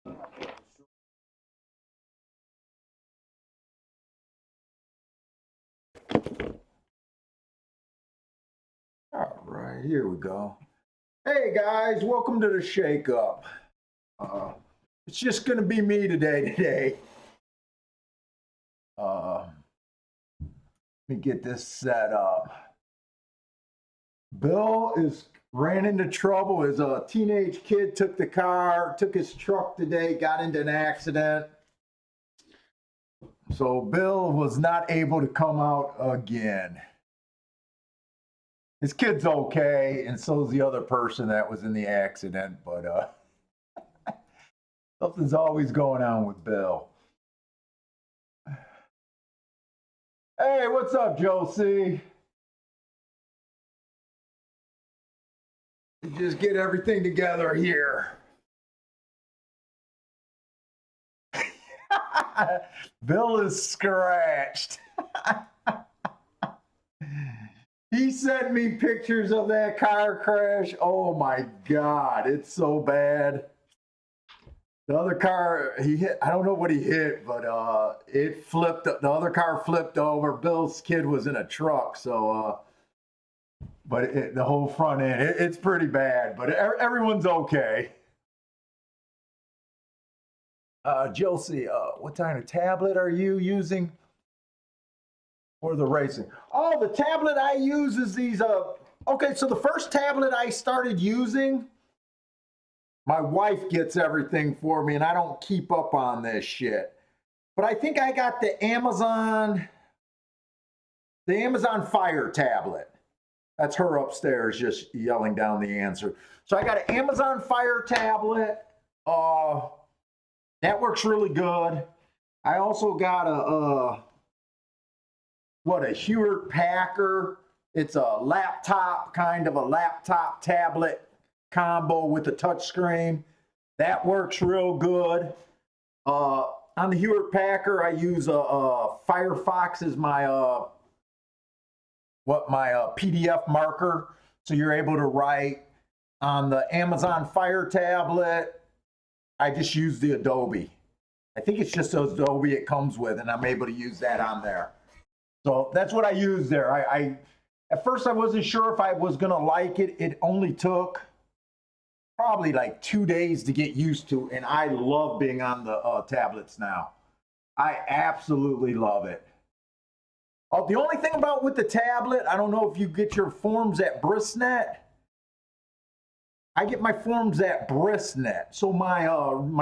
All right, here we go. Hey guys, welcome to the Shake Up. It's just going to be me today. Let me get this set up. Bill ran into trouble. As a teenage kid took his truck today, got into an accident. So Bill was not able to come out again. His kid's okay, and so is the other person that was in the accident, but something's always going on with Bill. Hey, what's up, Josie? Just get everything together here. Bill is scratched. He sent me pictures of that car crash. Oh my God, it's so bad. The other car he hit, I don't know what he hit, but it flipped. The other car flipped over. Bill's kid was in a truck, so but the whole front end, it's pretty bad, but everyone's okay. Josie, what kind of tablet are you using for the racing? Oh, the tablet I use is these. Okay, so the first tablet I started using, my wife gets everything for me, and I don't keep up on this shit. But I think I got the Amazon Fire tablet. That's her upstairs just yelling down the answer. So I got an Amazon Fire tablet. That works really good. I also got a Hewlett Packard. It's a laptop, kind of a laptop tablet combo with a touchscreen. That works real good. On the Hewlett Packard, I use Firefox as my PDF marker, so you're able to write. On the Amazon Fire tablet, I just use the Adobe. I think it's just Adobe it comes with, and I'm able to use that on there. So that's what I use there. I at first I wasn't sure if I was gonna like it. It only took probably like 2 days to get used to, and I love being on the tablets now. I absolutely love it. Oh, the only thing about with the tablet, I don't know if you get your forms at Brissnet. I get my forms at Brissnet. So my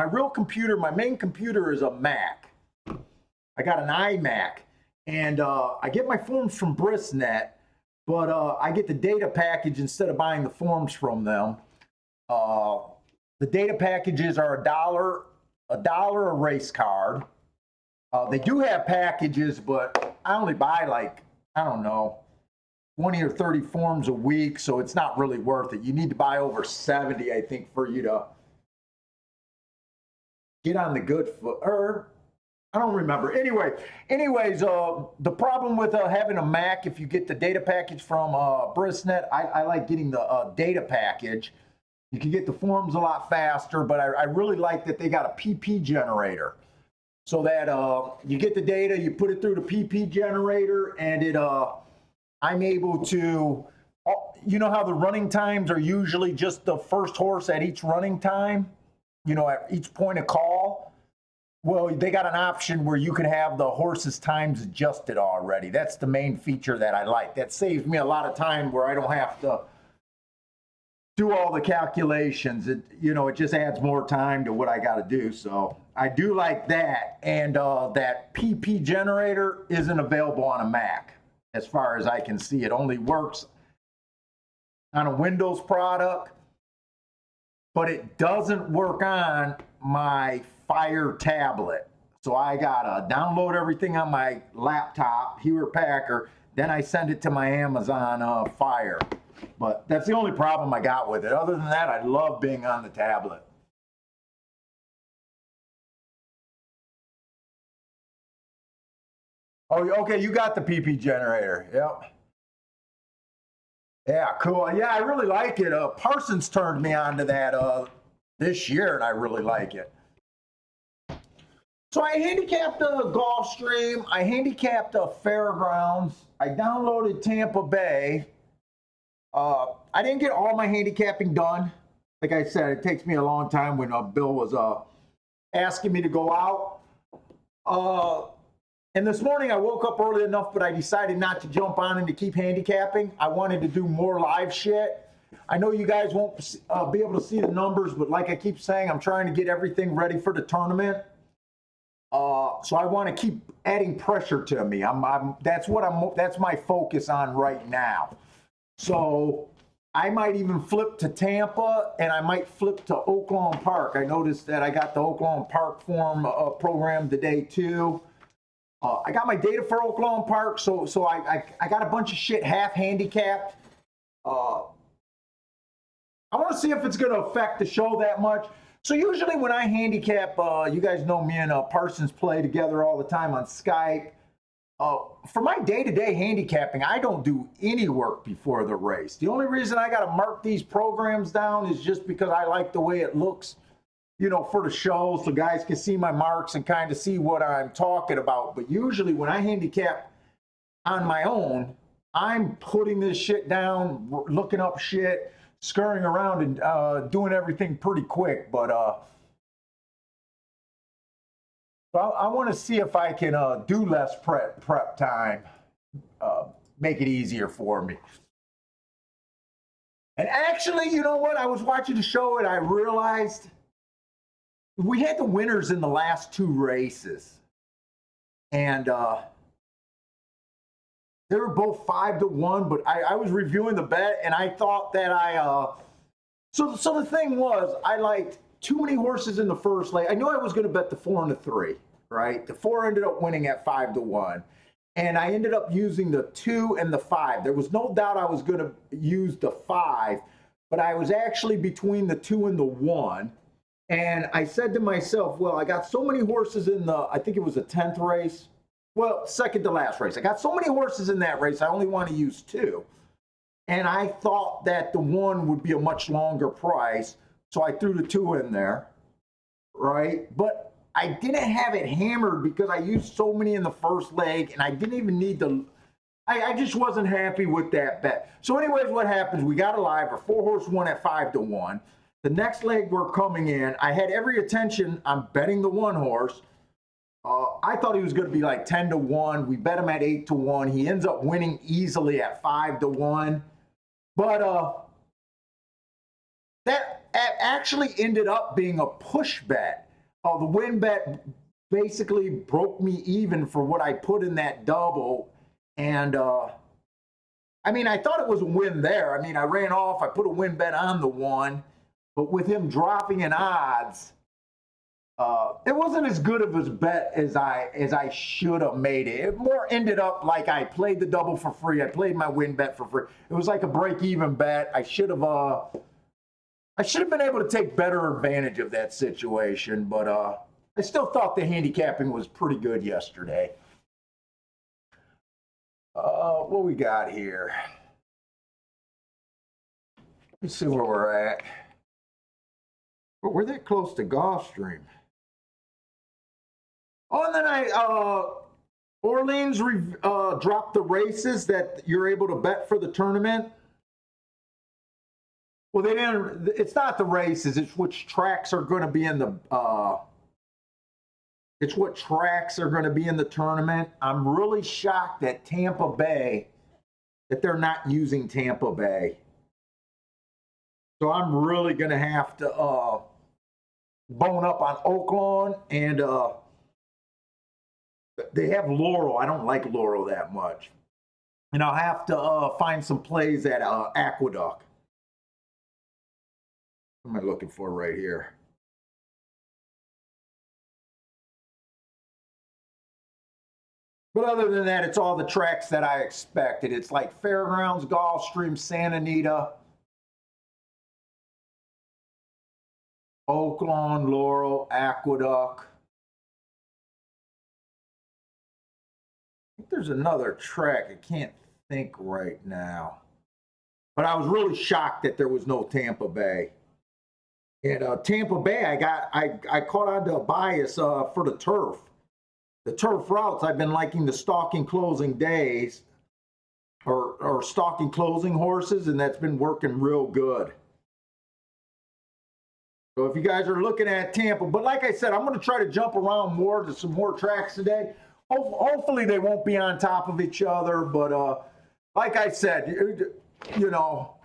real computer, my main computer is a Mac. I got an iMac, and I get my forms from Brissnet, but I get the data package instead of buying the forms from them. The data packages are $1 a race card. They do have packages, but I only buy like, I don't know, 20 or 30 forms a week, so it's not really worth it. You need to buy over 70, I think, for you to get on the good foot. Or I don't remember. Anyways, the problem with having a Mac, if you get the data package from Brissnet, I like getting the data package. You can get the forms a lot faster, but I really like that they got a PP generator. So that you get the data, you put it through the PP generator, and I'm able to, you know how the running times are usually just the first horse at each running time, at each point of call? Well, they got an option where you can have the horse's times adjusted already. That's the main feature that I like. That saves me a lot of time where I don't have to do all the calculations. It just adds more time to what I got to do. So I do like that. And that PP generator isn't available on a Mac. As far as I can see, it only works on a Windows product, but it doesn't work on my Fire tablet. So I gotta download everything on my laptop, Hewlett Packard, then I send it to my Amazon Fire. But that's the only problem I got with it. Other than that, I love being on the tablet. Oh, okay, you got the PP generator. Yep. Yeah, cool. Yeah, I really like it. Parsons turned me on to that this year, and I really like it. So I handicapped the Gulfstream. I handicapped the Fairgrounds. I downloaded Tampa Bay. I didn't get all my handicapping done. Like I said, it takes me a long time when Bill was asking me to go out. And this morning I woke up early enough, but I decided not to jump on and to keep handicapping. I wanted to do more live shit. I know you guys won't be able to see the numbers, but like I keep saying, I'm trying to get everything ready for the tournament. So I want to keep adding pressure to me. That's my focus on right now. So I might even flip to Tampa, and I might flip to Oaklawn Park. I noticed that I got the Oaklawn Park form program today too. I got my data for Oaklawn Park, so I got a bunch of shit half handicapped. I want to see if it's going to affect the show that much. So usually when I handicap, you guys know me and Parsons play together all the time on Skype. For my day-to-day handicapping, I don't do any work before the race. The only reason I got to mark these programs down is just because I like the way it looks, you know, for the show, so guys can see my marks and kind of see what I'm talking about. But usually when I handicap on my own, I'm putting this shit down, looking up shit, scurrying around and doing everything pretty quick. But I want to see if I can do less prep time, make it easier for me. And actually, you know what? I was watching the show and I realized we had the winners in the last two races. And they were both 5-1, but I was reviewing the bet and I thought that so the thing was, I liked too many horses in the first leg. I knew I was going to bet the 4 and the 3, right? The 4 ended up winning at 5-1. And I ended up using the 2 and the 5. There was no doubt I was going to use the 5, but I was actually between the 2 and the 1. And I said to myself, well, I got so many horses in I think it was the 10th race. Well, second to last race. I got so many horses in that race, I only want to use 2. And I thought that the 1 would be a much longer price, so I threw the 2 in there, right? But I didn't have it hammered because I used so many in the first leg, and I didn't even need I just wasn't happy with that bet. So anyways, what happens, we got a live, our 4-horse won at 5-1. The next leg we're coming in, I had every attention on betting the 1 horse. I thought he was going to be like 10-1. We bet him at 8-1. He ends up winning easily at 5-1. But that actually ended up being a push bet. The win bet basically broke me even for what I put in that double. And I mean, I thought it was a win there. I mean, I ran off. I put a win bet on the 1. But with him dropping in odds, it wasn't as good of a bet as I should have made it. It more ended up like I played the double for free. I played my win bet for free. It was like a break-even bet. I should have been able to take better advantage of that situation. But I still thought the handicapping was pretty good yesterday. What we got here? Let's see where we're at. But we're that close to Gulfstream. Oh, and then Orleans dropped the races that you're able to bet for the tournament. Well, they didn't. It's not the races. It's which tracks are going to be in the. It's what tracks are going to be in the tournament. I'm really shocked that Tampa Bay, that they're not using Tampa Bay. So I'm really going to have to bone up on Oaklawn, and they have Laurel. I don't like Laurel that much. And I'll have to find some plays at Aqueduct. What am I looking for right here? But other than that, it's all the tracks that I expected. It's like Fairgrounds, Gulfstream, Santa Anita, Oaklawn, Laurel, Aqueduct. I think there's another track. I can't think right now. But I was really shocked that there was no Tampa Bay. And Tampa Bay, I caught on to a bias for the turf. the turf routes, I've been liking the stalking closing days or stalking closing horses, and that's been working real good. So if you guys are looking at Tampa, but like I said, I'm going to try to jump around more to some more tracks today. Hopefully they won't be on top of each other, but like I said, you know,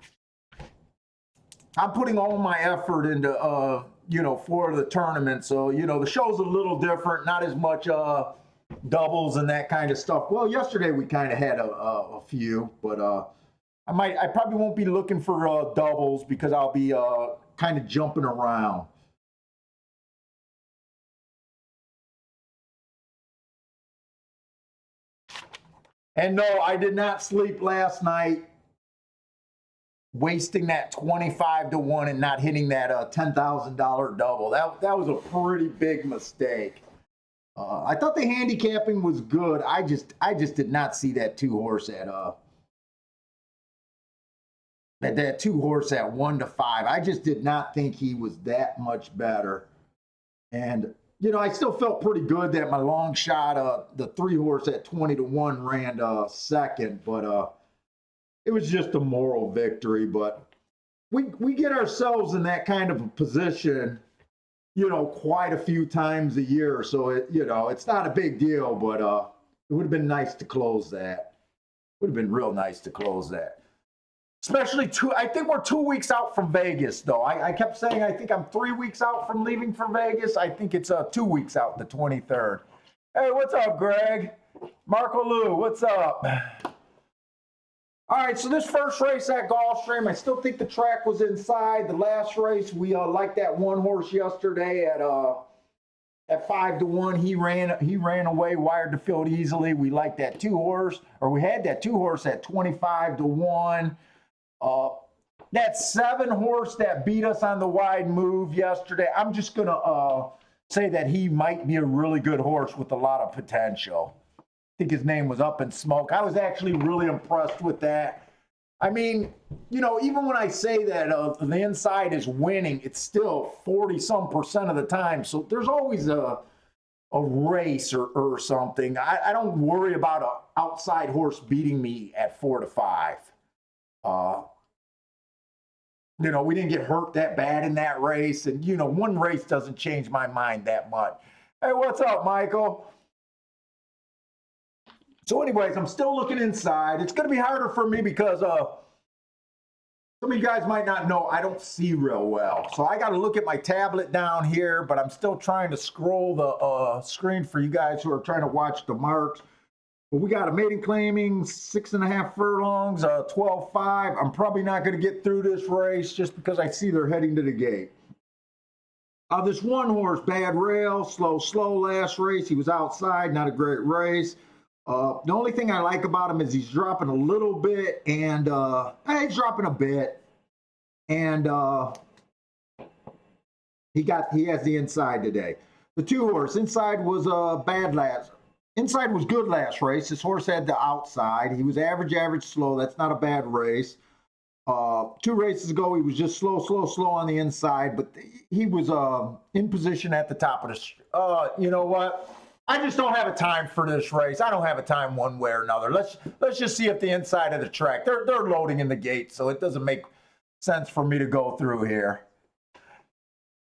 I'm putting all my effort into, you know, for the tournament. So, you know, the show's a little different, not as much doubles and that kind of stuff. Well, yesterday we kind of had a few, but I probably won't be looking for doubles because I'll be kind of jumping around. And no, I did not sleep last night, wasting that 25 to 1 and not hitting that $10,000 double. That was a pretty big mistake. I thought the handicapping was good. I just did not see that two horse at that two horse at 1 to 5. I just did not think he was that much better. And you know, I still felt pretty good that my long shot, the 3 horse at 20 to 1 ran second, but it was just a moral victory. But we get ourselves in that kind of a position, you know, quite a few times a year. So you know, it's not a big deal, but it would have been nice to close that. Would have been real nice to close that. Especially I think we're 2 weeks out from Vegas, though. I kept saying I think I'm 3 weeks out from leaving for Vegas. I think it's 2 weeks out, the 23rd. Hey, what's up, Greg? Marco Lou, what's up? All right, so this first race at Gulfstream, I still think the track was inside. The last race, we liked that one horse yesterday at 5 to 1. He ran away, wired the field easily. We liked that 2 horse, or we had that 2 horse at 25 to 1. That 7 horse that beat us on the wide move yesterday, I'm just going to say that he might be a really good horse with a lot of potential. I think his name was Up in Smoke. I was actually really impressed with that. I mean, you know, even when I say that the inside is winning, it's still 40-some% of the time. So there's always a race or something. I don't worry about an outside horse beating me at 4 to 5. You know, we didn't get hurt that bad in that race. And, you know, one race doesn't change my mind that much. Hey, what's up, Michael? So anyways, I'm still looking inside. It's going to be harder for me because some of you guys might not know I don't see real well. So I got to look at my tablet down here, but I'm still trying to scroll the screen for you guys who are trying to watch the marks. But we got a maiden claiming 6.5 furlongs, 12.5. I'm probably not going to get through this race just because I see they're heading to the gate. This one horse, Bad Rail, slow last race. He was outside, not a great race. The only thing I like about him is he's dropping a little bit, and he's dropping a bit, and he has the inside today. The 2 horse inside was bad last. Inside was good last race. This horse had the outside. He was average, slow. That's not a bad race. 2 races ago, he was just slow on the inside, but he was in position at the top of the. You know what? I just don't have a time for this race. I don't have a time one way or another. Let's just see if the inside of the track. They're loading in the gate, so it doesn't make sense for me to go through here.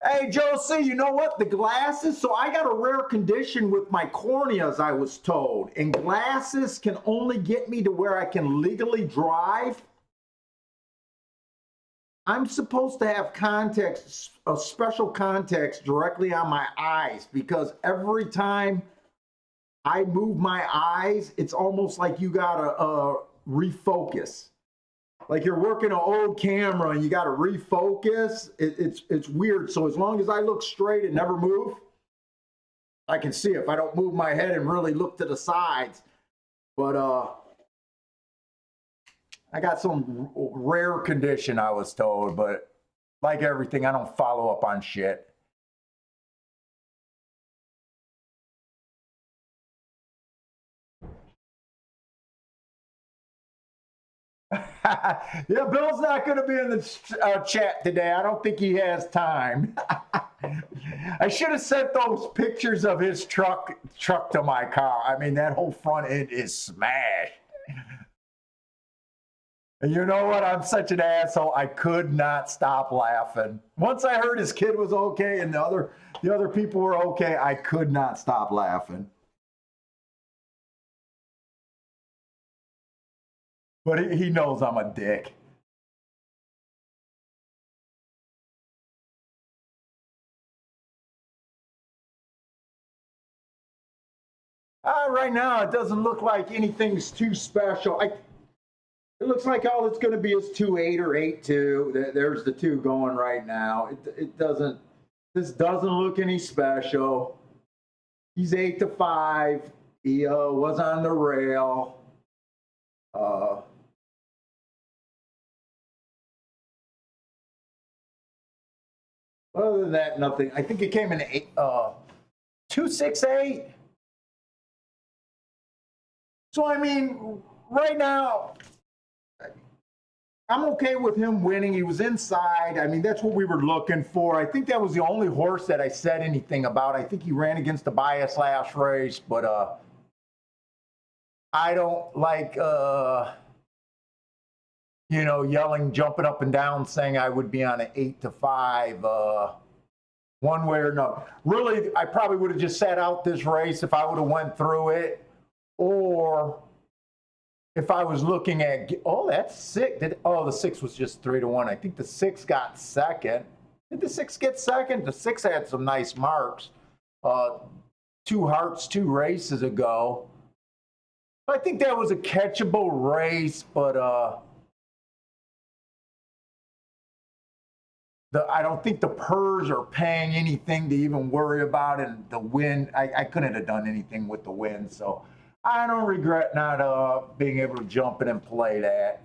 Hey, Josie, you know what? The glasses. So I got a rare condition with my corneas, I was told. And glasses can only get me to where I can legally drive. I'm supposed to have contacts, a special contacts directly on my eyes, because every time I move my eyes, it's almost like you gotta refocus. Like you're working an old camera and you got to refocus. It's weird. So as long as I look straight and never move, I can see. If I don't move my head and really look to the sides. But I got some rare condition, I was told. But like everything, I don't follow up on shit. Yeah, Bill's not going to be in the chat today. I don't think he has time. I should have sent those pictures of his truck to my car. I mean, that whole front end is smashed. And you know what? I'm such an asshole. I could not stop laughing. Once I heard his kid was okay and the other people were okay, I could not stop laughing. But he knows I'm a dick. Right now, it doesn't look like anything's too special. It looks like all it's going to be is 2.8 or 8.2. There's the two going right now. It doesn't. This doesn't look any special. He's 8-5. He was on the rail. Other than that, nothing. I think it came in 2.68. So I mean, right now, I'm okay with him winning. He was inside. I mean, that's what we were looking for. I think that was the only horse that I said anything about. I think he ran against the bias last race, but I don't like yelling, jumping up and down, saying I would be on an 8-5 one way or another. Really, I probably would have just sat out this race if I would have went through it, or if I was looking at, that's sick. The 6 was just 3-1. I think the 6 got second. Did the 6 get second? The 6 had some nice marks. 2 Hearts 2 races ago. I think that was a catchable race, but I don't think the PERS are paying anything to even worry about, and the win, I couldn't have done anything with the win, so I don't regret not being able to jump in and play that.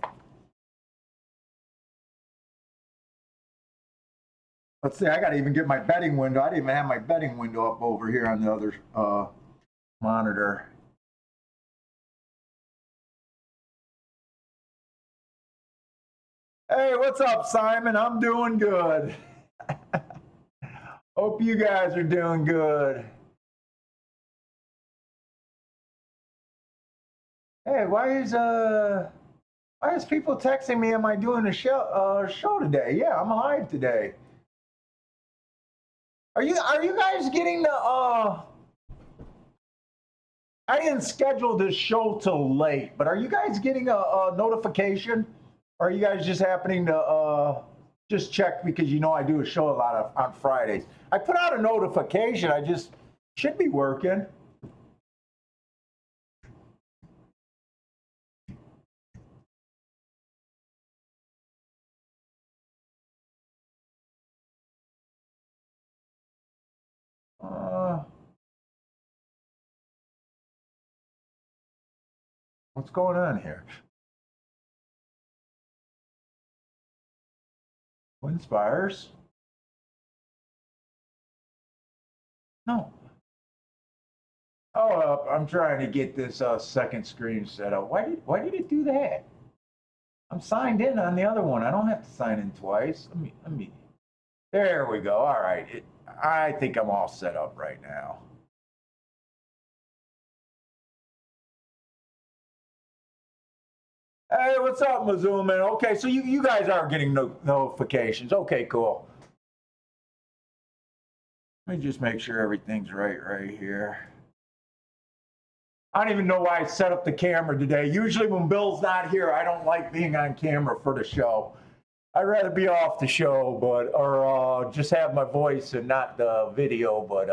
Let's see, I got to even get my betting window. I didn't even have my betting window up over here on the other monitor. Hey, what's up, Simon? I'm doing good. Hope you guys are doing good. Hey, why is people texting me? Am I doing a show today? Yeah, I'm live today. Are you guys getting the I didn't schedule this show till late, but are you guys getting a notification? Or are you guys just happening to just check because I do a show a lot on Fridays? I put out a notification. I just should be working. What's going on here? Inspires? No. Oh, I'm trying to get this second screen set up. Why did it do that? I'm signed in on the other one. I don't have to sign in twice. Let me. There we go. All right. I think I'm all set up right now. Hey, what's up, Mazuman? Okay, so you guys are getting notifications. Okay, cool. Let me just make sure everything's right here. I don't even know why I set up the camera today. Usually when Bill's not here, I don't like being on camera for the show. I'd rather be off the show, or just have my voice and not the video, but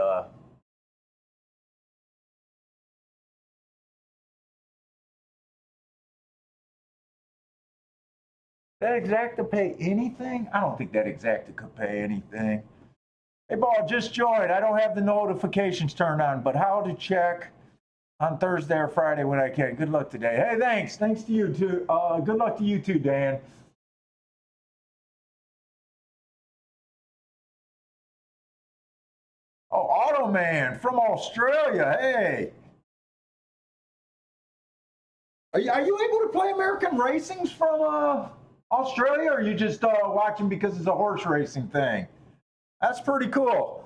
that exacta pay anything? I don't think that exacta could pay anything. Hey, Ball, just joined. I don't have the notifications turned on, but how to check on Thursday or Friday when I can. Good luck today. Hey, thanks. Thanks to you too. Good luck to you too, Dan. Oh, Automan from Australia. Hey. Are you able to play American Racings from Australia, or are you just watching because it's a horse racing thing? That's pretty cool.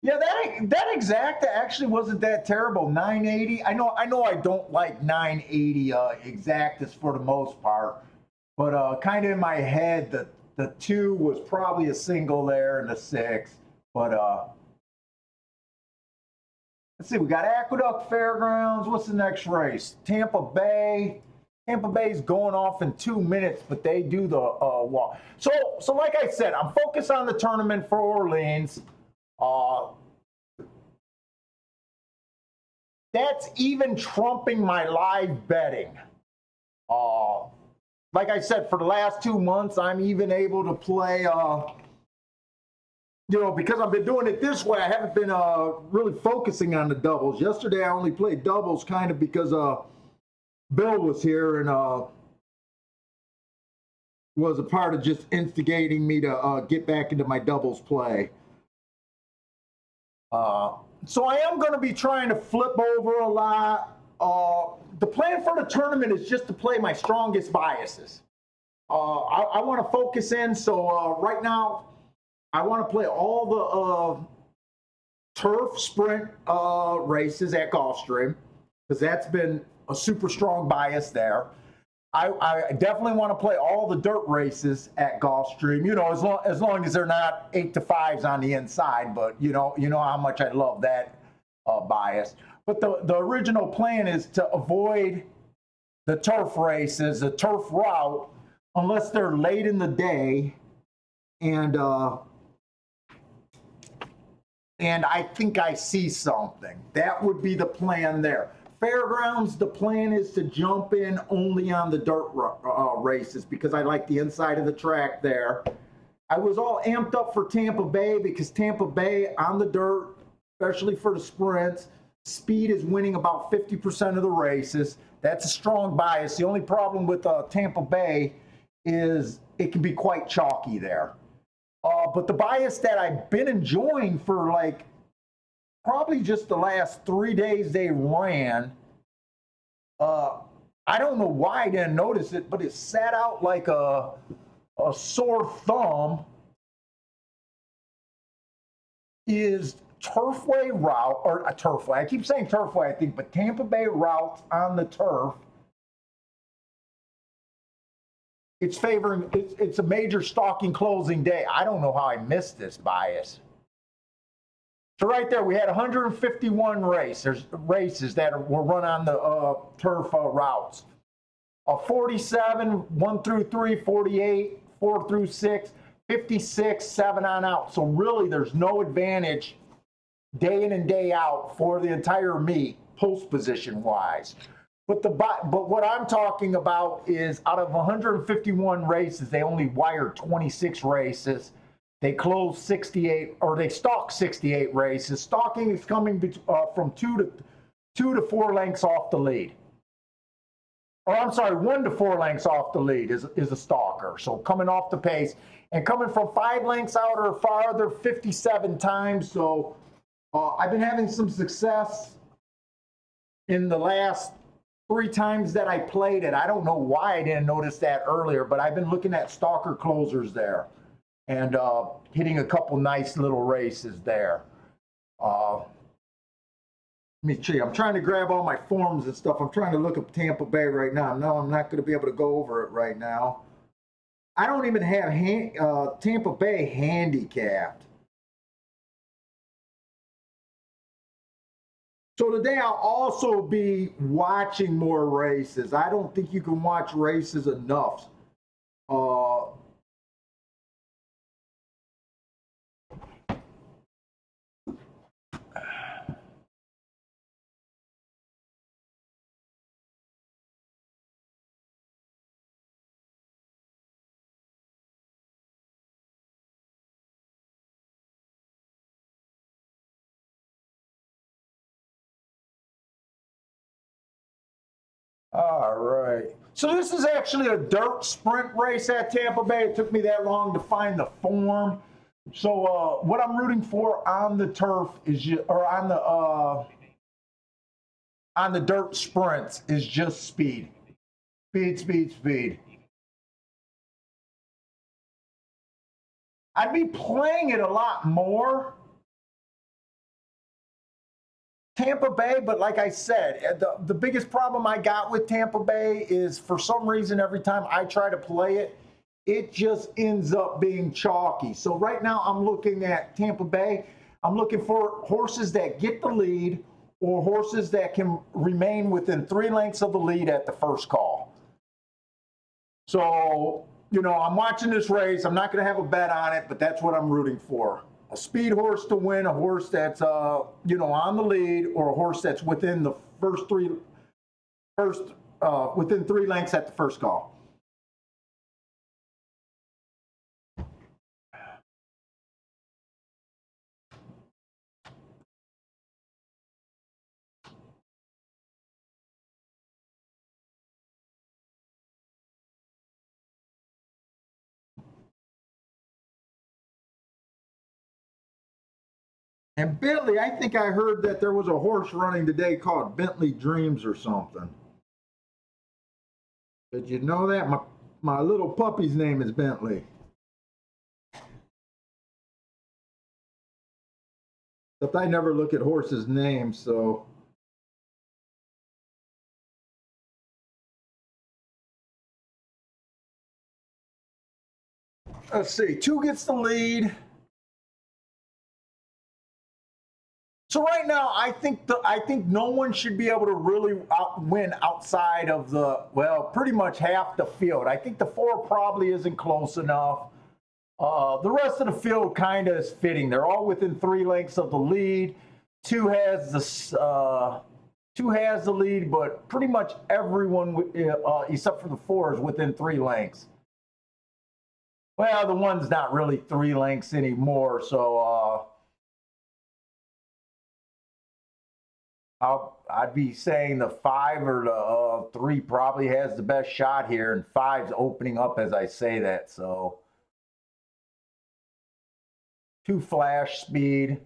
Yeah, that exact actually wasn't that terrible. 980. I know I don't like 980 exactas for the most part, but kind of in my head the two was probably a single there and a six. But let's see, we got Aqueduct Fairgrounds. What's the next race? Tampa Bay. Tampa Bay's going off in 2 minutes, but they do the walk. So like I said, I'm focused on the tournament for Orleans. Uh, that's even trumping my live betting. Uh, like I said, for the last 2 months, I'm even able to play. Because I've been doing it this way, I haven't been really focusing on the doubles. Yesterday, I only played doubles kind of because Bill was here and was a part of just instigating me to get back into my doubles play. So I am going to be trying to flip over a lot. The plan for the tournament is just to play my strongest biases. I want to focus in. So right now, I want to play all the turf sprint races at Gulfstream because that's been a super strong bias there. I definitely want to play all the dirt races at Gulfstream. As long as they're not 8-5s on the inside. But you know how much I love that bias. But the original plan is to avoid the turf races, the turf route, unless they're late in the day, and I think I see something. That would be the plan there. Fairgrounds, the plan is to jump in only on the dirt races because I like the inside of the track there. I was all amped up for Tampa Bay because Tampa Bay on the dirt, especially for the sprints, speed is winning about 50% of the races. That's a strong bias. The only problem with Tampa Bay is it can be quite chalky there. But the bias that I've been enjoying for like probably just the last 3 days they ran, I don't know why I didn't notice it, but it sat out like a sore thumb, is Turfway route, or a Turfway. I keep saying Turfway, I think, but Tampa Bay routes on the turf. It's favoring, it's a major stalking closing day. I don't know how I missed this bias. So right there, we had 151 races that were run on the turf routes. 47, 1 through 3, 48, 4 through 6, 56, 7 on out. So really, there's no advantage day in and day out for the entire meet, post position wise. But what I'm talking about is out of 151 races, they only wired 26 races. They closed 68, or they stalked 68 races. Stalking is coming from 2 to 4 lengths off the lead. Or I'm sorry, 1 to 4 lengths off the lead is a stalker. So coming off the pace and coming from 5 lengths out or farther 57 times. So I've been having some success in the last 3 times that I played it. I don't know why I didn't notice that earlier, but I've been looking at stalker closers there and hitting a couple nice little races there. Let me see. I'm trying to grab all my forms and stuff. I'm trying to look up Tampa Bay right now. No, I'm not going to be able to go over it right now. I don't even have Tampa Bay handicapped. So today I'll also be watching more races. I don't think you can watch races enough. All right. So this is actually a dirt sprint race at Tampa Bay. It took me that long to find the form. So what I'm rooting for on the turf is on the dirt sprints is just speed. Speed, speed, speed. I'd be playing it a lot more Tampa Bay, but like I said, the biggest problem I got with Tampa Bay is for some reason every time I try to play it, it just ends up being chalky. So right now I'm looking at Tampa Bay. I'm looking for horses that get the lead or horses that can remain within 3 lengths of the lead at the first call. So, you know, I'm watching this race. I'm not going to have a bet on it, but that's what I'm rooting for. A speed horse to win, a horse that's you know, on the lead, or a horse that's within the within 3 lengths at the first call. And Bentley, I think I heard that there was a horse running today called Bentley Dreams or something. Did you know that? My little puppy's name is Bentley. But I never look at horses' names, so. Let's see, 2 gets the lead. So right now, I think no one should be able to really win outside of pretty much half the field. I think the 4 probably isn't close enough. The rest of the field kind of is fitting. They're all within 3 lengths of the lead. 2 has the lead, but pretty much everyone except for the 4 is within 3 lengths. Well, the 1's not really 3 lengths anymore, so I'd be saying the 5 or the 3 probably has the best shot here, and 5's opening up as I say that. So 2 flash speed.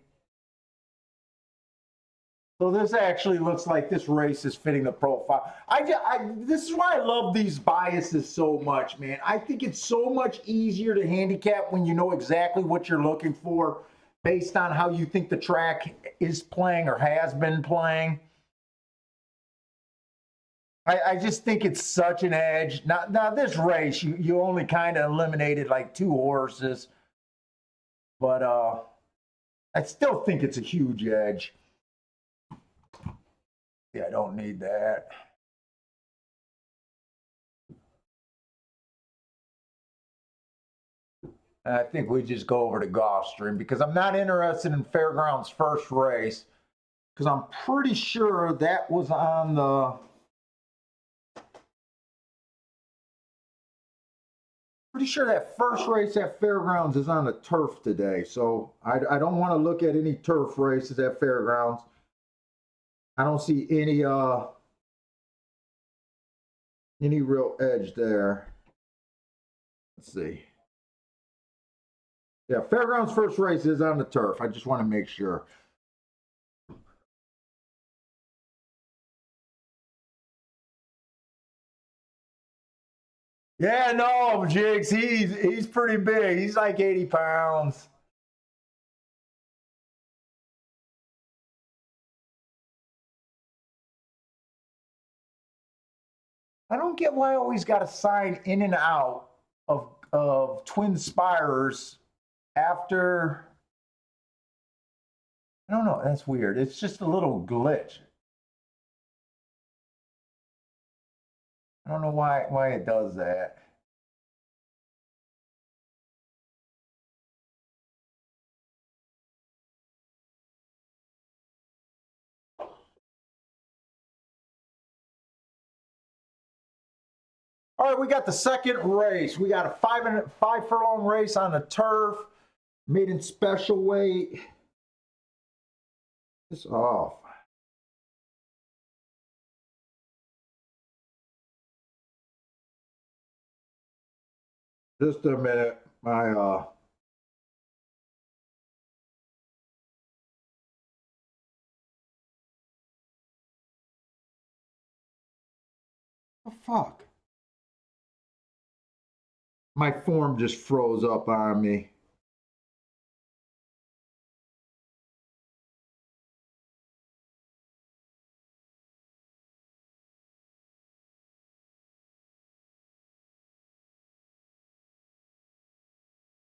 So this actually looks like this race is fitting the profile. This is why I love these biases so much, man. I think it's so much easier to handicap when you know exactly what you're looking for based on how you think the track is playing or has been playing. I just think it's such an edge. Now this race, you only kind of eliminated like 2 horses, but I still think it's a huge edge. Yeah, I don't need that. I think we just go over to Gulfstream because I'm not interested in Fairgrounds' first race because I'm pretty sure that was on the. Pretty sure that first race at Fairgrounds is on the turf today, so I don't want to look at any turf races at Fairgrounds. I don't see any real edge there. Let's see. Yeah, Fairgrounds first race is on the turf. I just want to make sure. Yeah, no, Jigs, he's pretty big. He's like 80 pounds. I don't get why I always got to sign in and out of Twin Spires after. I don't know. That's weird. It's just a little glitch. I don't know why it does that. All right, we got the second race. We got a 5 furlong race on the turf, maiden special weight. It's off. Just a minute. My the fuck? My form just froze up on me.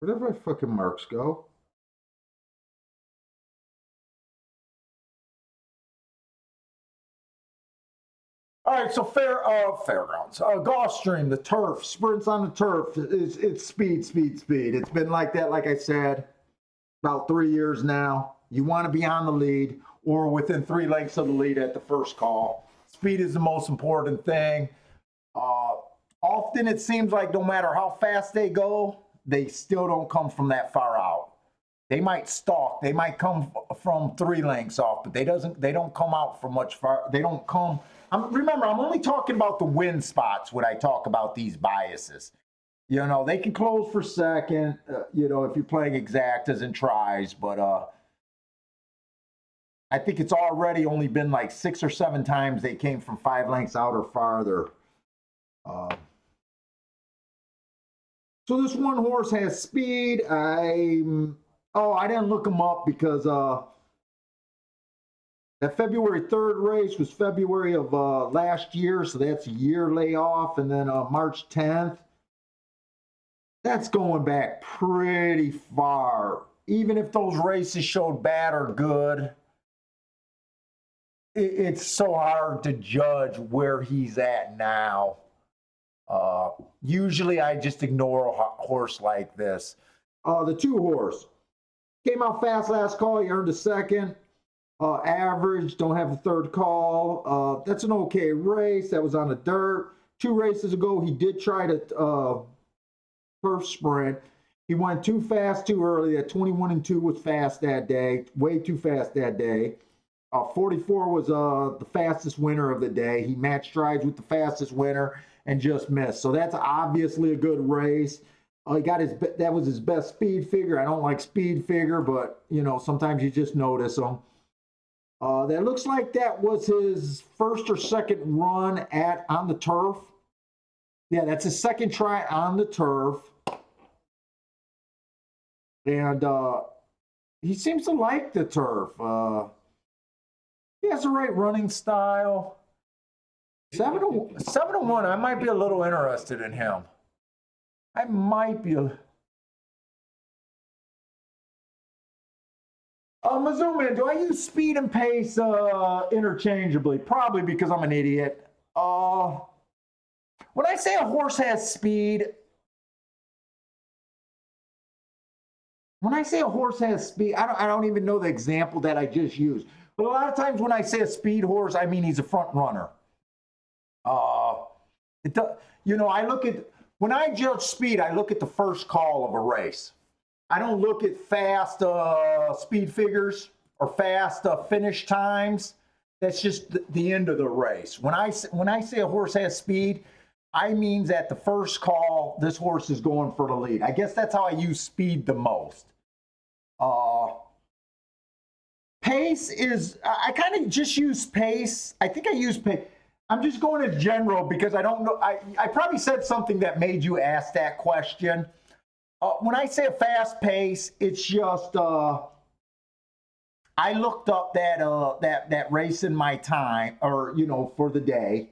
Where did my fucking marks go? All right, so fairgrounds, Gulfstream, the turf, sprints on the turf. It's speed, speed, speed. It's been like that, like I said, about 3 years now. You want to be on the lead or within 3 lengths of the lead at the first call. Speed is the most important thing. Often it seems like no matter how fast they go, they still don't come from that far out. They might stalk. They might come from 3 lengths off, but they don't come out from much far. They don't come. Remember, I'm only talking about the win spots when I talk about these biases. You know, they can close for second, you know, if you're playing exactas and tries, but I think it's already only been like 6 or 7 times they came from 5 lengths out or farther. So this one horse has speed. I didn't look him up because that February 3rd race was February of last year, so that's a year layoff, and then March 10th. That's going back pretty far. Even if those races showed bad or good, it's so hard to judge where he's at now. Usually I just ignore a horse like this. The 2 horse came out fast last call. He earned a second. Average, don't have the 3rd call. That's an okay race. That was on the dirt. 2 races ago, he did try to turf sprint. He went too fast too early. That 21-2 was fast that day. Way too fast that day. 44 was the fastest winner of the day. He matched strides with the fastest winner and just missed. So that's obviously a good race. He got that was his best speed figure. I don't like speed figure, but you know, sometimes you just notice them. That looks like that was his 1st or 2nd run on the turf. Yeah, that's his 2nd try on the turf. And he seems to like the turf. He has the right running style. 7-1, I might be a little interested in him. I might be a... Mizzouman, do I use speed and pace interchangeably? Probably because I'm an idiot. When I say a horse has speed, I don't even know the example that I just used. But a lot of times when I say a speed horse, I mean he's a front runner. You know, when I judge speed, I look at the first call of a race. I don't look at fast speed figures or fast finish times. That's just the end of the race. When I say a horse has speed, I mean that the first call, this horse is going for the lead. I guess that's how I use speed the most. Pace is, I kind of just use pace. I think I use pace. I'm just going to general because I don't know. I probably said something that made you ask that question. When I say a fast pace, it's just I looked up that race in my time, or you know, for the day.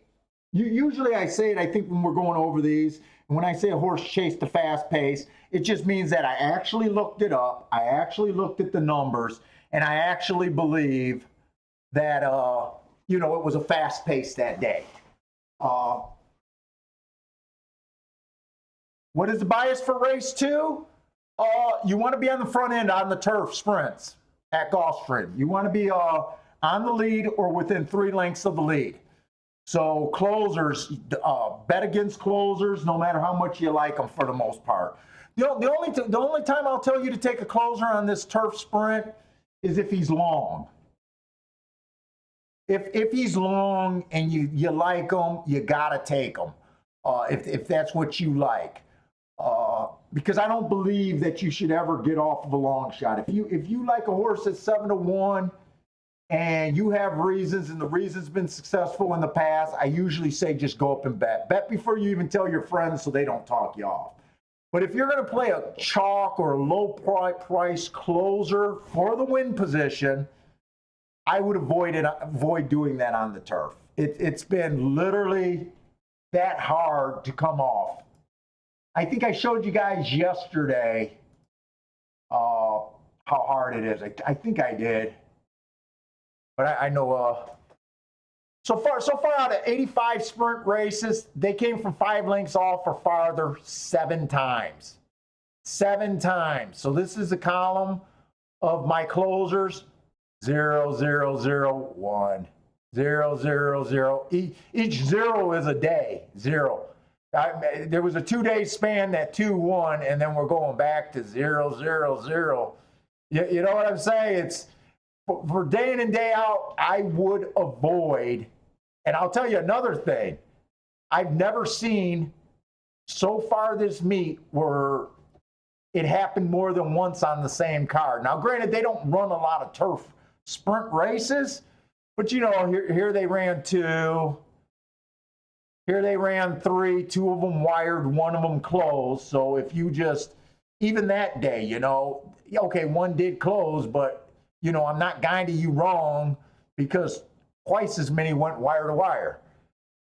Usually I say it, I think, when we're going over these. And when I say a horse chased a fast pace, it just means that I actually looked it up. I actually looked at the numbers, and I actually believe that you know, it was a fast pace that day. What is the bias for race 2? You want to be on the front end on the turf sprints at Gulfstream. You want to be on the lead or within 3 lengths of the lead. So closers, bet against closers, no matter how much you like them for the most part. The only time I'll tell you to take a closer on this turf sprint is if he's long. If he's long and you like him, you gotta take him. If that's what you like. Because I don't believe that you should ever get off of a long shot. If you like a horse that's 7-1 and you have reasons and the reason's been successful in the past, I usually say just go up and bet. Bet before you even tell your friends so they don't talk you off. But if you're going to play a chalk or a low price closer for the win position, I would avoid doing that on the turf. It's been literally that hard to come off. I think I showed you guys yesterday how hard it is. I think I did, but I know. So far out of 85 sprint races, they came from 5 lengths off or farther 7 times. 7 times. So this is a column of my closers. 0, 0, 0, 1. 0, 0, 0. Each 0 is a day. 0. There was a 2-day span that 2 1, and then we're going back to 0, 0, 0. You know what I'm saying? It's for day in and day out, I would avoid. And I'll tell you another thing. I've never seen so far this meet where it happened more than once on the same car. Now, granted, they don't run a lot of turf sprint races, but you know, here they ran 2. Here they ran 3. 2 of them wired, 1 of them closed. So if you just, even that day, you know, okay, 1 did close, but you know, I'm not guiding you wrong because twice as many went wire to wire.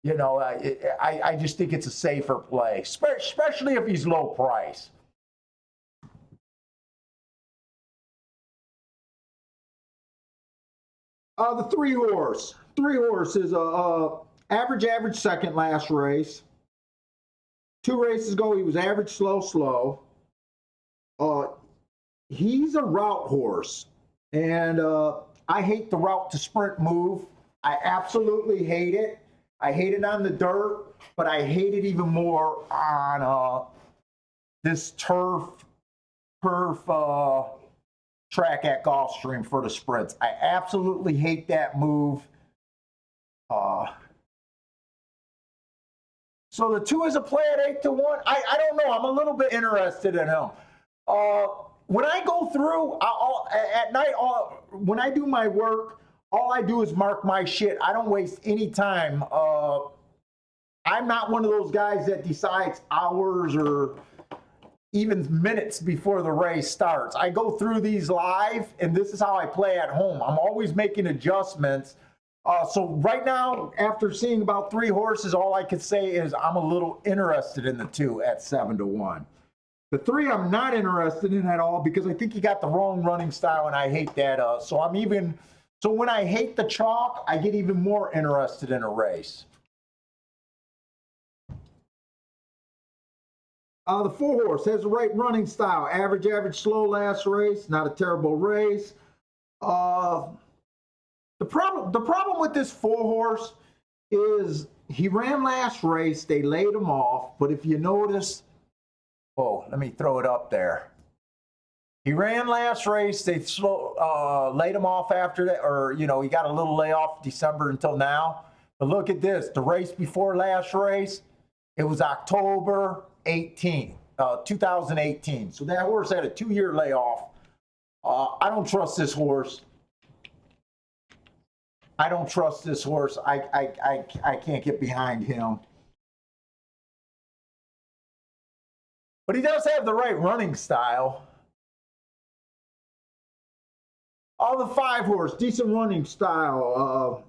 You know, I just think it's a safer play, especially if he's low price. The 3 horse. 3 horse is a average second last race. 2 races ago, he was average slow. He's a route horse, and I hate the route to sprint move. I absolutely hate it. I hate it on the dirt, but I hate it even more on this turf track at Gulfstream for the sprints. I absolutely hate that move. So the 2 is a play at 8 to 1. I don't know. I'm a little bit interested in him. When I go through at night, when I do my work, all I do is mark my shit. I don't waste any time. I'm not one of those guys that decides hours or even minutes before the race starts. I go through these live, and this is how I play at home. I'm always making adjustments. So right now, after seeing about 3 horses, all I can say is I'm a little interested in the 2 at 7 to 1. The 3 I'm not interested in at all because I think he got the wrong running style, and I hate that. So when I hate the chalk, I get even more interested in a race. The 4 horse has the right running style. Average, slow last race. Not a terrible race. The problem with this 4 horse is he ran last race. They laid him off. But if you notice, let me throw it up there. He ran last race. They laid him off after that, or you know, he got a little layoff December until now. But look at this. The race before last race, it was October 18, 2018. So that horse had a 2-year layoff. I don't trust this horse. I don't trust this horse. I can't get behind him. But he does have the right running style. The 5 horse, decent running style.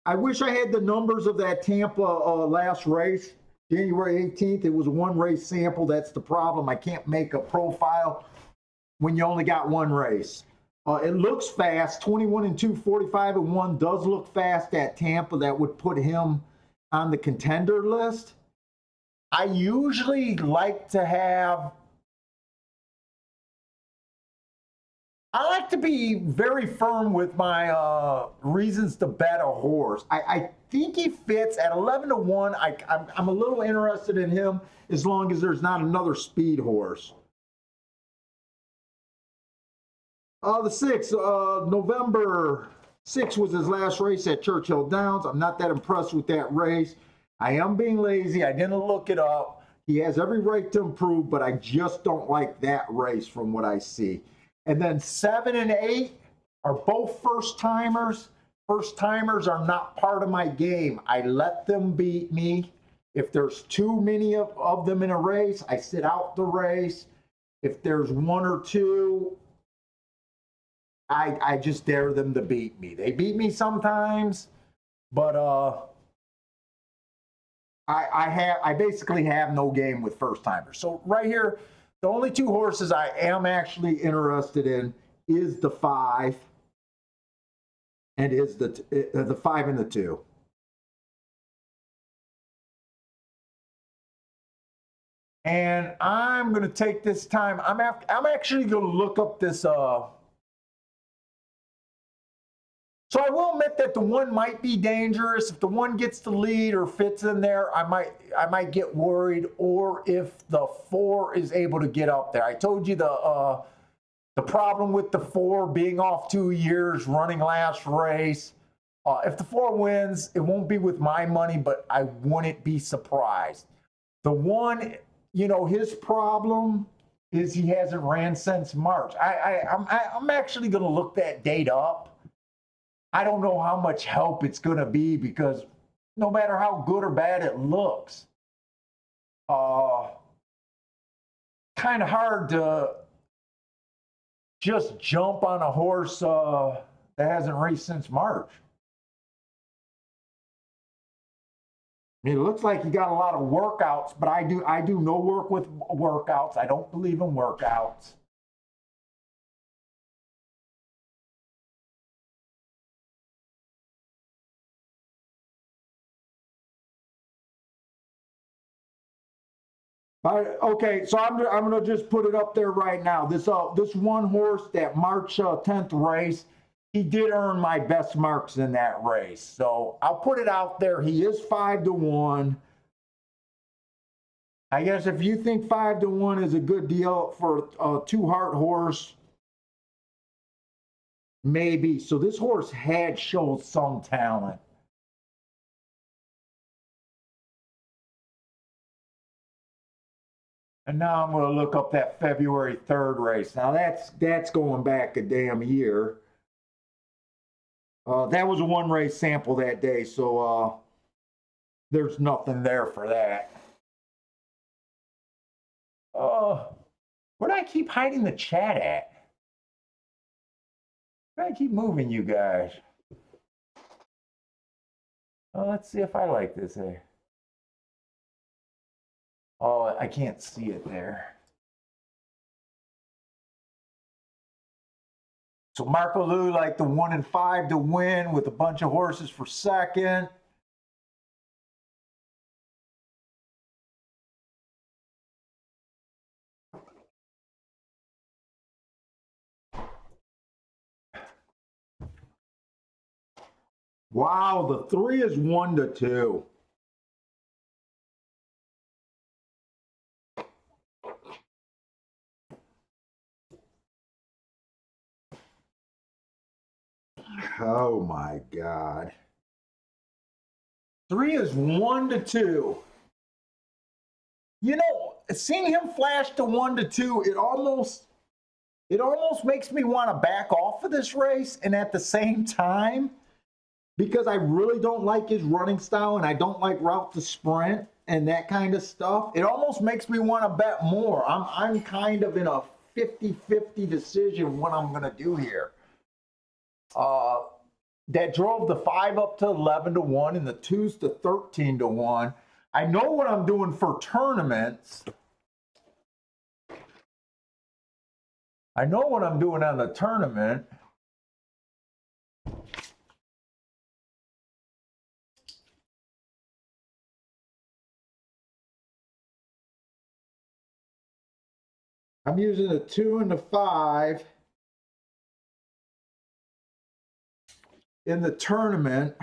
I wish I had the numbers of that Tampa last race, January 18th. It was a 1 race sample. That's the problem. I can't make a profile when you only got 1 race. It looks fast. 21-2, 45-1 does look fast at Tampa. That would put him on the contender list. I usually like to have. I like to be very firm with my reasons to bet a horse. I think he fits at 11 to 1. I'm a little interested in him as long as there's not another speed horse. The 6, November 6 was his last race at Churchill Downs. I'm not that impressed with that race. I am being lazy. I didn't look it up. He has every right to improve, but I just don't like that race from what I see. And then 7 and 8 are both first timers. First timers are not part of my game. I let them beat me. If there's too many of them in a race, I sit out the race. If there's 1 or 2, I just dare them to beat me. They beat me sometimes, but I basically have no game with first timers. So right here, The only two horses I am actually interested in is the 5 and is the 5 and the 2. And I'm going to take this time. I'm actually going to look up this. So I will admit that the 1 might be dangerous. If the 1 gets the lead or fits in there, I might get worried. Or if the 4 is able to get up there. I told you the problem with the 4 being off 2 years, running last race. If the 4 wins, it won't be with my money, but I wouldn't be surprised. The 1, you know, his problem is he hasn't ran since March. I'm actually going to look that date up. I don't know how much help it's going to be because no matter how good or bad it looks, kind of hard to just jump on a horse that hasn't raced since March. I mean, it looks like you got a lot of workouts, but I do no work with workouts. I don't believe in workouts. Okay, so I'm gonna just put it up there right now. This 1 horse, that March 10th race, he did earn my best marks in that race. So I'll put it out there. He is 5-1. I guess if you think 5-1 is a good deal for a 2-heart horse, maybe. So this horse had showed some talent. And now I'm going to look up that February 3rd race. Now that's going back a damn year. That was a 1 race sample that day, so there's nothing there for that. Where do I keep hiding the chat at? Where do I keep moving you guys? Let's see if I like this here. Oh, I can't see it there. So Marco Lou like the 1 and 5 to win with a bunch of horses for second. Wow, the 3 is 1-2. Oh my God. 3 is 1-2. You know, seeing him flash to 1-2, it almost makes me want to back off of this race. And at the same time, because I really don't like his running style and I don't like route to sprint and that kind of stuff, it almost makes me want to bet more. I'm kind of in a 50-50 decision what I'm going to do here. That drove the 5 up to 11-1 and the 2s to 13-1. I know what I'm doing for tournaments. I know what I'm doing on the tournament. I'm using the 2 and the 5 in the tournament.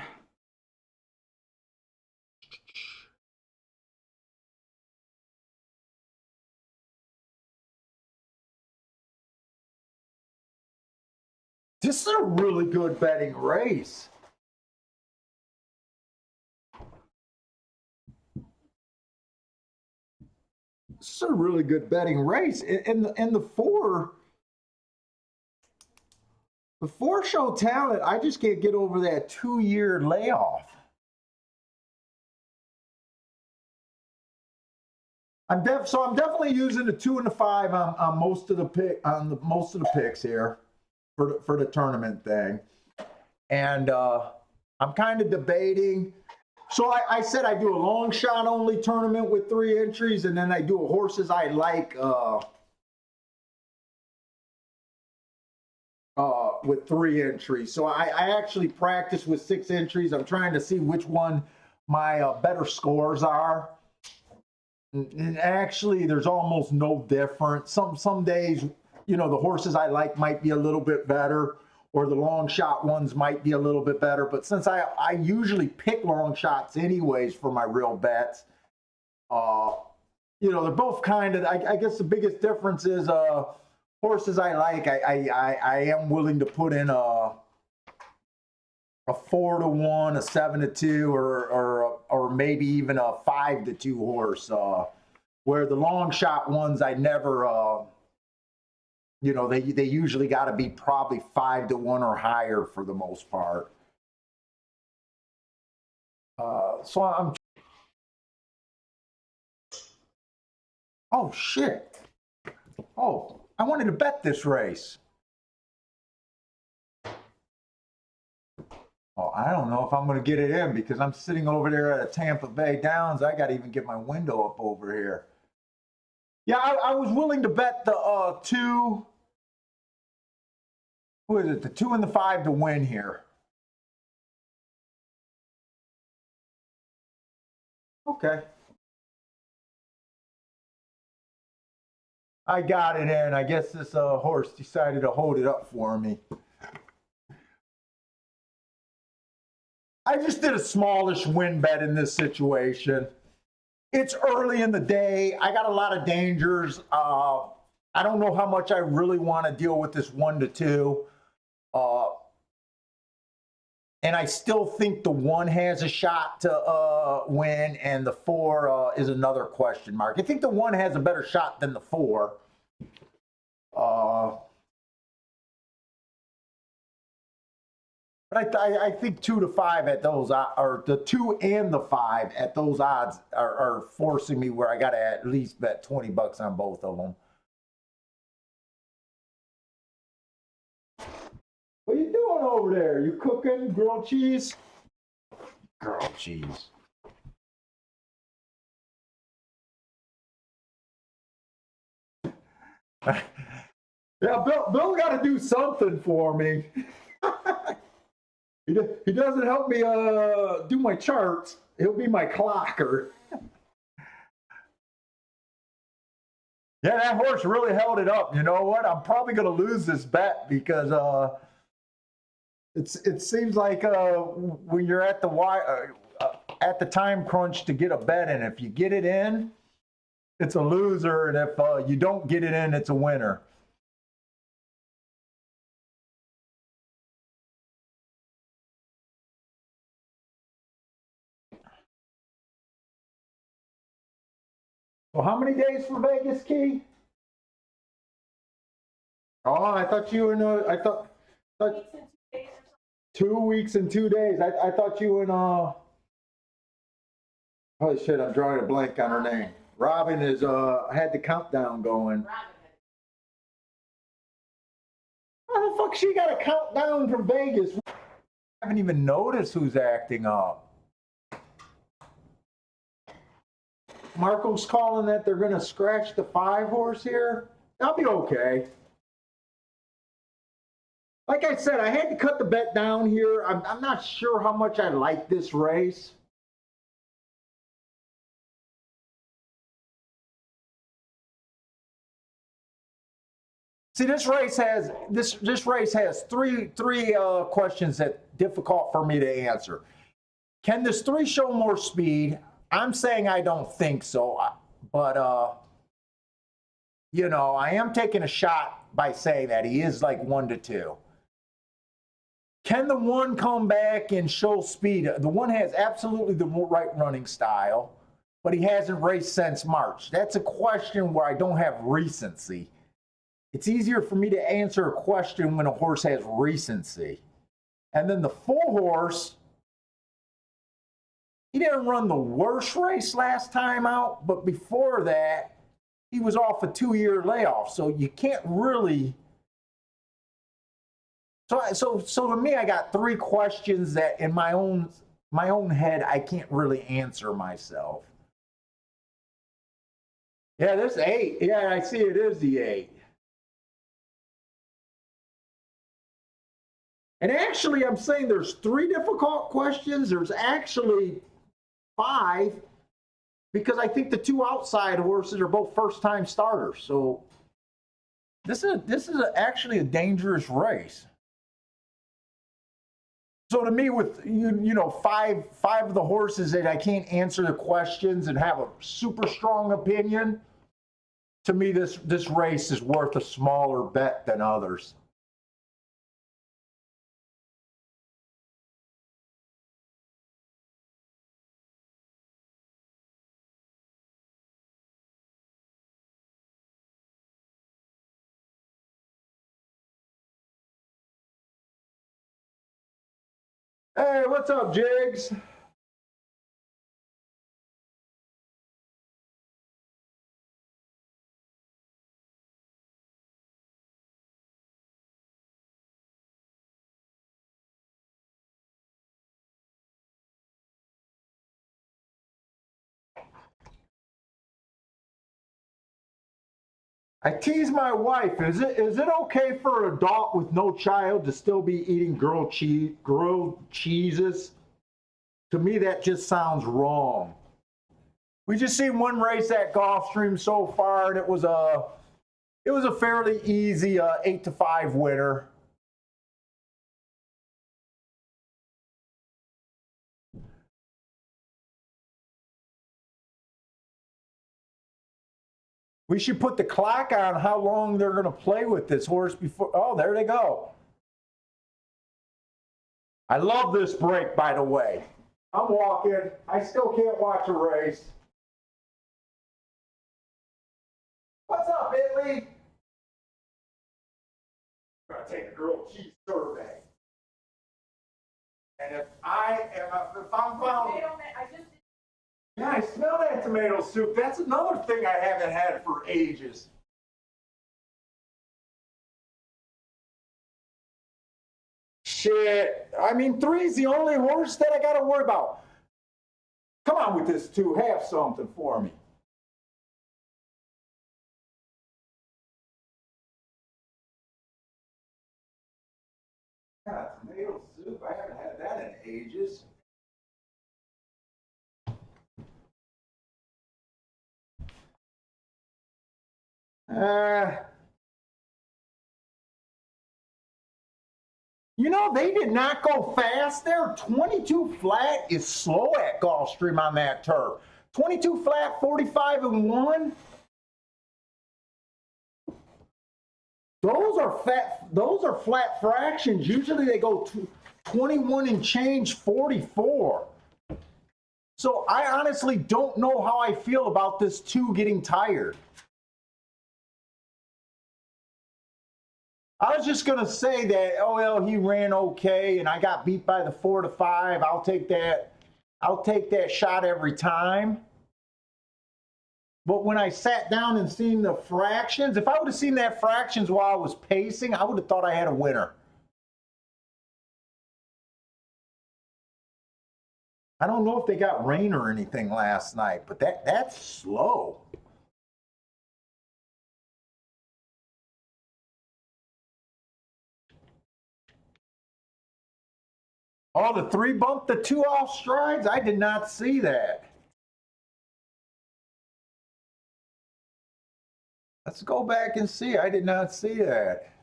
This is a really good betting race. This is a really good betting race. And the 4, the 4 show talent, I just can't get over that 2-year layoff. I'm definitely using the 2 and the 5 on most of the most of the picks here for the tournament thing, and I'm kind of debating. So I said I do a long shot only tournament with 3 entries, and then I do a horses I like with 3 entries. So I actually practice with 6 entries. I'm trying to see which one my better scores are. And actually, there's almost no difference. Some days, you know, the horses I like might be a little bit better, or the long shot ones might be a little bit better. But since I usually pick long shots anyways for my real bets, uh, you know, they're both kind of. I guess the biggest difference is horses I like. I am willing to put in a 4-1, a 7-2, or maybe even a 5-2 horse. Where the long shot ones, I never, you know, they usually got to be probably 5-1 or higher for the most part. So I'm. Oh shit! Oh, I wanted to bet this race. Oh, I don't know if I'm going to get it in because I'm sitting over there at a Tampa Bay Downs. I got to even get my window up over here. Yeah, I was willing to bet the 2. Who is it? The 2 and the 5 to win here. Okay. I got it in. I guess this horse decided to hold it up for me. I just did a smallish win bet in this situation. It's early in the day. I got a lot of dangers. I don't know how much I really want to deal with this 1-2. And I still think the 1 has a shot to win, and the 4 is another question mark. I think the 1 has a better shot than the 4. But I think 2 to 5 at those, or the 2 and the 5 at those odds are forcing me where I got to at least bet $20 on both of them. What are you doing over there? You cooking grilled cheese? Grilled cheese. Yeah, Bill got to do something for me. He doesn't help me do my charts. He'll be my clocker. Yeah, that horse really held it up. You know what? I'm probably going to lose this bet because it seems like when you're at the at the time crunch to get a bet in, if you get it in, it's a loser, and if you don't get it in, it's a winner. Well, how many days for Vegas, Key? Oh, I thought you were in. I thought 2 weeks and 2 days. I thought you were in. Holy shit! I'm drawing a blank on her name. Robin is had the countdown going. How the fuck she got a countdown from Vegas? I haven't even noticed who's acting up. Marco's calling that they're going to scratch the 5 horse here. I'll be okay. Like I said, I had to cut the bet down here. I'm not sure how much I like this race. See, this race has three questions that difficult for me to answer. Can this 3 show more speed? I'm saying I don't think so, but you know, I am taking a shot by saying that he is like 1-2. Can the 1 come back and show speed? The 1 has absolutely the right running style, but he hasn't raced since March. That's a question where I don't have recency. It's easier for me to answer a question when a horse has recency. And then the 4 horse, he didn't run the worst race last time out, but before that, he was off a 2-year layoff. So you can't really. So to me, I got 3 questions that in my own head I can't really answer myself. Yeah, this 8. Yeah, I see it is the 8. And actually, I'm saying there's 3 difficult questions. There's actually 5 because I think the 2 outside horses are both first-time starters. So this is actually a dangerous race. So to me, with five of the horses that I can't answer the questions and have a super strong opinion, to me this race is worth a smaller bet than others. Hey, what's up, Jigs? I tease my wife. Is it okay for an adult with no child to still be eating grilled cheeses? To me, that just sounds wrong. We just seen one race at Gulfstream so far, and it was a fairly easy 8-5 winner. We should put the clock on how long they're going to play with this horse before. Oh, there they go. I love this break, by the way. I'm walking. I still can't watch a race. What's up, Italy? I'm going to take a grilled cheese survey. And if I'm found. Yeah, I smell that tomato soup. That's another thing I haven't had for ages. Shit. I mean, 3's the only horse that I got to worry about. Come on with this 2. Have something for me. God, tomato soup. I haven't had that in ages. Uh, they did not go fast there. 22 flat is slow at Gulfstream on that turf. 22 flat, 45-1. Those are flat fractions. Usually they go 21 and change, 44. So I honestly don't know how I feel about this 2 getting tired. I was just going to say that, oh, well, he ran okay and I got beat by the 4-5. I'll take that shot every time. But when I sat down and seen the fractions, if I would have seen that fractions while I was pacing, I would have thought I had a winner. I don't know if they got rain or anything last night, but that's slow. Oh, the 3 bumped the 2 off strides? I did not see that. Let's go back and see. I did not see that.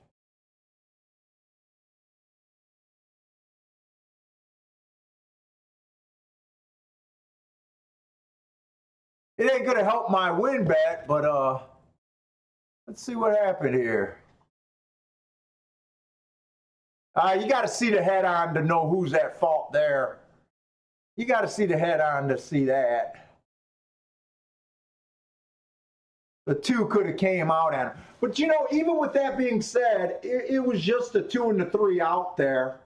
It ain't gonna help my win bet, but let's see what happened here. You got to see the head on to know who's at fault there. You got to see the head on to see that. The 2 could have came out at him. But even with that being said, it was just the 2 and the 3 out there.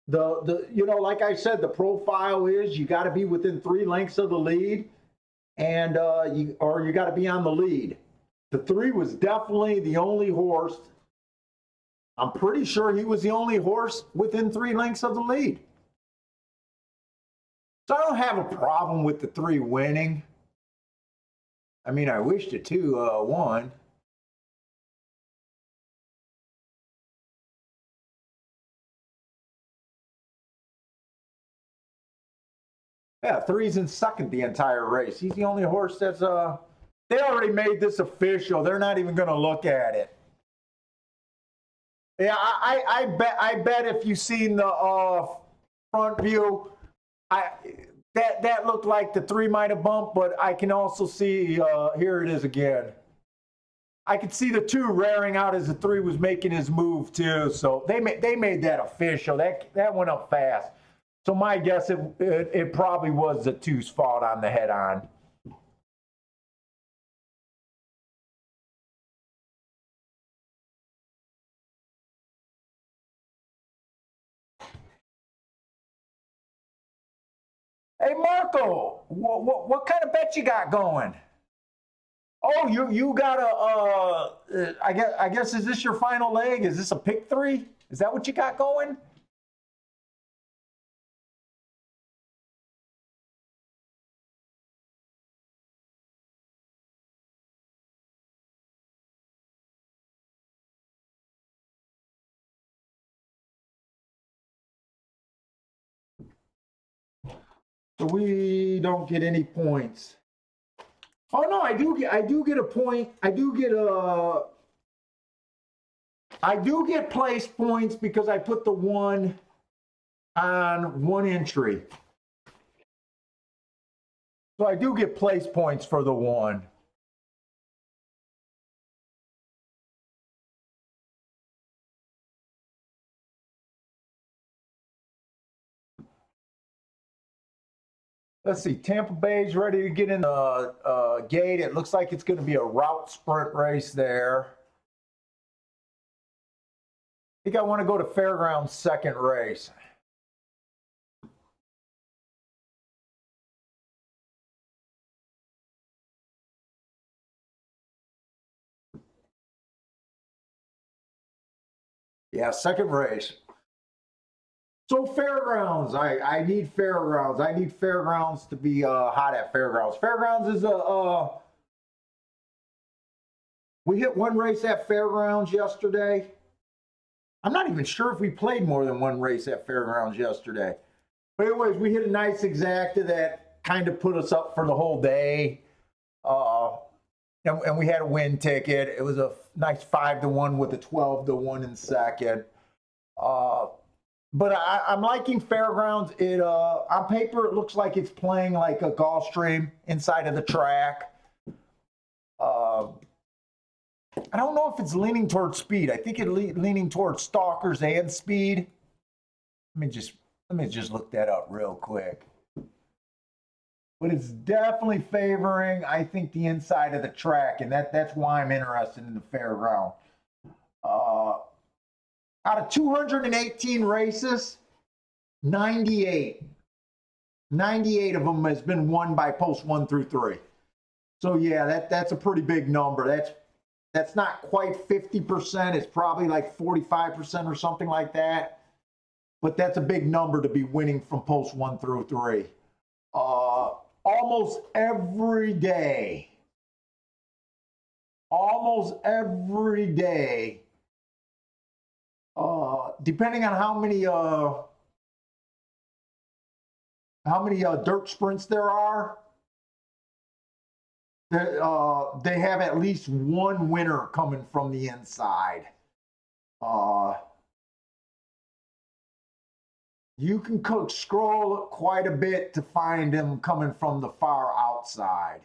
Like I said, the profile is you got to be within 3 lengths of the lead, and you got to be on the lead. The 3 was definitely the only horse. I'm pretty sure he was the only horse within 3 lengths of the lead. So I don't have a problem with the 3 winning. I mean, I wish the 2 won. Yeah, 3's in second the entire race. He's the only horse that's they already made this official. They're not even going to look at it. Yeah, I bet if you've seen the front view, that looked like the 3 might have bumped, but I can also see here it is again. I could see the 2 rearing out as the 3 was making his move too. So they made that official. That went up fast. So my guess it probably was the 2's fault on the head on. Hey Marco, what kind of bet you got going? Oh, you got I guess is this your final leg? Is this a pick 3? Is that what you got going? So we don't get any points. Oh no, I do get a point. I do get place points because I put the 1 on 1 entry. So I do get place points for the 1. Let's see, Tampa Bay's ready to get in the gate. It looks like it's going to be a route sprint race there. I think I want to go to Fairgrounds' second race. Yeah, second race. So Fairgrounds, I need Fairgrounds. I need Fairgrounds to be hot at Fairgrounds. Fairgrounds is we hit 1 race at Fairgrounds yesterday. I'm not even sure if we played more than 1 race at Fairgrounds yesterday. But anyways, we hit a nice exacta that kind of put us up for the whole day. And we had a win ticket. It was a nice 5-1 with a 12-1 in second. But I'm liking Fairgrounds. It on paper it looks like it's playing like a Gulfstream inside of the track. I don't know if it's leaning towards speed. I think it's leaning towards stalkers and speed. Let me just look that up real quick. But it's definitely favoring, I think, the inside of the track, and that's why I'm interested in the Fairground. Out of 218 races, 98 of them has been won by post 1 through 3. So yeah, that's a pretty big number. That's not quite 50%. It's probably like 45% or something like that. But that's a big number to be winning from post 1 through 3. Almost every day, depending on how many dirt sprints there are, they have at least 1 winner coming from the inside. You can scroll quite a bit to find them coming from the far outside.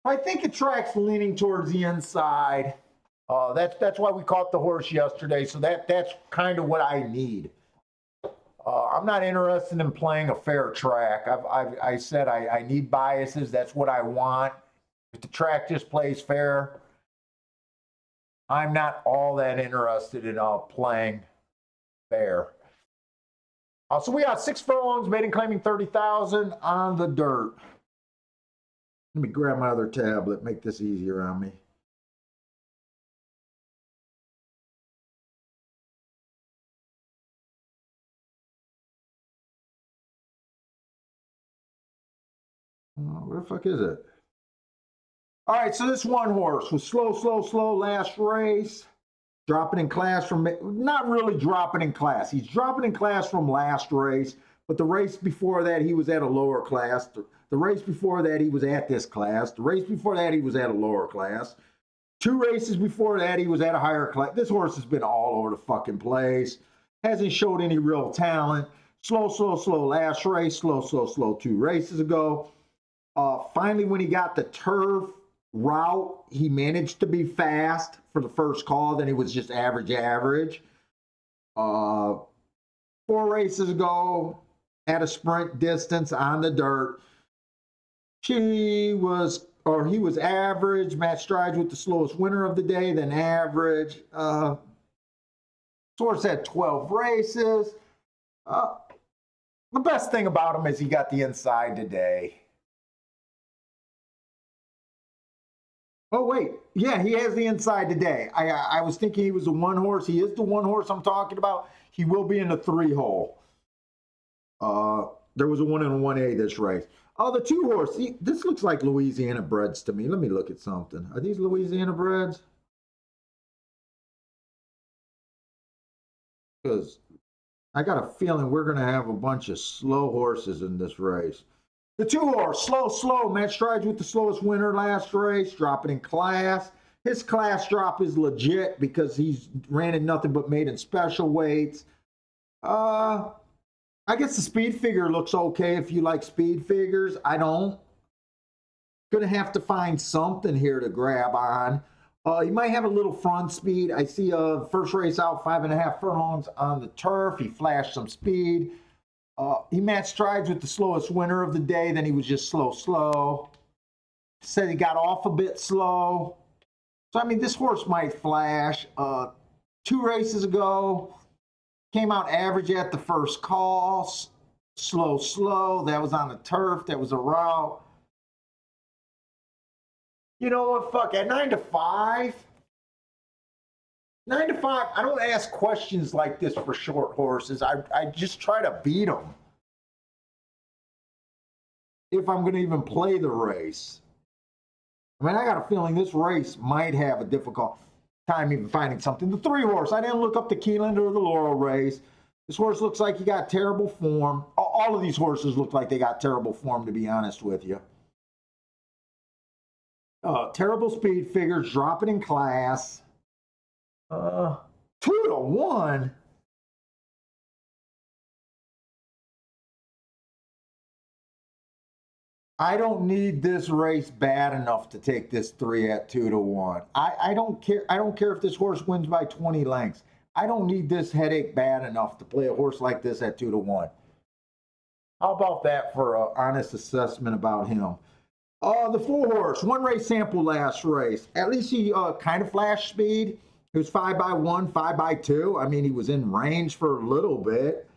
I think the track's leaning towards the inside. That's why we caught the horse yesterday. So that's kind of what I need. I'm not interested in playing a fair track. I said I need biases. That's what I want. If the track just plays fair, I'm not all that interested in playing fair. So we got 6 furlongs, maiden claiming 30,000 on the dirt. Let me grab my other tablet, make this easier on me. Where the fuck is it? All right, so this 1 horse was slow last race. Dropping in class from, not really dropping in class. He's dropping in class from last race, but the race before that, he was at a lower class. The race before that, he was at this class. The race before that, he was at a lower class. 2 races before that, he was at a higher class. This horse has been all over the fucking place. Hasn't showed any real talent. Slow last race. Slow 2 races ago. Finally, when he got the turf route, he managed to be fast for the first call. Then he was just average. 4 races ago, at a sprint distance on the dirt, he was average. Matt Strides with the slowest winner of the day, then average. Horse had 12 races. The best thing about him is he got the inside today. Oh, wait. Yeah, he has the inside today. I was thinking he was the 1 horse. He is the 1 horse I'm talking about. He will be in the 3 hole. There was a 1 and a 1A this race. Oh, the 2 horse. This looks like Louisiana breds to me. Let me look at something. Are these Louisiana breds? Because I got a feeling we're going to have a bunch of slow horses in this race. The 2 horse, slow. Matt Strides with the slowest winner last race, dropping in class. His class drop is legit because he's ran in nothing but maiden special weights. I guess the speed figure looks okay if you like speed figures. I don't. Gonna have to find something here to grab on. He might have a little front speed. I see first race out 5.5 furlongs on the turf. He flashed some speed. He matched Strides with the slowest winner of the day. Then he was just slow. Said he got off a bit slow. So, I mean, this horse might flash. 2 races ago, came out average at the first call. Slow. That was on the turf. That was a route. You know what? Fuck, at 9 to 5. 9 to 5, I don't ask questions like this for short horses. I just try to beat them. If I'm going to even play the race. I mean, I got a feeling this race might have a difficult time even finding something. The 3 horse, I didn't look up the Keeneland or the Laurel race. This horse looks like he got terrible form. All of these horses look like they got terrible form, to be honest with you. Terrible speed figures, dropping in class. 2 to 1. I don't need this race bad enough to take this 3 at 2 to 1. I don't care. I don't care if this horse wins by 20 lengths. I don't need this headache bad enough to play a horse like this at 2 to 1. How about that for an honest assessment about him? The 4 horse, 1 race sample last race. At least he kind of flashed speed. It was 5x1, 5x2. I mean, he was in range for a little bit.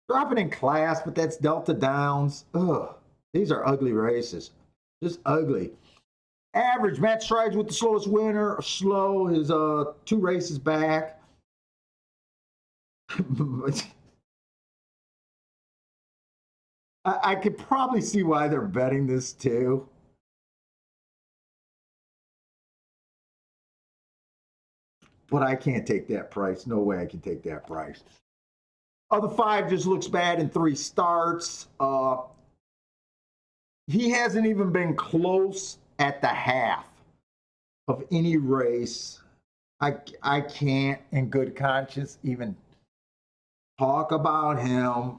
Dropping in class, but that's Delta Downs. Ugh, these are ugly races. Just ugly. Average, Matt Strides with the slowest winner. Slow, his 2 races back. I could probably see why they're betting this too. But I can't take that price. No way I can take that price. The 5 just looks bad in 3 starts. He hasn't even been close at the half of any race. I can't, in good conscience, even talk about him.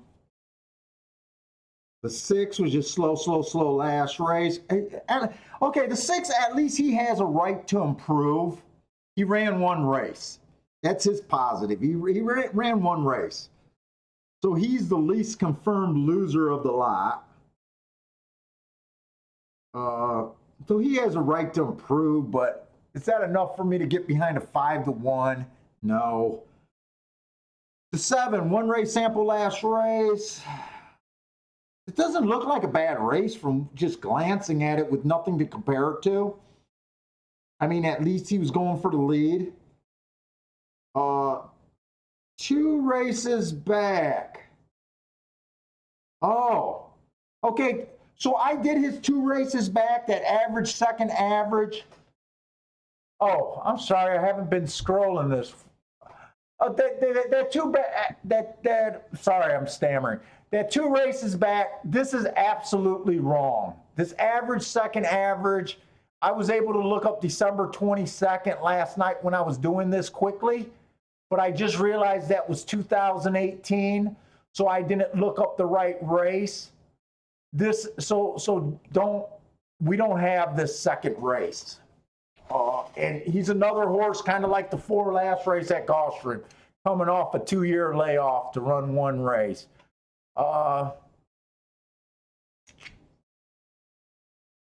The 6 was just slow last race. Okay, the 6, at least he has a right to improve. He ran 1 race. That's his positive. He ran 1 race. So he's the least confirmed loser of the lot. So he has a right to improve, but is that enough for me to get behind a 5 to 1? No. The 7, 1 race sample last race. It doesn't look like a bad race from just glancing at it with nothing to compare it to. I mean, at least he was going for the lead. 2 races back. Oh, okay. So I did his 2 races back, that average, second average. Oh, I'm sorry. I haven't been scrolling this. Sorry, I'm stammering. that 2 races back, this is absolutely wrong. This average, second average, I was able to look up December 22nd last night when I was doing this quickly, but I just realized that was 2018, so I didn't look up the right race. We don't have this second race. And he's another horse, kind of like the 4 last race at Gulfstream, coming off a 2-year layoff to run 1 race.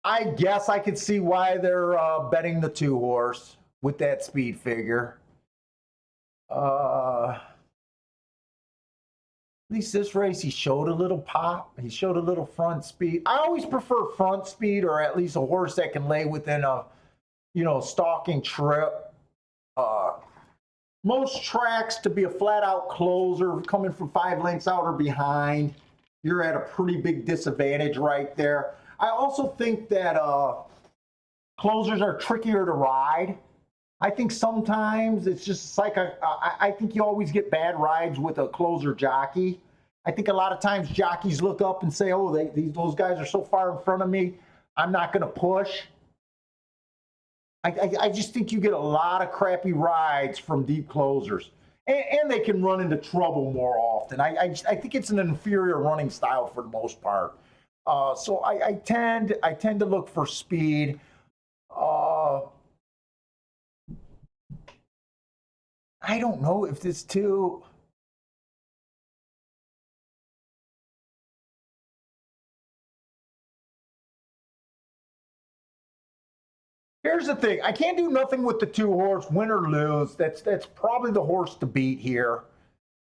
I guess I could see why they're betting the 2 horse with that speed figure. At least this race, he showed a little pop. He showed a little front speed. I always prefer front speed, or at least a horse that can lay within a, stalking trip. Most tracks, to be a flat out closer, coming from 5 lengths out or behind, you're at a pretty big disadvantage right there. I also think that closers are trickier to ride. I think sometimes it's just like I think you always get bad rides with a closer jockey. I think a lot of times jockeys look up and say, "Oh, those guys are so far in front of me, I'm not going to push." I just think you get a lot of crappy rides from deep closers, and they can run into trouble more often. I think it's an inferior running style for the most part. So I tend to look for speed. I don't know if this too. Here's the thing. I can't do nothing with the 2 horse, win or lose. That's probably the horse to beat here.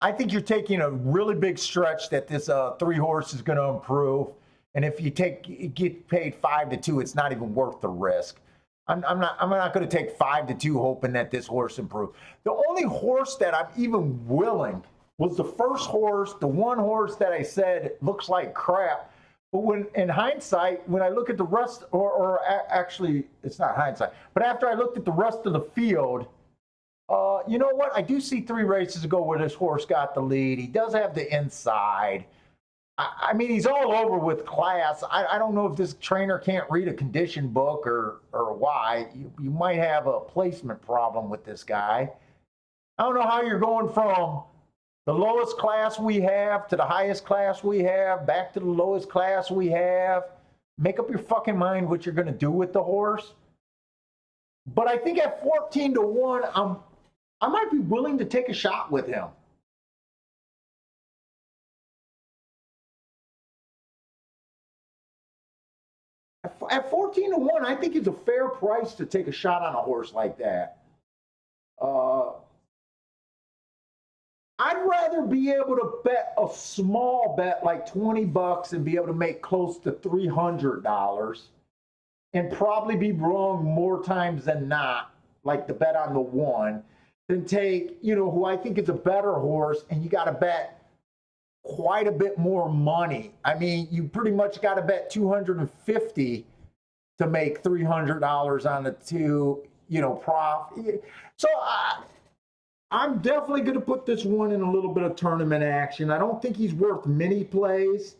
I think you're taking a really big stretch that this 3 horse is going to improve. And if you get paid 5-2, it's not even worth the risk. I'm not going to take 5-2 hoping that this horse improves. The only horse that I'm even willing was the first horse, the 1 horse that I said looks like crap. But when in hindsight, when I look at the rest, actually it's not hindsight, but after I looked at the rest of the field, you know what? I do see 3 races ago where this horse got the lead. He does have the inside. I mean, he's all over with class. I don't know if this trainer can't read a condition book or why. You might have a placement problem with this guy. I don't know how you're going from the lowest class we have to the highest class we have, back to the lowest class we have. Make up your fucking mind what you're going to do with the horse. But I think at 14-1, I might be willing to take a shot with him. At 14-1, I think it's a fair price to take a shot on a horse like that. I'd rather be able to bet a small bet like $20 and be able to make close to $300 and probably be wrong more times than not, like the bet on the 1, than take, who I think is a better horse, and you got to bet quite a bit more money. I mean, you pretty much got to bet $250 to make $300 on the 2, profit. So I'm definitely going to put this one in a little bit of tournament action. I don't think he's worth many plays,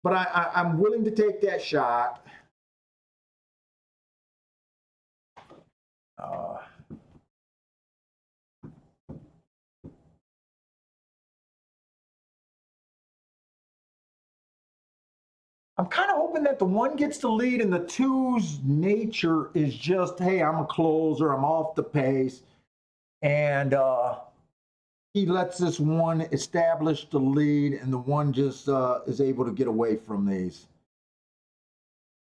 but I'm willing to take that shot. I'm kind of hoping that the 1 gets the lead and the 2's nature is just, hey, I'm a closer, I'm off the pace. And he lets this 1 establish the lead, and the 1 just is able to get away from these.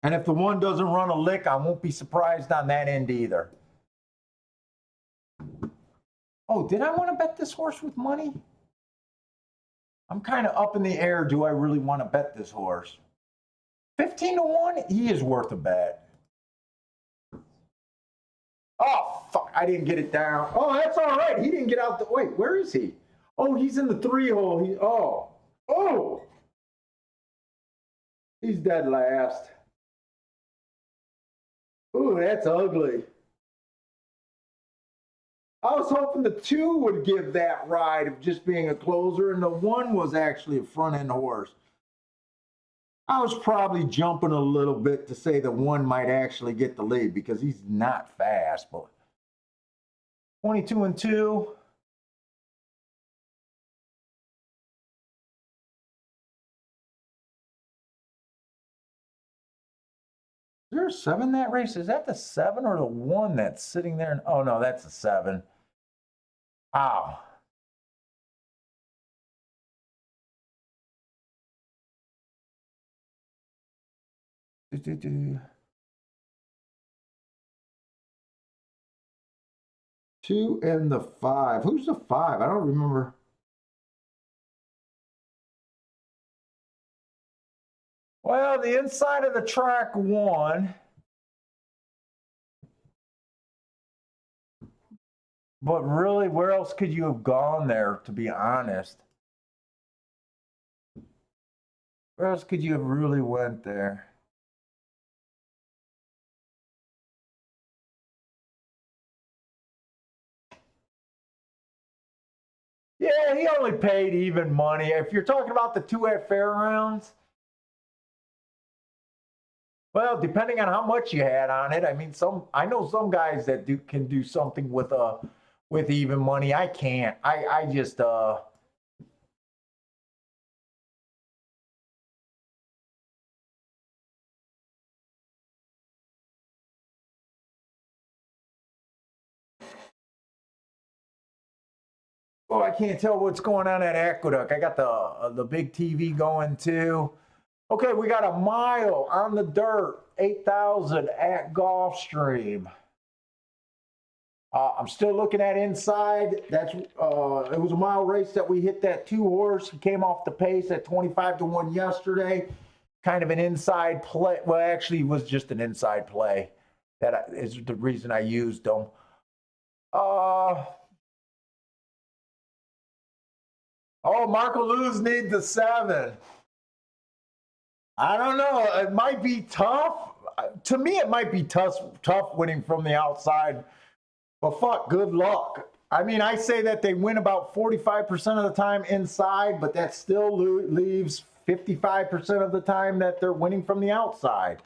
And if the 1 doesn't run a lick, I won't be surprised on that end either. Oh, did I want to bet this horse with money? I'm kind of up in the air. Do I really want to bet this horse? 15-1, he is worth a bet. Oh, fuck, I didn't get it down. Oh, that's all right. He didn't get out the, wait, where is he? Oh, he's in the 3 hole. He's dead last. Ooh, that's ugly. I was hoping the 2 would give that ride of just being a closer, and the 1 was actually a front end horse. I was probably jumping a little bit to say the 1 might actually get the lead because he's not fast, but 22 and 2. Is there a 7 that race? Is that the 7 or the 1 that's sitting there? Oh no, that's the 7. Wow. Two and the 5. Who's the 5? I don't remember. Well, the inside of the track won. But really, where else could you have gone there, to be honest? Where else could you have really went there? Yeah, he only paid even money. If you're talking about the 2 at Fairgrounds, well, depending on how much you had on it, I mean, I know some guys that can do something with even money. I can't. I just oh, I can't tell what's going on at Aqueduct. I got the big TV going too. Okay, we got a mile on the dirt, 8,000 at Gulfstream. I'm still looking at inside. That's it was a mile race that we hit that 2 horse. He came off the pace at 25 to 1 yesterday. Kind of an inside play. Well, actually, it was just an inside play. That is the reason I used them. Oh, Marco Luz needs the 7. I don't know. It might be tough. To me, it might be tough winning from the outside. But fuck, good luck. I mean, I say that they win about 45% of the time inside, but that still leaves 55% of the time that they're winning from the outside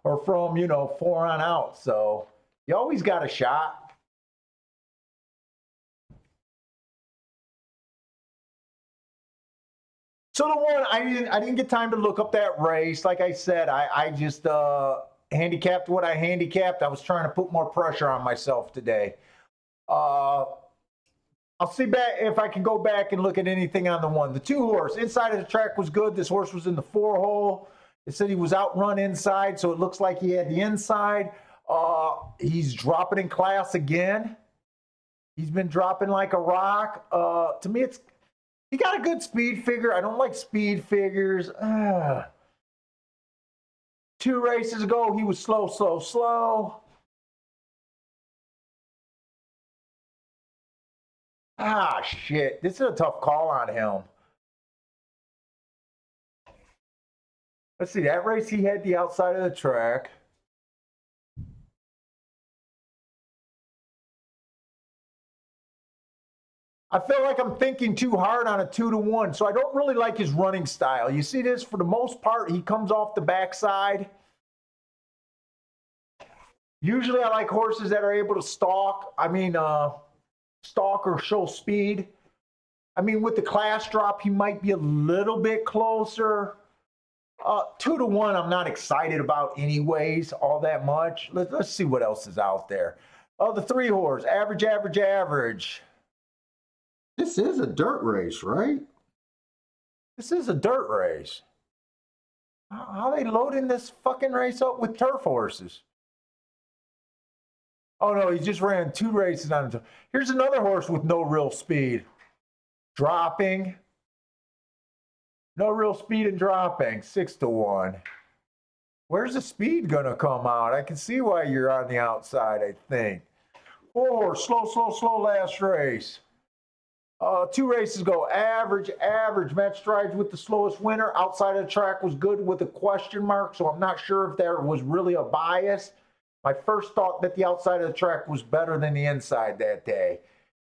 or from, 4 on out. So you always got a shot. So the 1, I didn't get time to look up that race. Like I said, I just handicapped what I handicapped. I was trying to put more pressure on myself today. I'll see back if I can go back and look at anything on the 1. The 2 horse inside of the track was good. This horse was in the 4 hole. It said he was outrun inside, so it looks like he had the inside. He's dropping in class again. He's been dropping like a rock. To me, he got a good speed figure. I don't like speed figures. 2 races ago, he was slow. Ah, shit. This is a tough call on him. Let's see. That race, he had the outside of the track. I feel like I'm thinking too hard on a 2 to 1, so I don't really like his running style. You see this? For the most part, he comes off the backside. Usually I like horses that are able to stalk. Stalk or show speed. I mean, with the class drop, he might be a little bit closer. 2 to 1, I'm not excited about anyways, all that much. Let's see what else is out there. Oh, the 3 horse, average. This is a dirt race, right? This is a dirt race. How are they loading this fucking race up with turf horses? Oh no, he just ran 2 races on it. Here's another horse with no real speed. Dropping. No real speed and dropping. 6 to 1. Where's the speed gonna come out? I can see why you're on the outside, I think. 4, slow last race. 2 races ago, average. Matt Strides with the slowest winner. Outside of the track was good with a question mark, so I'm not sure if there was really a bias. My first thought that the outside of the track was better than the inside that day.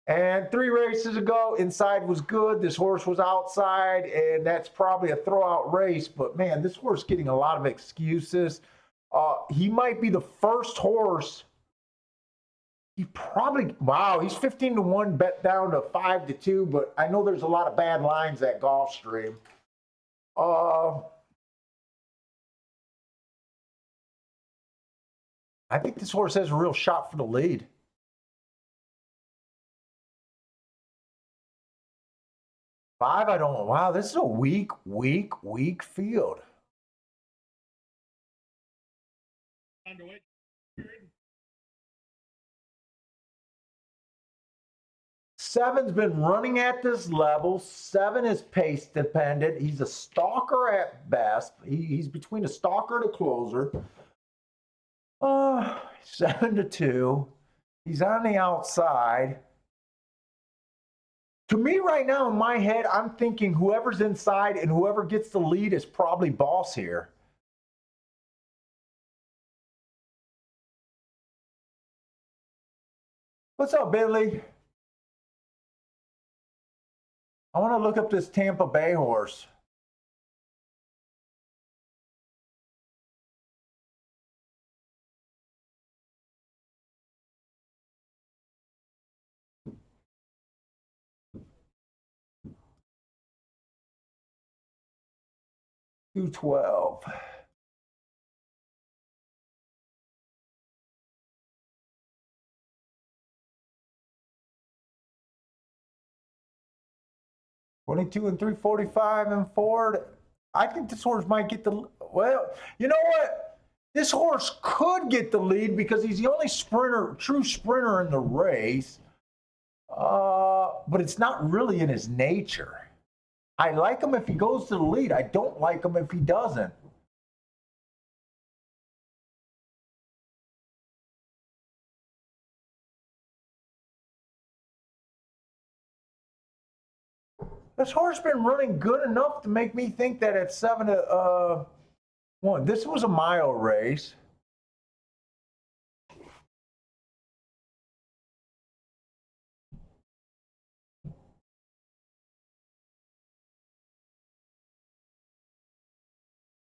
And 3 races ago, inside was good. This horse was outside, and that's probably a throwout race. But man, this horse getting a lot of excuses. He might be the first horse. He probably, wow, he's 15-1, bet down to 5-2. But I know there's a lot of bad lines at Gulfstream. I think this horse has a real shot for the lead. Five, I don't know. Wow, this is a weak field. Seven's been running at this level. 7 is pace dependent. He's a stalker at best. He's between a stalker and a closer. 7-2. He's on the outside. To me right now in my head, I'm thinking whoever's inside and whoever gets the lead is probably boss here. What's up, Billy? I want to look up this Tampa Bay horse. $212. $22 and $345 and Ford. I think this horse might get the, well, you know what? This horse could get the lead because he's the only true sprinter in the race. But it's not really in his nature. I like him if he goes to the lead. I don't like him if he doesn't. This horse been running good enough to make me think that at 7-1. This was a mile race.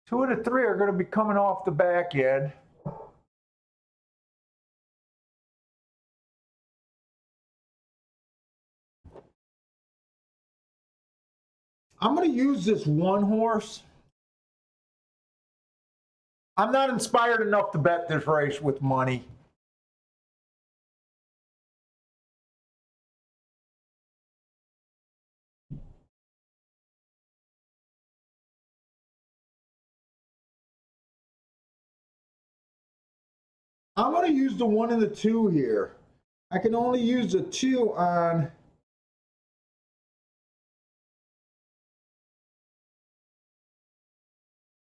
Two of the 3 are going to be coming off the back end. I'm going to use this one horse. I'm not inspired enough to bet this race with money. I'm going to use the 1 and the 2 here. I can only use the 2 on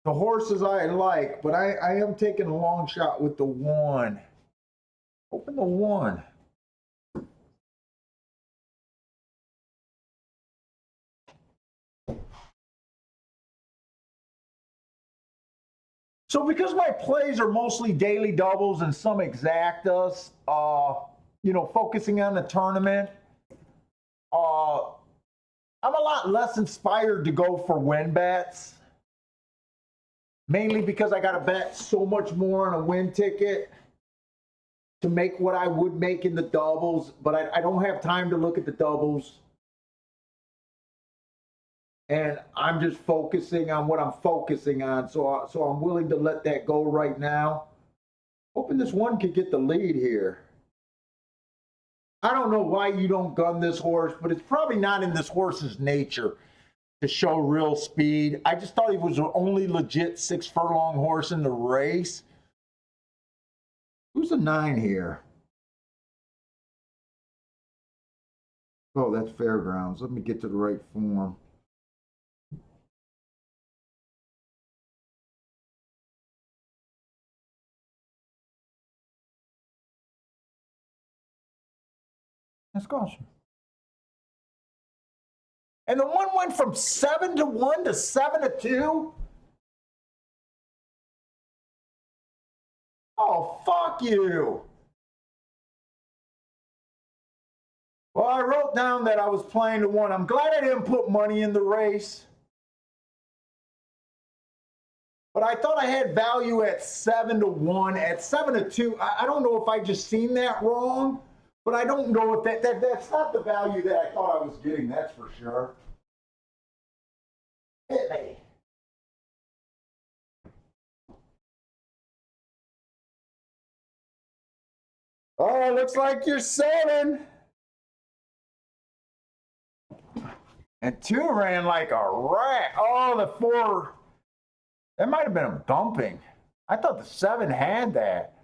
the horses I like, but I am taking a long shot with the 1. Open the 1. So because my plays are mostly daily doubles and some exactas, focusing on the tournament, I'm a lot less inspired to go for win bets. Mainly because I got to bet so much more on a win ticket to make what I would make in the doubles, but I don't have time to look at the doubles. And I'm just focusing on what I'm focusing on, so I'm willing to let that go right now. Hoping this 1 could get the lead here. I don't know why you don't gun this horse, but it's probably not in this horse's nature to show real speed. I just thought he was the only legit 6 furlong horse in the race. Who's a 9 here? Oh, that's Fairgrounds. Let me get to the right form. That's Gaussian. And the 1 went from 7-1 to 7-2? Oh, fuck you. Well, I wrote down that I was playing to one. I'm glad I didn't put money in the race. But I thought I had value at 7-1, at 7-2. I don't know if I just seen that wrong, but I don't know if that's not the value that I thought I was getting. That's for sure. Hit me. Oh, looks like you're 7. And 2 ran like a rat. Oh, the 4. That might have been a bumping. I thought the 7 had that.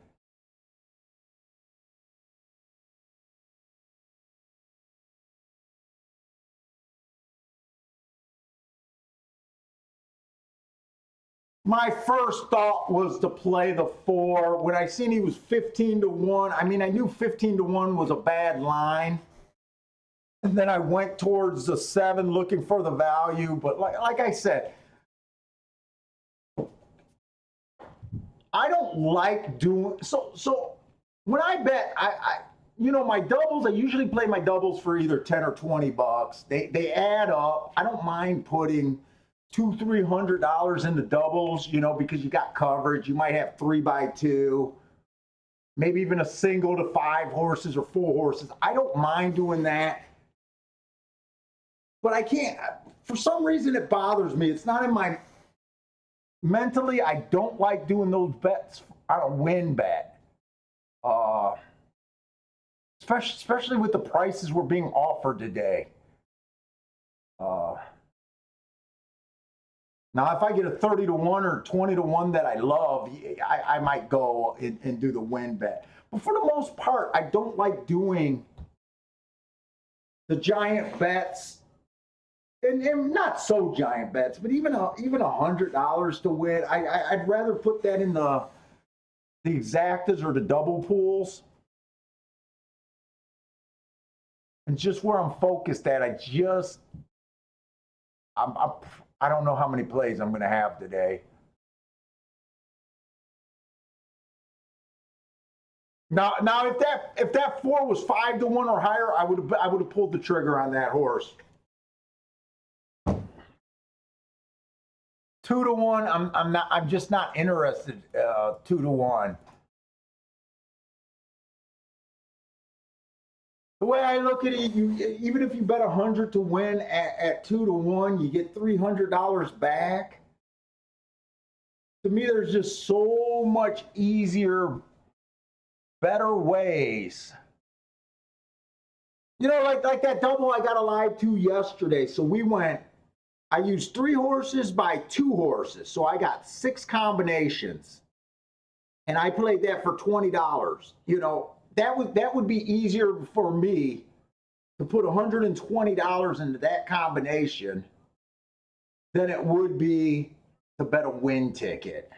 My first thought was to play the 4. When I seen he was 15-1, I mean, I knew 15-1 was a bad line. And then I went towards the 7 looking for the value. But like I said, I don't like doing so when I bet, my doubles, I usually play my doubles for either 10 or 20 bucks. They add up. I don't mind putting $200-300 into doubles, because you got coverage. You might have 3x2, maybe even a single to 5 horses or 4 horses. I don't mind doing that. But I can't, for some reason it bothers me. It's not in my, mentally, I don't like doing those bets on a win bet. Especially with the prices we're being offered today. Now, if I get a 30-1 or 20-1 that I love, I might go and do the win bet. But for the most part, I don't like doing the giant bets, and not so giant bets, but even $100 to win. I'd rather put that in the exactas or the double pools. And just where I'm focused at, I don't know how many plays I'm going to have today. Now, if that 4 was 5-1 or higher, I would have pulled the trigger on that horse. 2-1, I'm just not interested. 2-1. The way I look at it, even if you bet 100 to win at 2-1, you get $300 back. To me, there's just so much easier, better ways. Like that double I got alive to yesterday. So I used 3 horses by 2 horses. So I got 6 combinations. And I played that for $20. That would be easier for me to put $120 into that combination than it would be to bet a win ticket.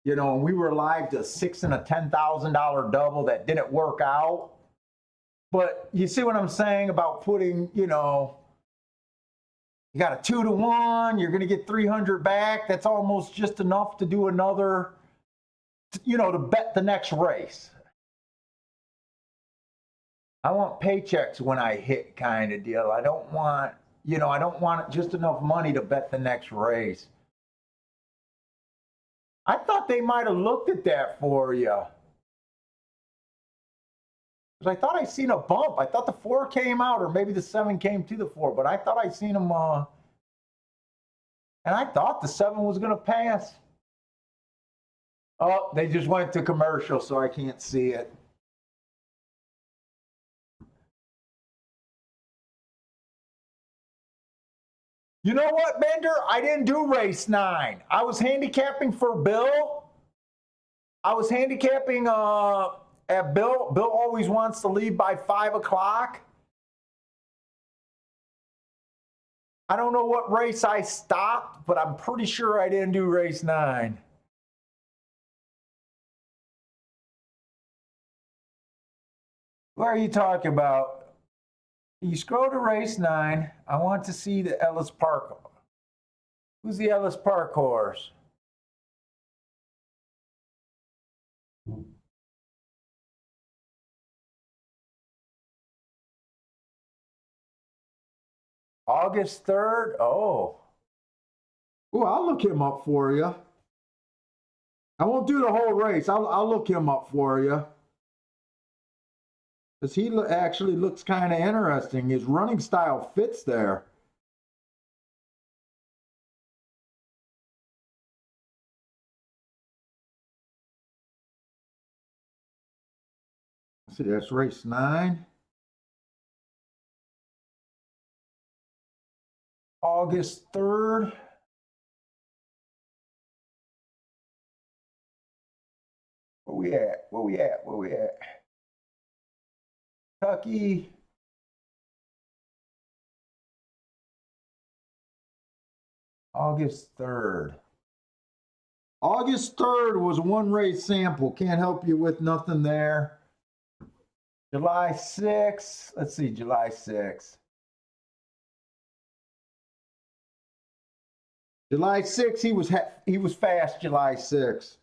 And we were live to $6 and a $10,000 double that didn't work out. But you see what I'm saying about putting, you got a 2-1, you're going to get 300 back. That's almost just enough to do another, to bet the next race. I want paychecks when I hit kind of deal. I don't want just enough money to bet the next race. I thought they might have looked at that for you. Because I thought I seen a bump. I thought the 4 came out, or maybe the 7 came to the 4, but I thought I seen them, and I thought the 7 was going to pass. Oh, they just went to commercial, so I can't see it. You know what, Bender? I didn't do race 9. I was handicapping for Bill. I was handicapping at Bill. Bill always wants to leave by 5 o'clock. I don't know what race I stopped, but I'm pretty sure I didn't do race 9. What are you talking about? You scroll to race 9. I want to see the Ellis Park. Who's the Ellis Park horse? August 3rd. Oh. Well, I'll look him up for you. I won't do the whole race. I'll look him up for you. Because he actually looks kind of interesting. His running style fits there. Let's see, that's race 9. August 3rd. Where we at? Where we at? Where we at? Kentucky. August 3rd. August 3rd was one race sample. Can't help you with nothing there. July 6th. Let's see, July 6th. July 6th, he was fast July 6th.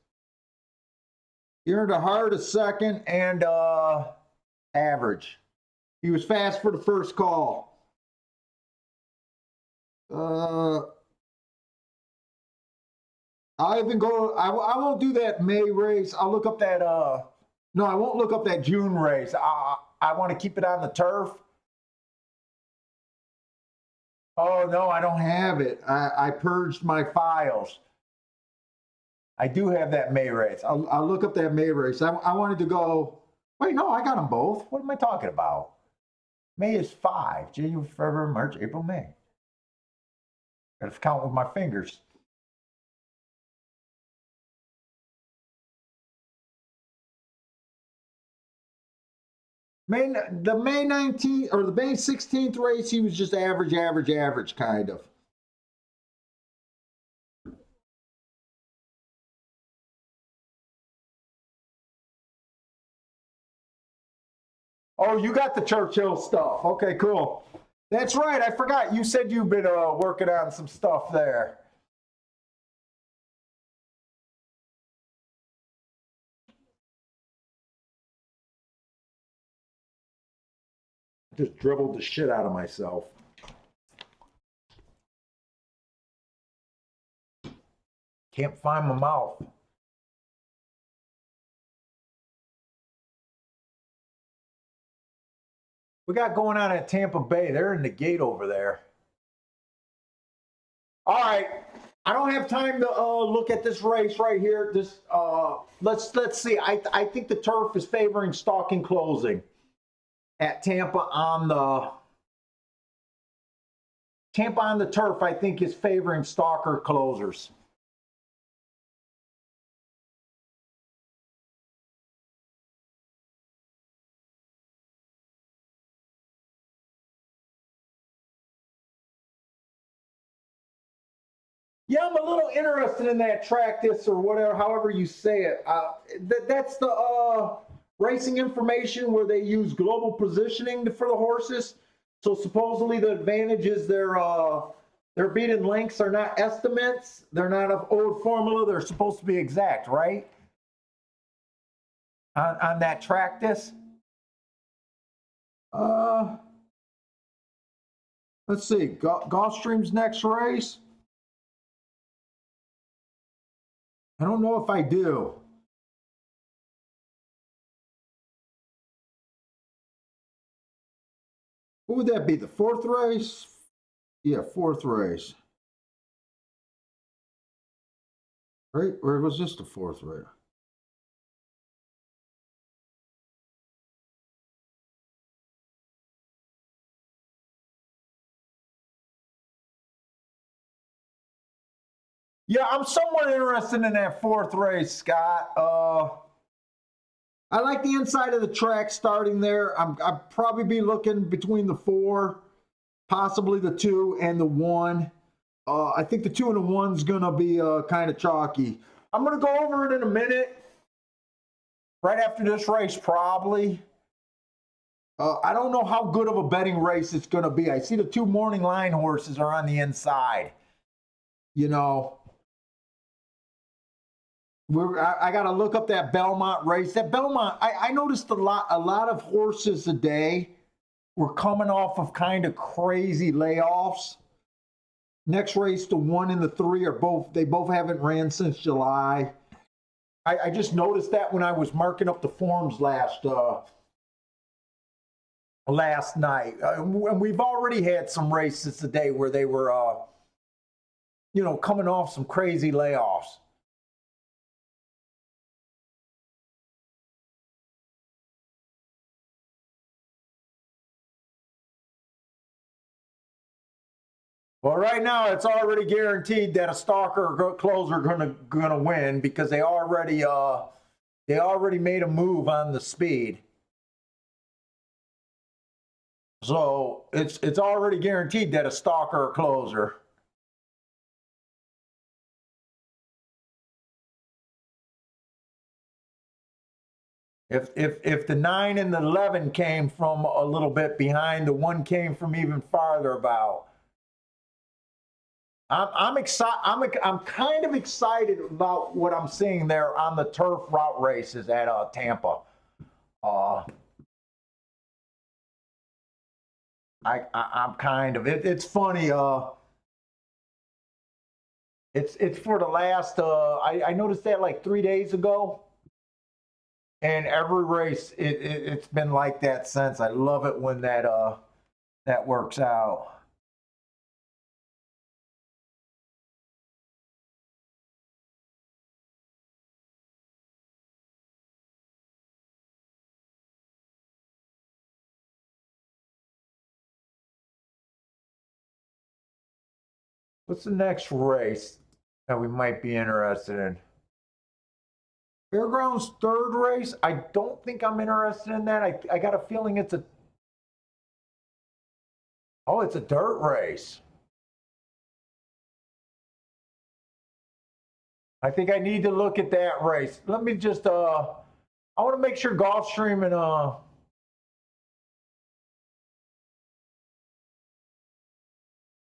He earned a hard a second and average. He was fast for the first call. I won't do that May race. I'll look up that no, I won't look up that June race. I want to keep it on the turf. Oh no, I don't have it. I purged my files. I do have that May race. I'll look up that May race. I wanted to go. Wait, no, I got them both. What am I talking about? May is 5. January, February, March, April, May. Got to count with my fingers. The May 19th or the May 16th race, he was just average kind of. Oh, you got the Churchill stuff. Okay, cool. That's right. I forgot. You said you've been working on some stuff there. Just dribbled the shit out of myself. Can't find my mouth. We got going on at Tampa Bay. They're in the gate over there. All right. I don't have time to look at this race right here. This let's see. I think the turf is favoring stalking closing at Tampa on the turf. I think is favoring stalker closers. Yeah, I'm a little interested in that Tractus or whatever, however you say it. That's the racing information where they use global positioning for the horses. So supposedly the advantage is their beaten lengths are not estimates. They're not of old formula. They're supposed to be exact, right? On that Tractus. Let's see. Gulfstream's next race. I don't know if I do. What would that be? The 4th race? Yeah, 4th race. Right? Or was this the 4th race? Yeah, I'm somewhat interested in that 4th race, Scott. I like the inside of the track starting there. I'd probably be looking between the 4, possibly the 2 and the 1. I think the 2 and the 1's gonna be kind of chalky. I'm gonna go over it in a minute. Right after this race, probably. I don't know how good of a betting race it's gonna be. I see the 2 morning line horses are on the inside. You know. I got to look up that Belmont race. That Belmont, I noticed a lot of horses a day we're coming off of kind of crazy layoffs. Next race, the 1 and the 3 they both haven't ran since July. I just noticed that when I was marking up the forms last night. And we've already had some races today where they were, coming off some crazy layoffs. Well, right now it's already guaranteed that a stalker or closer gonna win because they already made a move on the speed. So it's already guaranteed that a stalker or closer. If the 9 and the 11 came from a little bit behind, the 1 came from even farther about. I'm excited. I'm kind of excited about what I'm seeing there on the turf route races at Tampa. I'm kind of. It's funny. It's for the last. I noticed that like 3 days ago, and every race it's been like that since. I love it when that works out. What's the next race that we might be interested in? Fairgrounds third race? I don't think I'm interested in that. I got a feeling it's a dirt race. I think I need to look at that race. Let me just I want to make sure Gulfstream and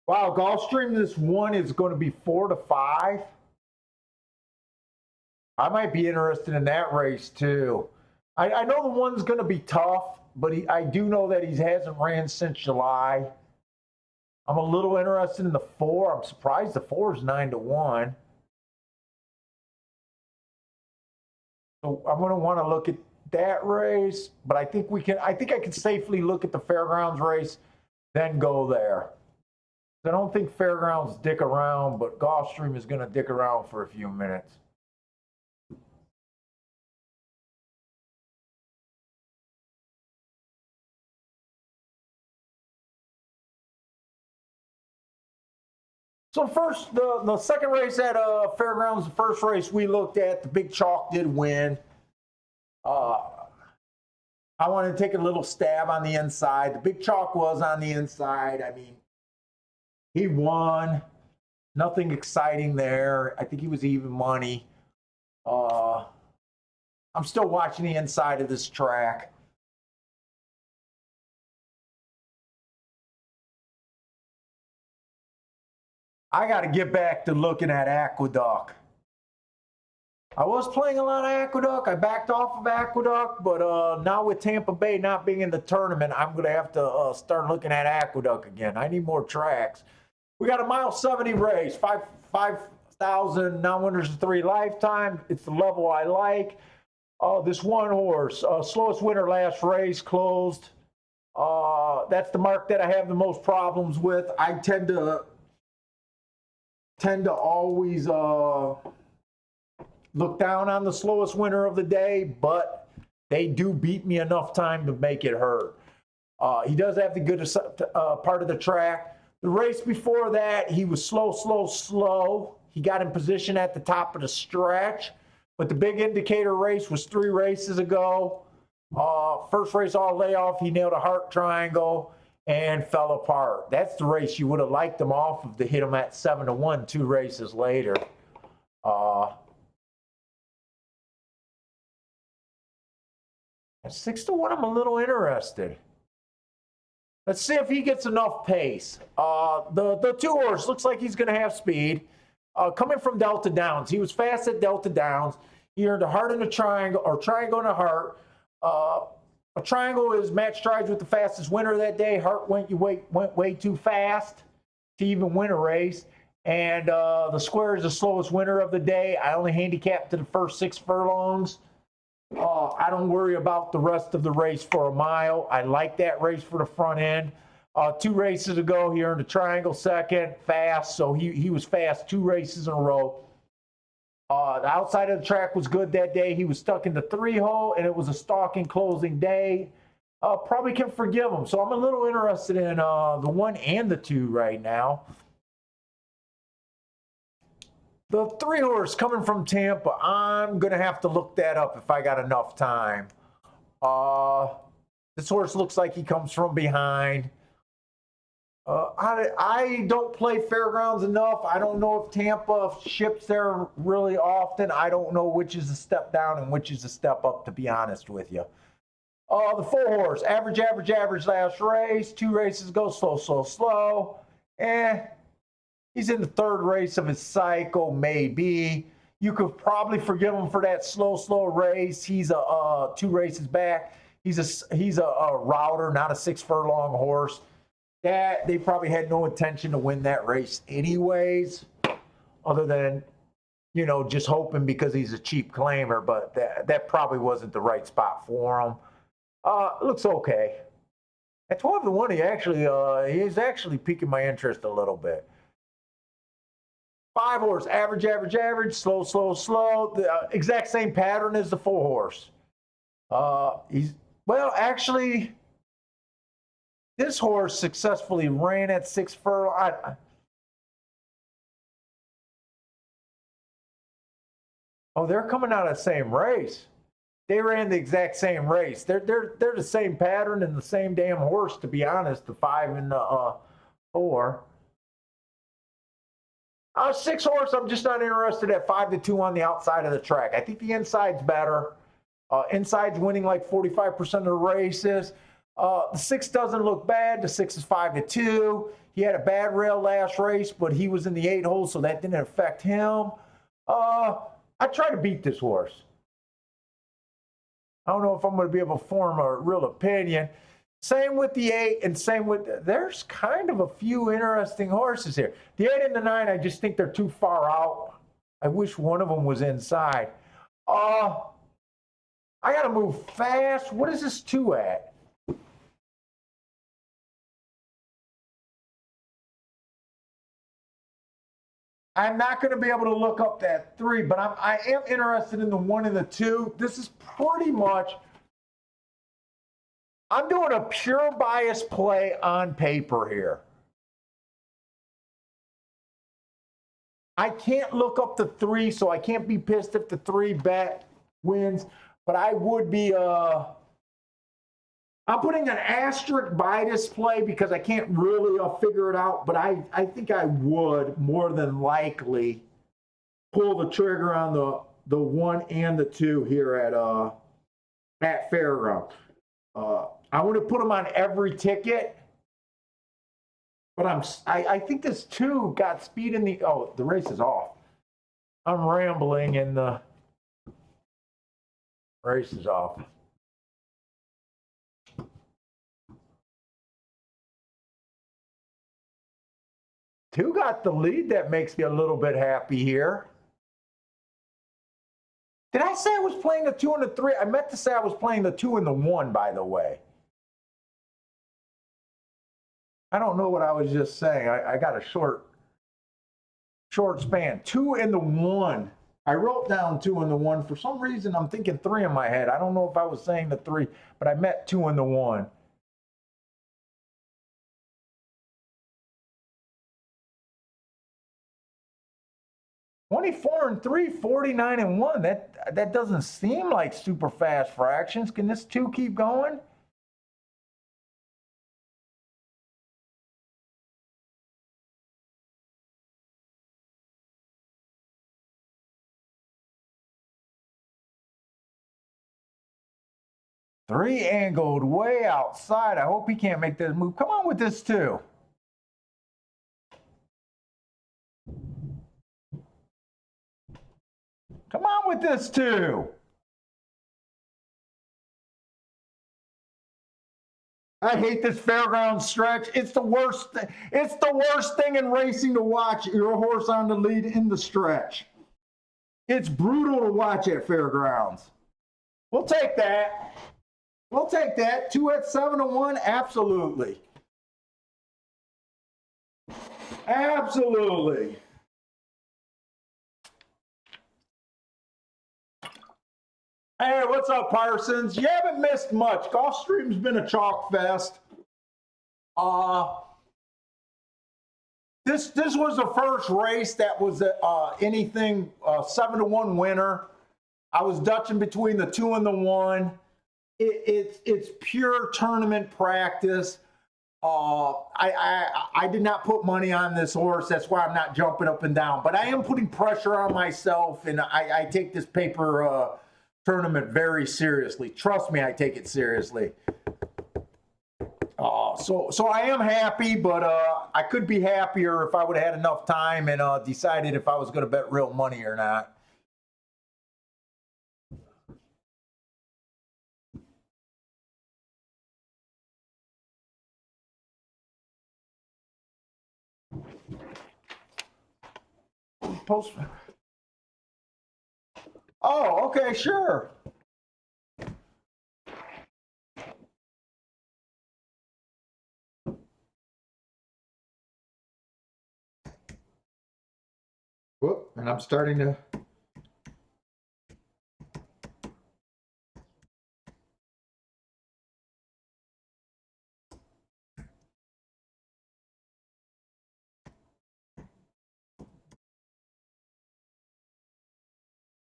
wow, Gulfstream, this 1 is going to be 4 to 5. I might be interested in that race too. I know the 1's going to be tough, but I do know that he hasn't ran since July. I'm a little interested in the 4. I'm surprised the 4 is 9 to 1. So I'm going to want to look at that race, but I think I can safely look at the Fairgrounds race, then go there. I don't think Fairgrounds dick around, but Gulfstream is going to dick around for a few minutes. So first, the second race at Fairgrounds, the first race we looked at, the Big Chalk did win. I want to take a little stab on the inside. The Big Chalk was on the inside. I mean, he won. Nothing exciting there. I think he was even money. I'm still watching the inside of this track. I got to get back to looking at Aqueduct. I was playing a lot of Aqueduct. I backed off of Aqueduct, but now with Tampa Bay not being in the tournament, I'm going to have to start looking at Aqueduct again. I need more tracks. We got a mile 70 race, 5,000 non-winners of 3 lifetime. It's the level I like. This 1 horse, slowest winner last race, closed. That's the mark that I have the most problems with. I tend to always look down on the slowest winner of the day, but they do beat me enough time to make it hurt. He does have the good part of the track. The race before that, he was slow. He got in position at the top of the stretch, but the big indicator race was 3 races ago. First race all layoff, he nailed a heart triangle and fell apart. That's the race you would have liked him off of to hit him at 7 to 1 2 races later. 6 to 1, I'm a little interested. Let's see if he gets enough pace. The 2 horse looks like he's going to have speed. Coming from Delta Downs, he was fast at Delta Downs. He earned a heart and a triangle, or triangle and a heart. A triangle is match strides with the fastest winner that day. Hart went way too fast to even win a race. And the square is the slowest winner of the day. I only handicapped to the first 6 furlongs. I don't worry about the rest of the race for a mile. I like that race for the front end. 2 races ago, he earned a triangle second, fast. So he was fast 2 races in a row. The outside of the track was good that day. He was stuck in the 3-hole, and it was a stalking closing day. Probably can forgive him. So I'm a little interested in the 1 and the 2 right now. The 3 horse coming from Tampa, I'm going to have to look that up if I got enough time. This horse looks like he comes from behind. I don't play fairgrounds enough. I don't know if Tampa ships there really often. I don't know which is a step down and which is a step up, to be honest with you. The 4 horse, average last race. 2 races ago, slow. He's in the 3rd race of his cycle, maybe. You could probably forgive him for that slow race. He's 2 races back. He's a router, not a 6 furlong horse. That they probably had no intention to win that race anyways, other than, just hoping because he's a cheap claimer, but that probably wasn't the right spot for him. Looks okay. At 12-1, he's actually piquing my interest a little bit. 5 horse, average, slow. The exact same pattern as the 4 horse. This horse successfully ran at 6 furlongs. They're coming out of the same race. They ran the exact same race. They're the same pattern and the same damn horse, to be honest. The 5 and the 4. 6 horse, I'm just not interested at 5-2 on the outside of the track. I think the inside's better. Inside's winning like 45% of the races. The 6 doesn't look bad. The 6 is 5-2. He had a bad rail last race, but he was in the 8 hole, so that didn't affect him. I try to beat this horse. I don't know if I'm going to be able to form a real opinion. Same with the 8 and same with, there's kind of a few interesting horses here. The 8 and the 9, I just think they're too far out. I wish one of them was inside. I got to move fast. What is this 2 at? I'm not going to be able to look up that 3, but I am interested in the 1 and the 2. This is pretty much, I'm doing a pure bias play on paper here. I can't look up the 3, so I can't be pissed if the 3 bet wins, but I would be, I'm putting an asterisk by this play because I can't really figure it out, but I think I would more than likely pull the trigger on the 1 and the 2 here at Fairground. I want to put them on every ticket, but I think this 2 got speed in the race is off. I'm rambling and the race is off. Two got the lead. That makes me a little bit happy here. Did I say I was playing the 2 and the 3? I meant to say I was playing the 2 and the 1, by the way. I don't know what I was just saying. I got a short span. 2 and the 1. I wrote down 2 and the 1. For some reason, I'm thinking 3 in my head. I don't know if I was saying the 3, but I meant 2 and the 1. $24 and $3, $49 and $1. That doesn't seem like super fast fractions. Can this 2 keep going? Three angled way outside. I hope he can't make this move. Come on with this 2. Come on with this 2. I hate this fairground stretch. It's the worst. It's the worst thing in racing to watch your horse on the lead in the stretch. It's brutal to watch at fairgrounds. We'll take that. We'll take that. 2 at 7-1. Absolutely. Absolutely. Hey, what's up, Parsons? You haven't missed much. Gulfstream's been a chalk fest. This was the first race that was anything 7-1 winner. I was dutching between the 2 and the 1. It's pure tournament practice. I did not put money on this horse. That's why I'm not jumping up and down. But I am putting pressure on myself, and I take this paper tournament very seriously. Trust me, I take it seriously. So I am happy, but I could be happier if I would have had enough time and decided if I was going to bet real money or not. Post. Oh, okay, sure. Whoop, and I'm starting to.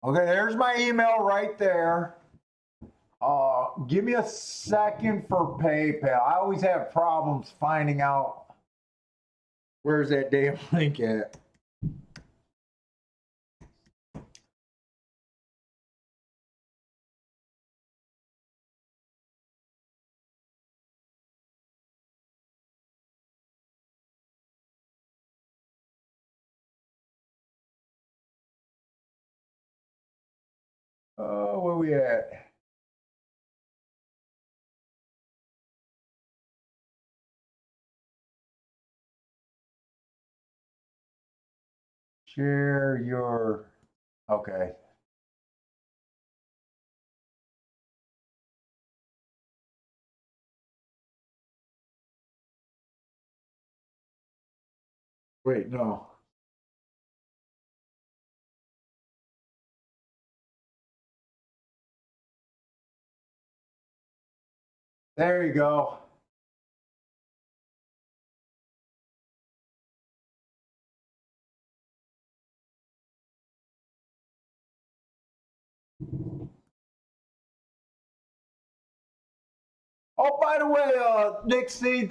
Okay, there's my email right there. Give me a second for PayPal. I always have problems finding out where's that damn link at. Where we at? Share your, okay. Wait, no. There you go. Oh, by the way, Nixie,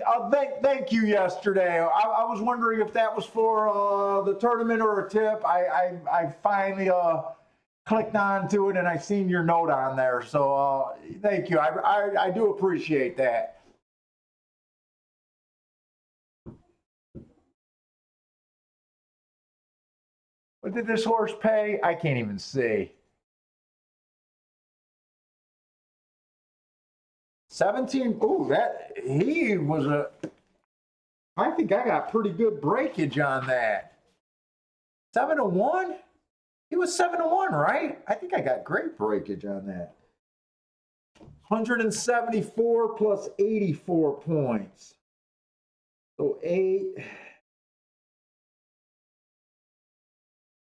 thank you yesterday. I was wondering if that was for the tournament or a tip. I finally clicked on to it and I seen your note on there. So thank you. I do appreciate that. What did this horse pay? I can't even see. 17. Ooh, that he was a. I think I got pretty good breakage on that. 7-1. He was 7-1, right? I think I got great breakage on that. 174 plus 84 points. So 8.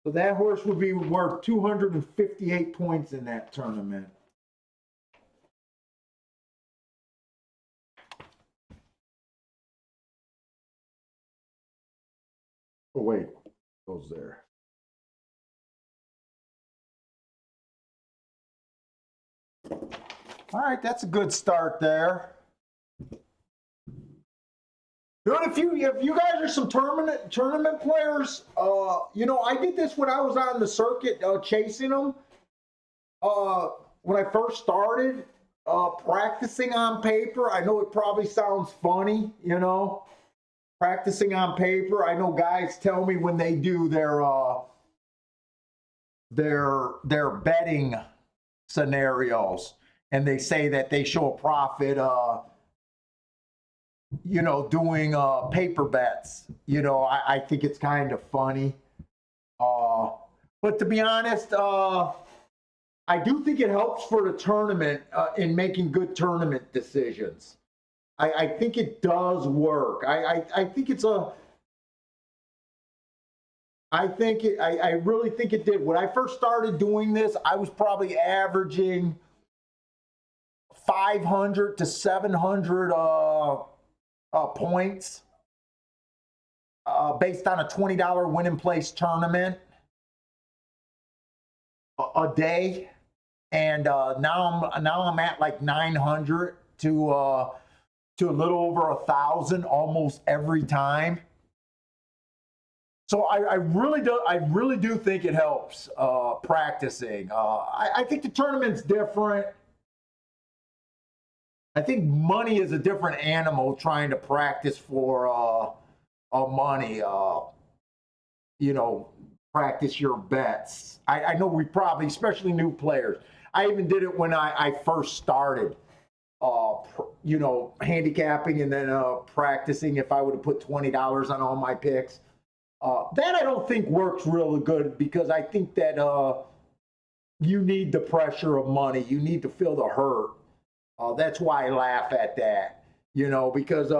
So that horse would be worth 258 points in that tournament. Oh, wait, goes there. All right, that's a good start there. Dude, if you guys are some tournament players, you know, I did this when I was on the circuit chasing them. When I first started practicing on paper, I know it probably sounds funny, you know, practicing on paper. I know guys tell me when they do their betting scenarios and they say that they show a profit doing paper bets. I think it's kind of funny. Uh, but to be honest, I do think it helps for the tournament in making good tournament decisions. I think it does work. I think it's a. I really think it did. When I first started doing this, I was probably averaging 500 to 700 points based on a $20 win and place tournament a day, and now I'm at like 900 to a little over 1,000 almost every time. So I really do think it helps practicing. I think the tournament's different. I think money is a different animal trying to practice for money. Practice your bets. I know we probably, especially new players. I even did it when I first started. Handicapping and then practicing. If I would have put $20 on all my picks. That I don't think works really good because I think that you need the pressure of money. You need to feel the hurt. That's why I laugh at that, because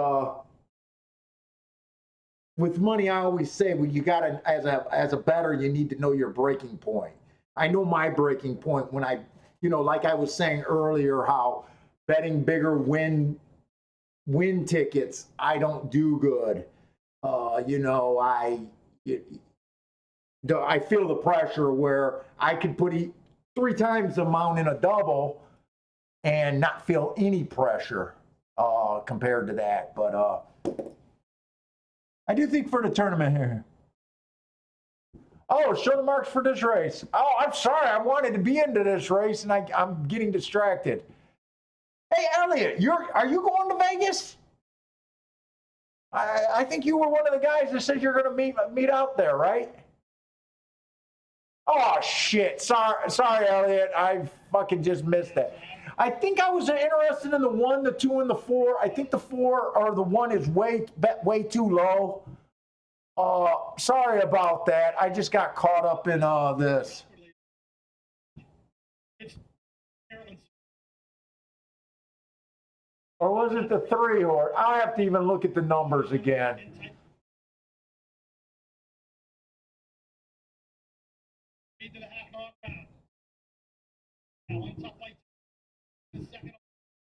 with money, I always say, well, you got to, as a bettor, you need to know your breaking point. I know my breaking point when like I was saying earlier, how betting bigger win tickets, I don't do good. I feel the pressure where I could put 3 times the amount in a double and not feel any pressure compared to that. But I do think for the tournament here. Oh, show the marks for this race. Oh, I'm sorry. I wanted to be into this race and I'm getting distracted. Hey, Elliot, are you going to Vegas? I think you were one of the guys that said you're going to meet out there, right? Oh shit! Sorry, Elliot. I fucking just missed that. I think I was interested in the 1, the 2, and the 4. I think the 4 or the 1 is way too low. Sorry about that. I just got caught up in this. Or was it the 3? Or I'll have to even look at the numbers again.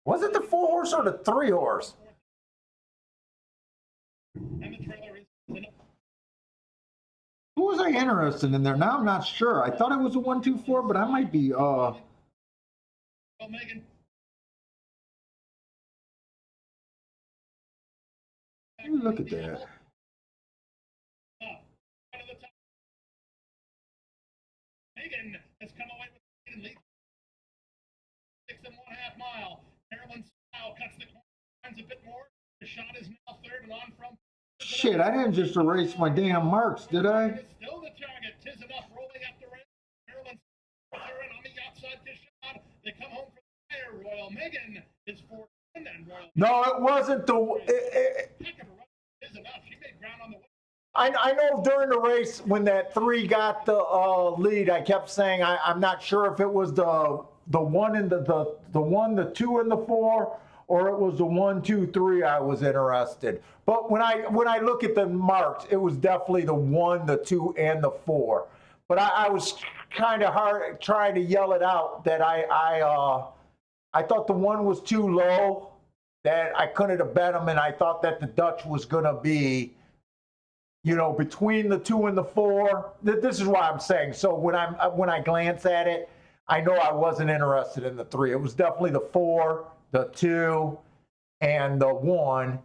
Was it the 4 horse or the 3 horse? Who was I interested in there? Now I'm not sure. I thought it was a 1, 2, 4, but I might be. Let me look at that. Megan has come away with lead 6 1/2 mile. Carolyn Smile cuts the corners a bit more. The shot is now 3rd and on from. Shit, I didn't just erase my damn marks, did I? Still the target. Tis enough rolling up the rail. Carolyn Smile on the outside to shot. They come home from the fire. Royal Megan is 4th and Royal. No, it wasn't the. Tis enough. She made ground on the way. I know during the race when that 3 got the lead, I kept saying I'm not sure if it was the 1 and the 1, the 2 and the 4, or it was the 1, 2, 3. I was interested, but when I look at the marks, it was definitely the 1, the 2, and the 4. But I was kind of hard trying to yell it out that I thought the 1 was too low, that I couldn't have bet him, and I thought that the Dutch was gonna be. Between the 2 and the 4, this is what I'm saying. So when I glance at it, I know I wasn't interested in the 3. It was definitely the 4, the 2, and the 1.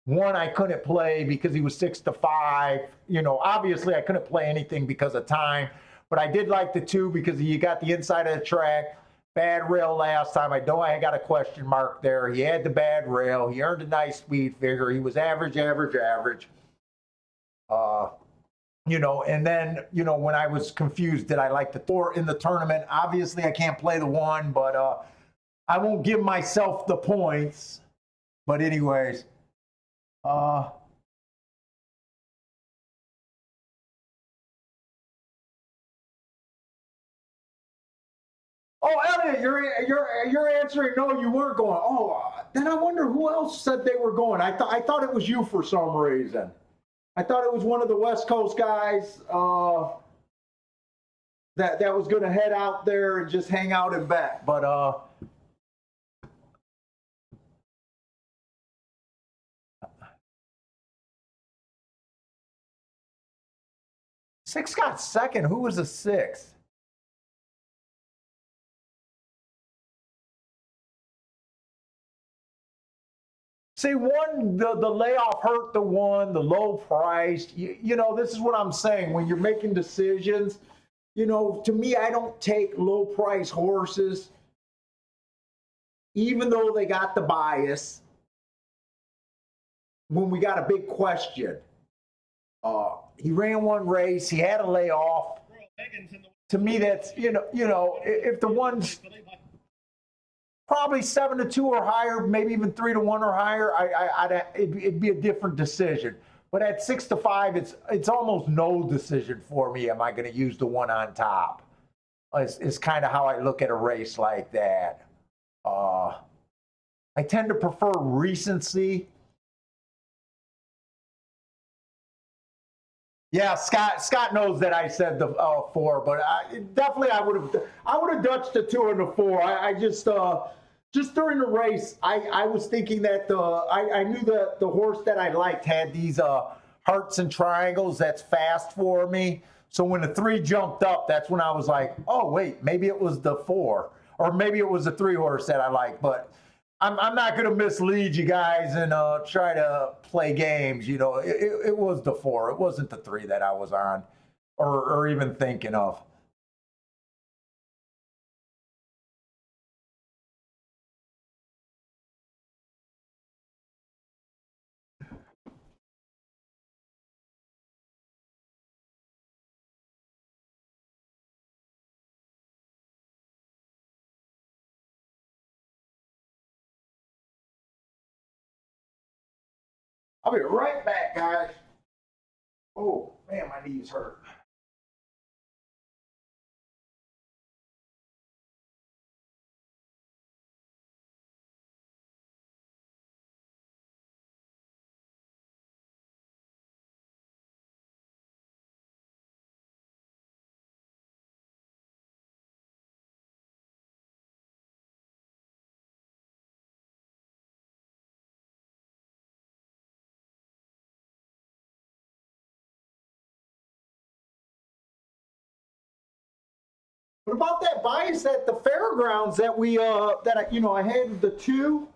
1 I couldn't play because he was 6 to 5. Obviously I couldn't play anything because of time, but I did like the 2 because you got the inside of the track. Bad rail last time. I know I got a question mark there. He had the bad rail. He earned a nice speed figure. He was average. And then, when I was confused, did I like the 4 in the tournament? Obviously, I can't play the 1, but I won't give myself the points. But anyways, Uh, oh, Elliot, you're answering. No, you weren't going. Oh, then I wonder who else said they were going. I thought it was you for some reason. I thought it was one of the West Coast guys that was going to head out there and just hang out and bet. But 6 got second. Who was the 6th? See, the layoff hurt the one, the low price. You know, this is what I'm saying. When you're making decisions, you know, to me, I don't take low price horses, even though they got the bias, when we got a big question. He ran one race, he had a layoff. To me, that's, if the one's probably 7-2 or higher, maybe even 3-1 or higher, it'd be a different decision. But at 6-5, it's almost no decision for me. Am I going to use the one on top? Is kind of how I look at a race like that. I tend to prefer recency. Yeah, Scott knows that I said the 4, but I would have dutched the 2 and the 4. I just during the race, I was thinking that I knew that the horse that I liked had these hearts and triangles that's fast for me. So when the 3 jumped up, that's when I was like, oh wait, maybe it was the 4, or maybe it was the 3 horse that I like. But I'm not going to mislead you guys and try to play games. You know, it was the 4. It wasn't the 3 that I was on or even thinking of. I'll be right back, guys. Oh, man, my knees hurt. What about that bias at the fairgrounds that I had the 2,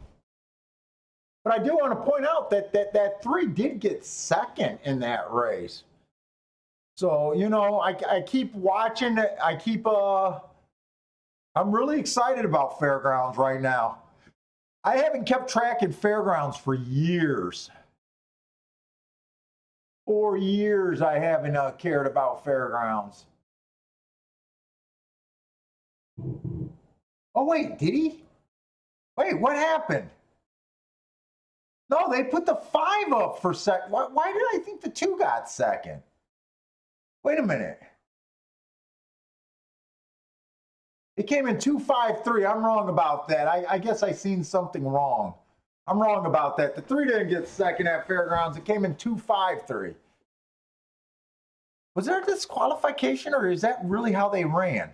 but I do want to point out that 3 did get second in that race. So I keep watching it. I'm really excited about fairgrounds right now. I haven't kept track in fairgrounds for years. 4 years I haven't cared about fairgrounds. Oh, wait, did he? Wait, what happened? No, they put the 5 up for second. Why did I think the 2 got second? Wait a minute. It came in 253. I'm wrong about that. I guess I seen something wrong. I'm wrong about that. The 3 didn't get second at fairgrounds. It came in 253. Was there a disqualification, or is that really how they ran?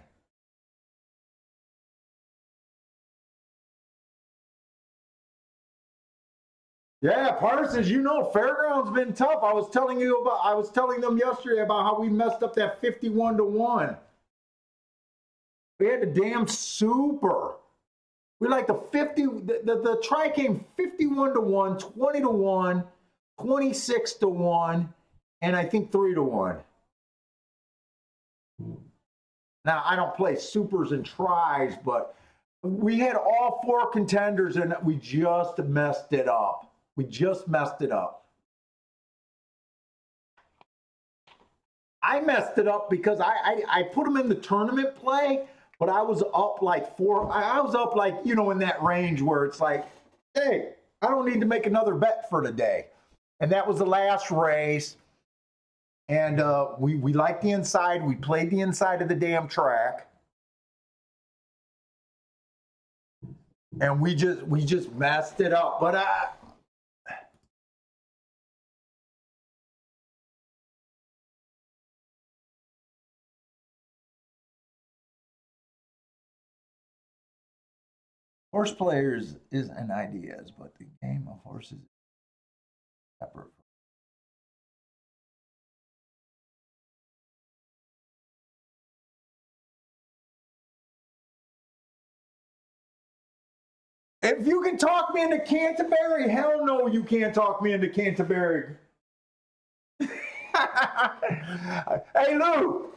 Yeah, Parsons, fairgrounds been tough. I was telling them yesterday about how we messed up that 51-1. We had the damn super. We like the 50. The try came 51-1, 20-1, 26-1, and I think 3-1. Now I don't play supers and tries, but we had all 4 contenders, and we just messed it up. We just messed it up. I messed it up because I put them in the tournament play, but I was up like 4. I was up like, in that range where it's like, hey, I don't need to make another bet for today. and that was the last race. And we liked the inside. We played the inside of the damn track, and we just messed it up. But horse players is an ideas, but the game of horses is separate. If you can talk me into Canterbury, hell no, you can't talk me into Canterbury. Hey, Lou.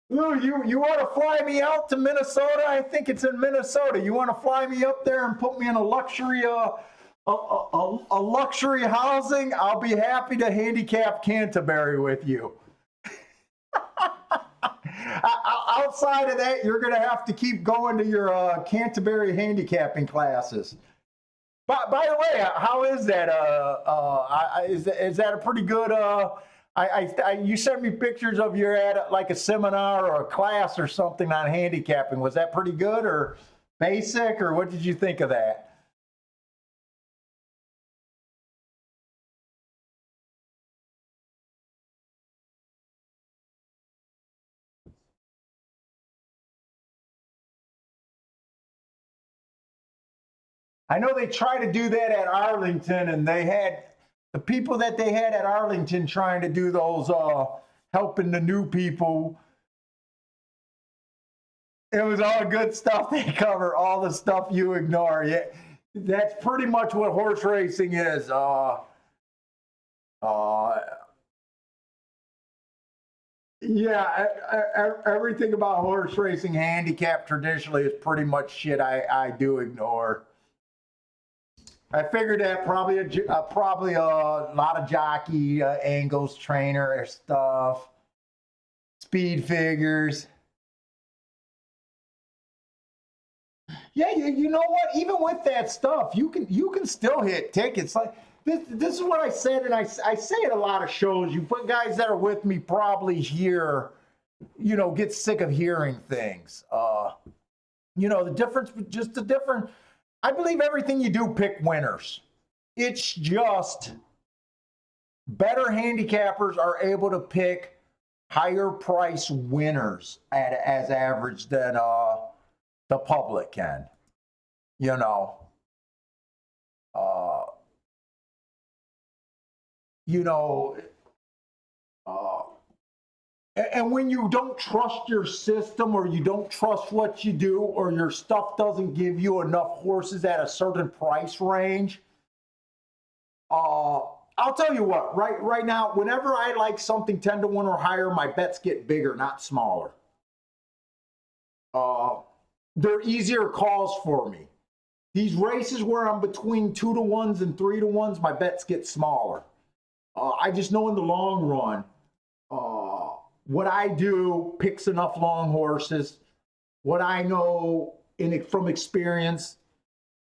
Lou, you want to fly me out to Minnesota? I think it's in Minnesota. You want to fly me up there and put me in a luxury a luxury housing? I'll be happy to handicap Canterbury with you. Outside of that, you're going to have to keep going to your Canterbury handicapping classes. By the way, how is that? Is that a pretty good? You sent me pictures of you're at like a seminar or a class or something on handicapping. Was that pretty good or basic, or what did you think of that? I know they try to do that at Arlington, and they had the people that they had at Arlington trying to do those helping the new people. It was all good stuff. They cover all the stuff you ignore. Yeah, that's pretty much what horse racing is. Uh, yeah, everything about horse racing handicap traditionally is pretty much shit I do ignore. I figured that probably a lot of jockey angles, trainer stuff, speed figures. Yeah, you know what? Even with that stuff, you can still hit tickets. Like this is what I said, and I say it a lot of shows. You put guys that are with me probably hear, get sick of hearing things. The difference, just the different. I believe everything you do, pick winners. It's just better handicappers are able to pick higher price winners as average than the public can. You know, uh, you know, uh, and when you don't trust your system or you don't trust what you do or your stuff doesn't give you enough horses at a certain price range, I'll tell you what, right now, whenever I like something 10 to 1 or higher, my bets get bigger, not smaller. Uh, they're easier calls for me. These races where I'm between 2 to 1s and 3 to 1s, my bets get smaller. I just know in the long run, what I do picks enough long horses. What I know from experience,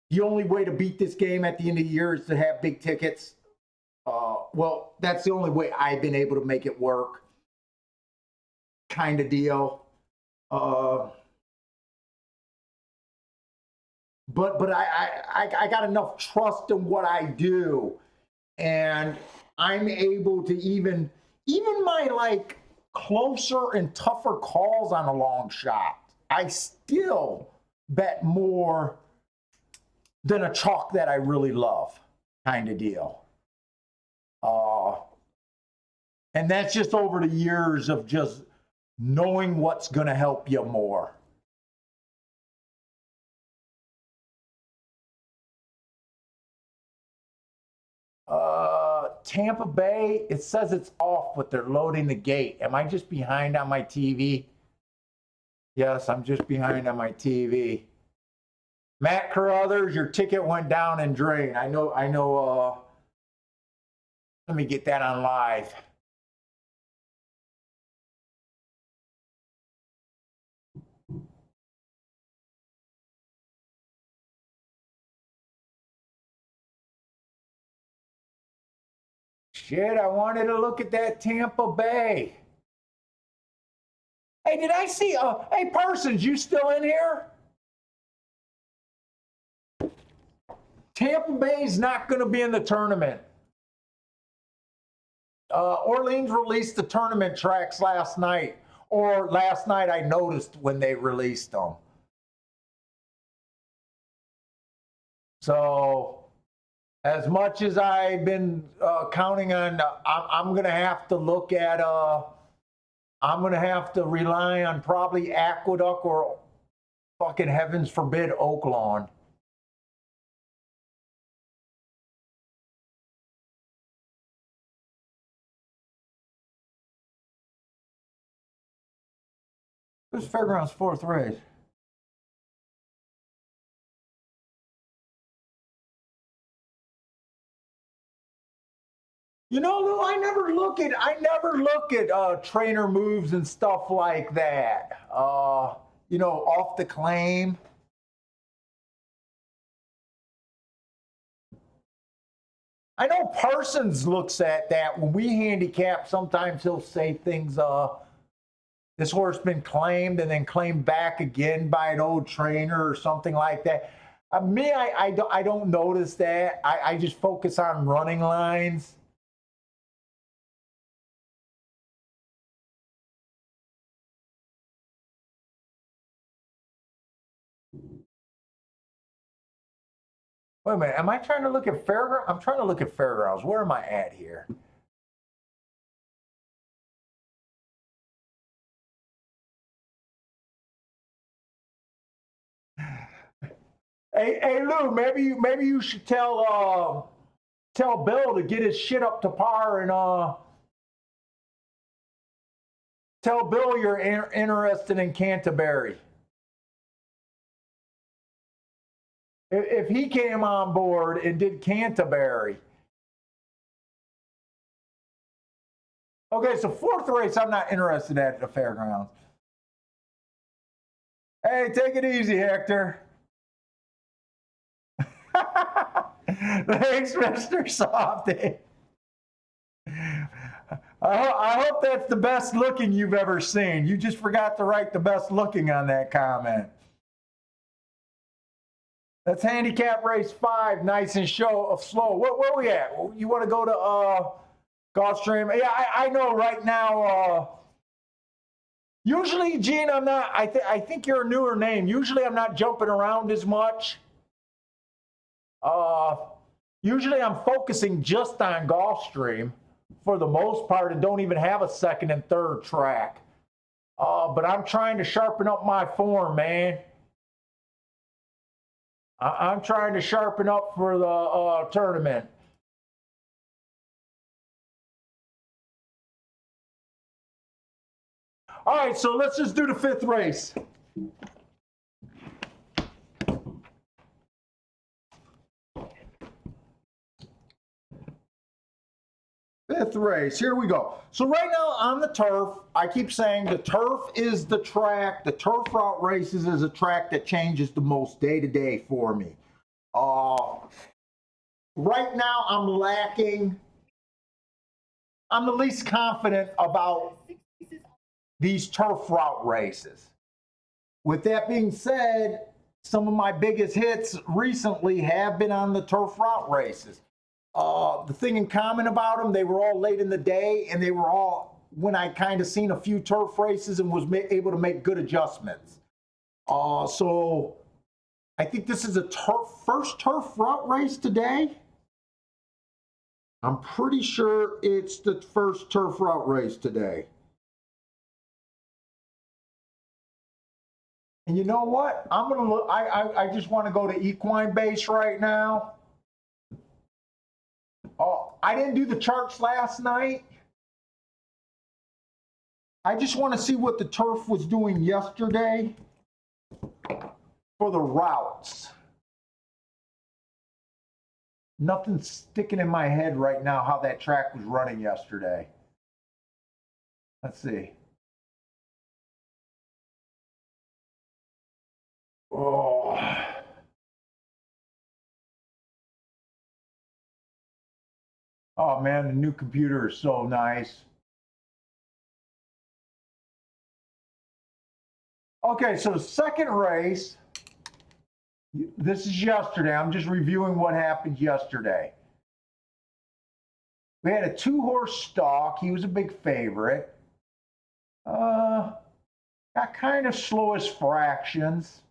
the only way to beat this game at the end of the year is to have big tickets. Well, that's the only way I've been able to make it work, kind of deal. But I got enough trust in what I do, and I'm able to even my like closer and tougher calls on a long shot, I still bet more than a chalk that I really love, kind of deal. Uh, and that's just over the years of just knowing what's going to help you more. Tampa Bay, it says it's off, but they're loading the gate. Am I just behind on my TV? Yes, I'm just behind on my TV. Matt Carruthers, your ticket went down and drained. I know, let me get that on live. Shit, I wanted to look at that Tampa Bay. Hey, did I see, hey, Parsons, you still in here? Tampa Bay's not going to be in the tournament. Orleans released the tournament tracks last night, or last night I noticed when they released them. So, as much as I've been counting on, I'm going to have to look at, I'm going to have to rely on probably Aqueduct or fucking heavens forbid Oaklawn. Who's Fairgrounds fourth race? You know, Lou, I never look at trainer moves and stuff like that. You know, off the claim. I know Parsons looks at that when we handicap. Sometimes he'll say things. This horse been claimed and then claimed back again by an old trainer or something like that. I don't notice that. I just focus on running lines. Wait a minute. Am I trying to look at Fairgrounds? I'm trying to look at Fairgrounds. Where am I at here? Hey, Lou. Maybe you should tell Bill to get his shit up to par and tell Bill you're interested in Canterbury. If he came on board and did Canterbury. Okay, so fourth race, I'm not interested at the Fairgrounds. Hey, take it easy, Hector. Thanks, Mr. Softy. I hope that's the best looking you've ever seen. You just forgot to write the best looking on that comment. That's handicap race 5, nice and slow. Where we at? You want to go to Gulfstream? Yeah, I know right now. Usually, Gene, I'm not. I think you're a newer name. Usually, I'm not jumping around as much. Usually, I'm focusing just on Gulfstream for the most part, and don't even have a second and third track. But I'm trying to sharpen up my form, man. I'm trying to sharpen up for the tournament. All right, so let's just do the 5th race. Fifth race, here we go. So right now on the turf, I keep saying the turf is the track. The turf route races is a track that changes the most day to day for me. Right now I'm lacking. I'm the least confident about these turf route races. With that being said, some of my biggest hits recently have been on the turf route races. The thing in common about them, they were all late in the day, and they were all when I kind of seen a few turf races and was able to make good adjustments. So I think this is a first turf route race today. I'm pretty sure it's the first turf route race today. And you know what? I'm gonna look. I just want to go to equine base right now. I didn't do the charts last night. I just want to see what the turf was doing yesterday for the routes. Nothing's sticking in my head right now how that track was running yesterday. Let's see. Oh. Oh man, the new computer is so nice. Okay, so second race, this is yesterday. I'm just reviewing what happened yesterday. We had a 2-horse stalk. He was a big favorite. Got kind of slowest fractions.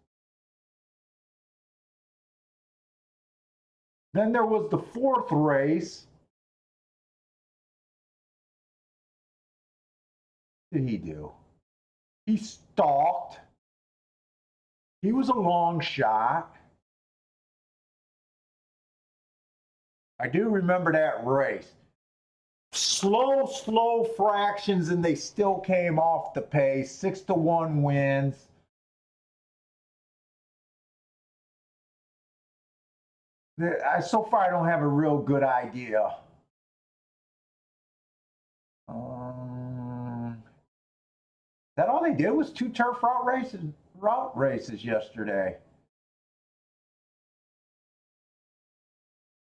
Then there was the 4th race. What did he do? He stalked. He was a long shot. I do remember that race. Slow fractions, and they still came off the pace. 6-1 wins. So far, I don't have a real good idea. That all they did was 2 turf route races yesterday.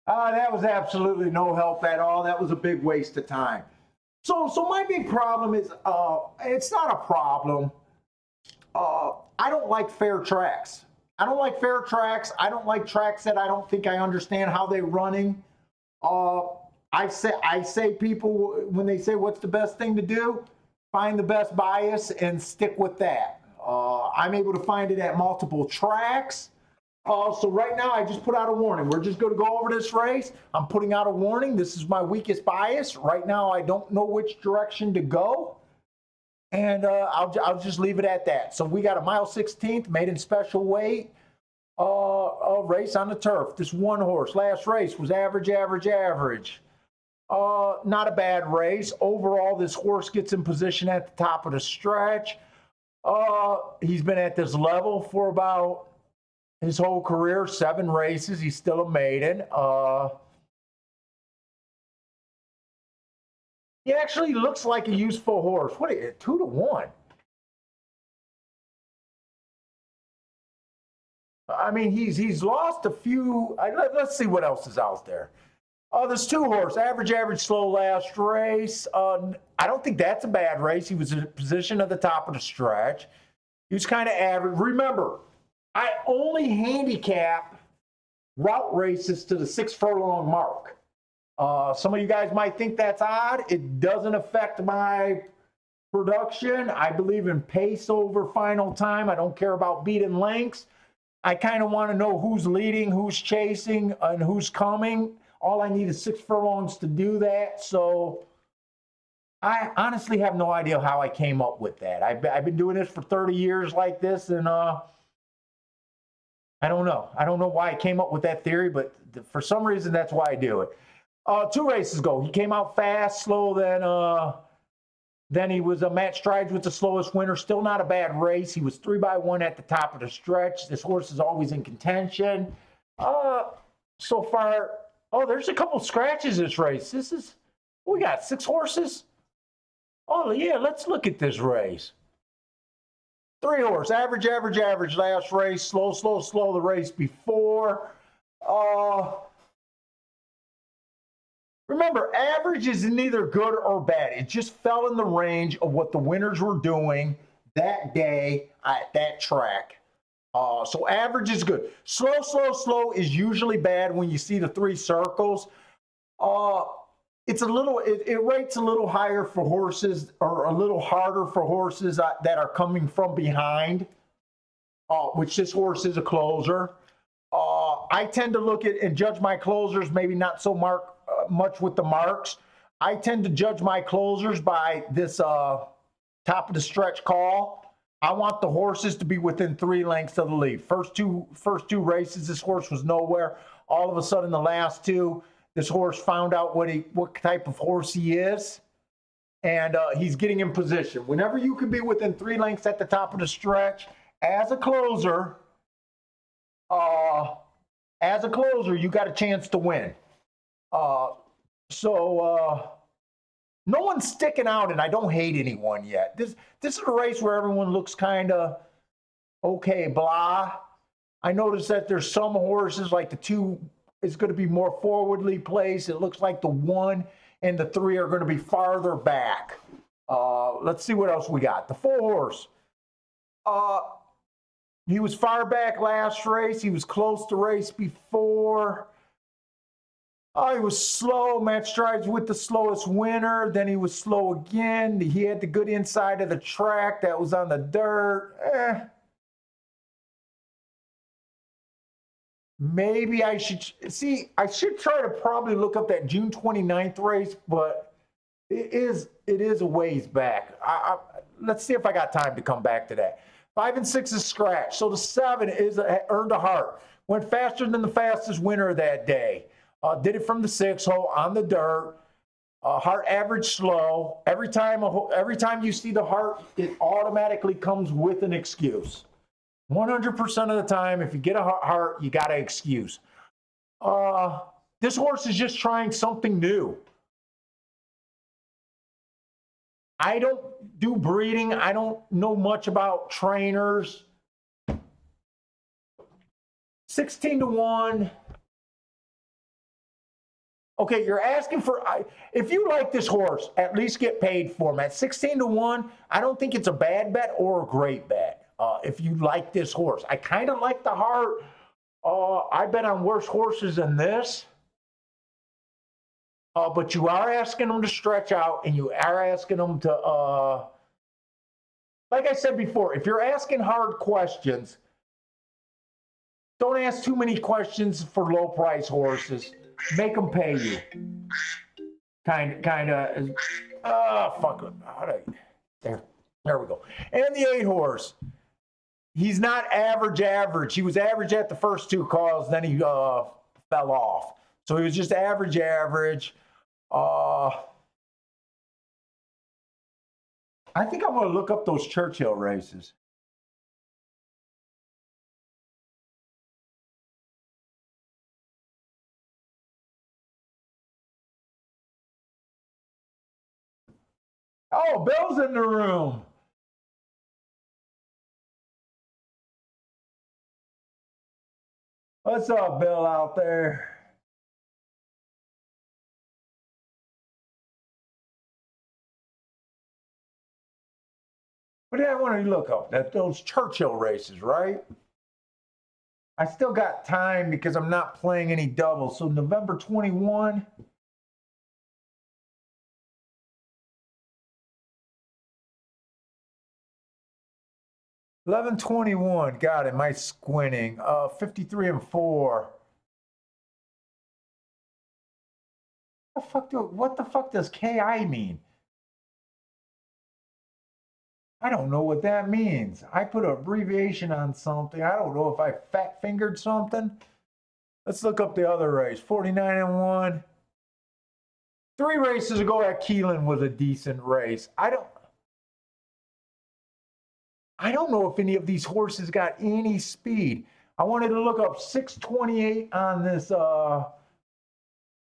That was absolutely no help at all. That was a big waste of time. So my big problem is, it's not a problem. I don't like fair tracks. I don't like fair tracks. I don't like tracks that I don't think I understand how they're running. I say people, when they say what's the best thing to do, find the best bias and stick with that. I'm able to find it at multiple tracks. So right now I just put out a warning. We're just going to go over this race. I'm putting out a warning. This is my weakest bias. Right now I don't know which direction to go. And I'll just leave it at that. So we got a mile 16th maiden special weight a race on the turf. This 1 horse. Last race was average. Not a bad race. Overall, this horse gets in position at the top of the stretch. He's been at this level for about his whole career, 7 races. He's still a maiden. He actually looks like a useful horse. What is it? 2-1. I mean, he's lost a few. Let's see what else is out there. There's 2 horse, average, slow last race. I don't think that's a bad race. He was in position at the top of the stretch. He was kind of average. Remember, I only handicap route races to the 6 furlong mark. Some of you guys might think that's odd. It doesn't affect my production. I believe in pace over final time. I don't care about beating lengths. I kind of want to know who's leading, who's chasing, and who's coming. All I need is 6 furlongs to do that. So I honestly have no idea how I came up with that. I've been doing this for 30 years like this, and I don't know. I don't know why I came up with that theory, but for some reason, that's why I do it. 2 races ago, he came out fast, slow, then he was Matt Strides with the slowest winner. Still not a bad race. He was 3-1 at the top of the stretch. This horse is always in contention. So far, there's a couple scratches this race. We got 6 horses. Oh yeah, let's look at this race. 3 horse, average last race, slow the race before. Remember, average is neither good or bad. It just fell in the range of what the winners were doing that day at that track. So average is good. Slow is usually bad when you see the 3 circles. It rates a little higher for horses, or a little harder for horses that are coming from behind, which this horse is a closer. I tend to look at and judge my closers, maybe not so much with the marks. I tend to judge my closers by this top of the stretch call. I want the horses to be within 3 lengths of the lead. First two races, this horse was nowhere. All of a sudden, the last 2, this horse found out what type of horse he is, and he's getting in position. Whenever you can be within 3 lengths at the top of the stretch, as a closer, you got a chance to win. No one's sticking out, and I don't hate anyone yet. This is a race where everyone looks kind of okay, blah. I noticed that there's some horses, like the 2 is going to be more forwardly placed. It looks like the 1 and the 3 are going to be farther back. Let's see what else we got. The 4 horse. He was far back last race. He was close to race before. Oh, he was slow. Matt Strides with the slowest winner. Then he was slow again. He had the good inside of the track. That was on the dirt. Maybe I should see. I should try to probably look up that June 29th race, but it is a ways back. Let's see if I got time to come back to that. 5 and 6 is scratch. So the 7 is earned a heart. Went faster than the fastest winner that day. Did it from the 6 hole on the dirt. Heart average slow. Every time you see the heart, it automatically comes with an excuse. 100% of the time, if you get a heart, you got an excuse. This horse is just trying something new. I don't do breeding. I don't know much about trainers. 16-1. Okay, you're asking for, if you like this horse, at least get paid for him. At 16-1, I don't think it's a bad bet or a great bet. If you like this horse, I kind of like the heart. I bet on worse horses than this. But you are asking them to stretch out, and you are asking them to, like I said before, if you're asking hard questions, don't ask too many questions for low price horses. Make them pay you. Kind of. Fuck it. There we go. And the 8 horse. He's not average. He was average at the first 2 calls, then he fell off. So he was just average. I think I'm going to look up those Churchill races. Oh, Bill's in the room. What's up, Bill, out there? What did I want to look up? Those Churchill races, right? I still got time because I'm not playing any doubles. So November 21. $11.21. Got it. My squinting. 53-4. What the fuck does KI mean? I don't know what that means. I put an abbreviation on something. I don't know if I fat fingered something. Let's look up the other race. 49-1. 3 races ago at Keeneland was a decent race. I don't know if any of these horses got any speed. I wanted to look up 628 on this full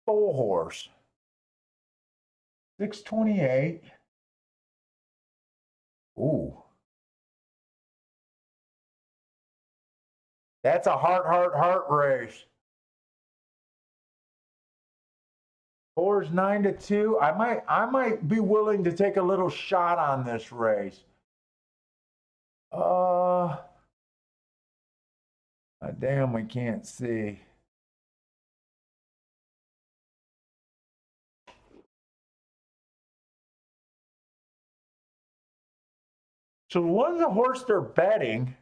horse. 628. Ooh. That's a heart race. Horse 9-2. I might be willing to take a little shot on this race. Damn, we can't see. So what's the horse they're betting?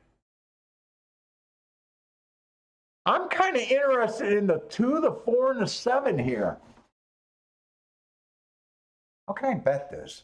I'm kind of interested in the 2, the 4, and the 7 here. How can I bet this?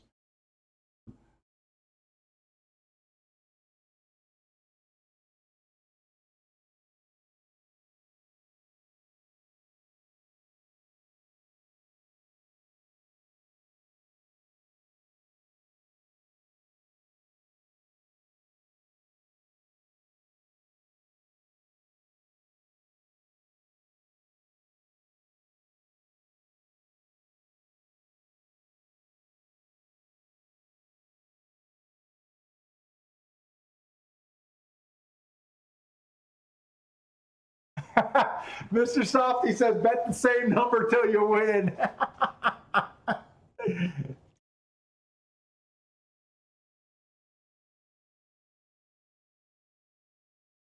Mr. Softy says, bet the same number till you win.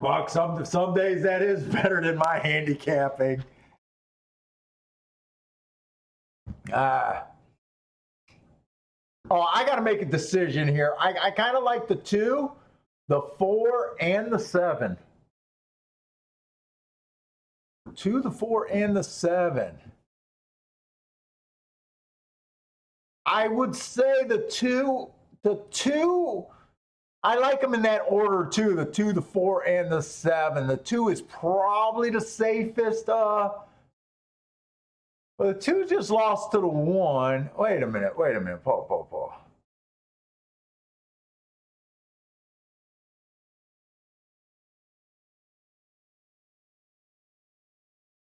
Fuck, some days that is better than my handicapping. Oh, I got to make a decision here. I kind of like the 2, the 4, and the 7. 2, the 4, and the 7. I would say the 2, I like them in that order too. The 2, the 4, and the 7. The 2 is probably the safest. But the 2 just lost to the 1. Wait a minute. Paul.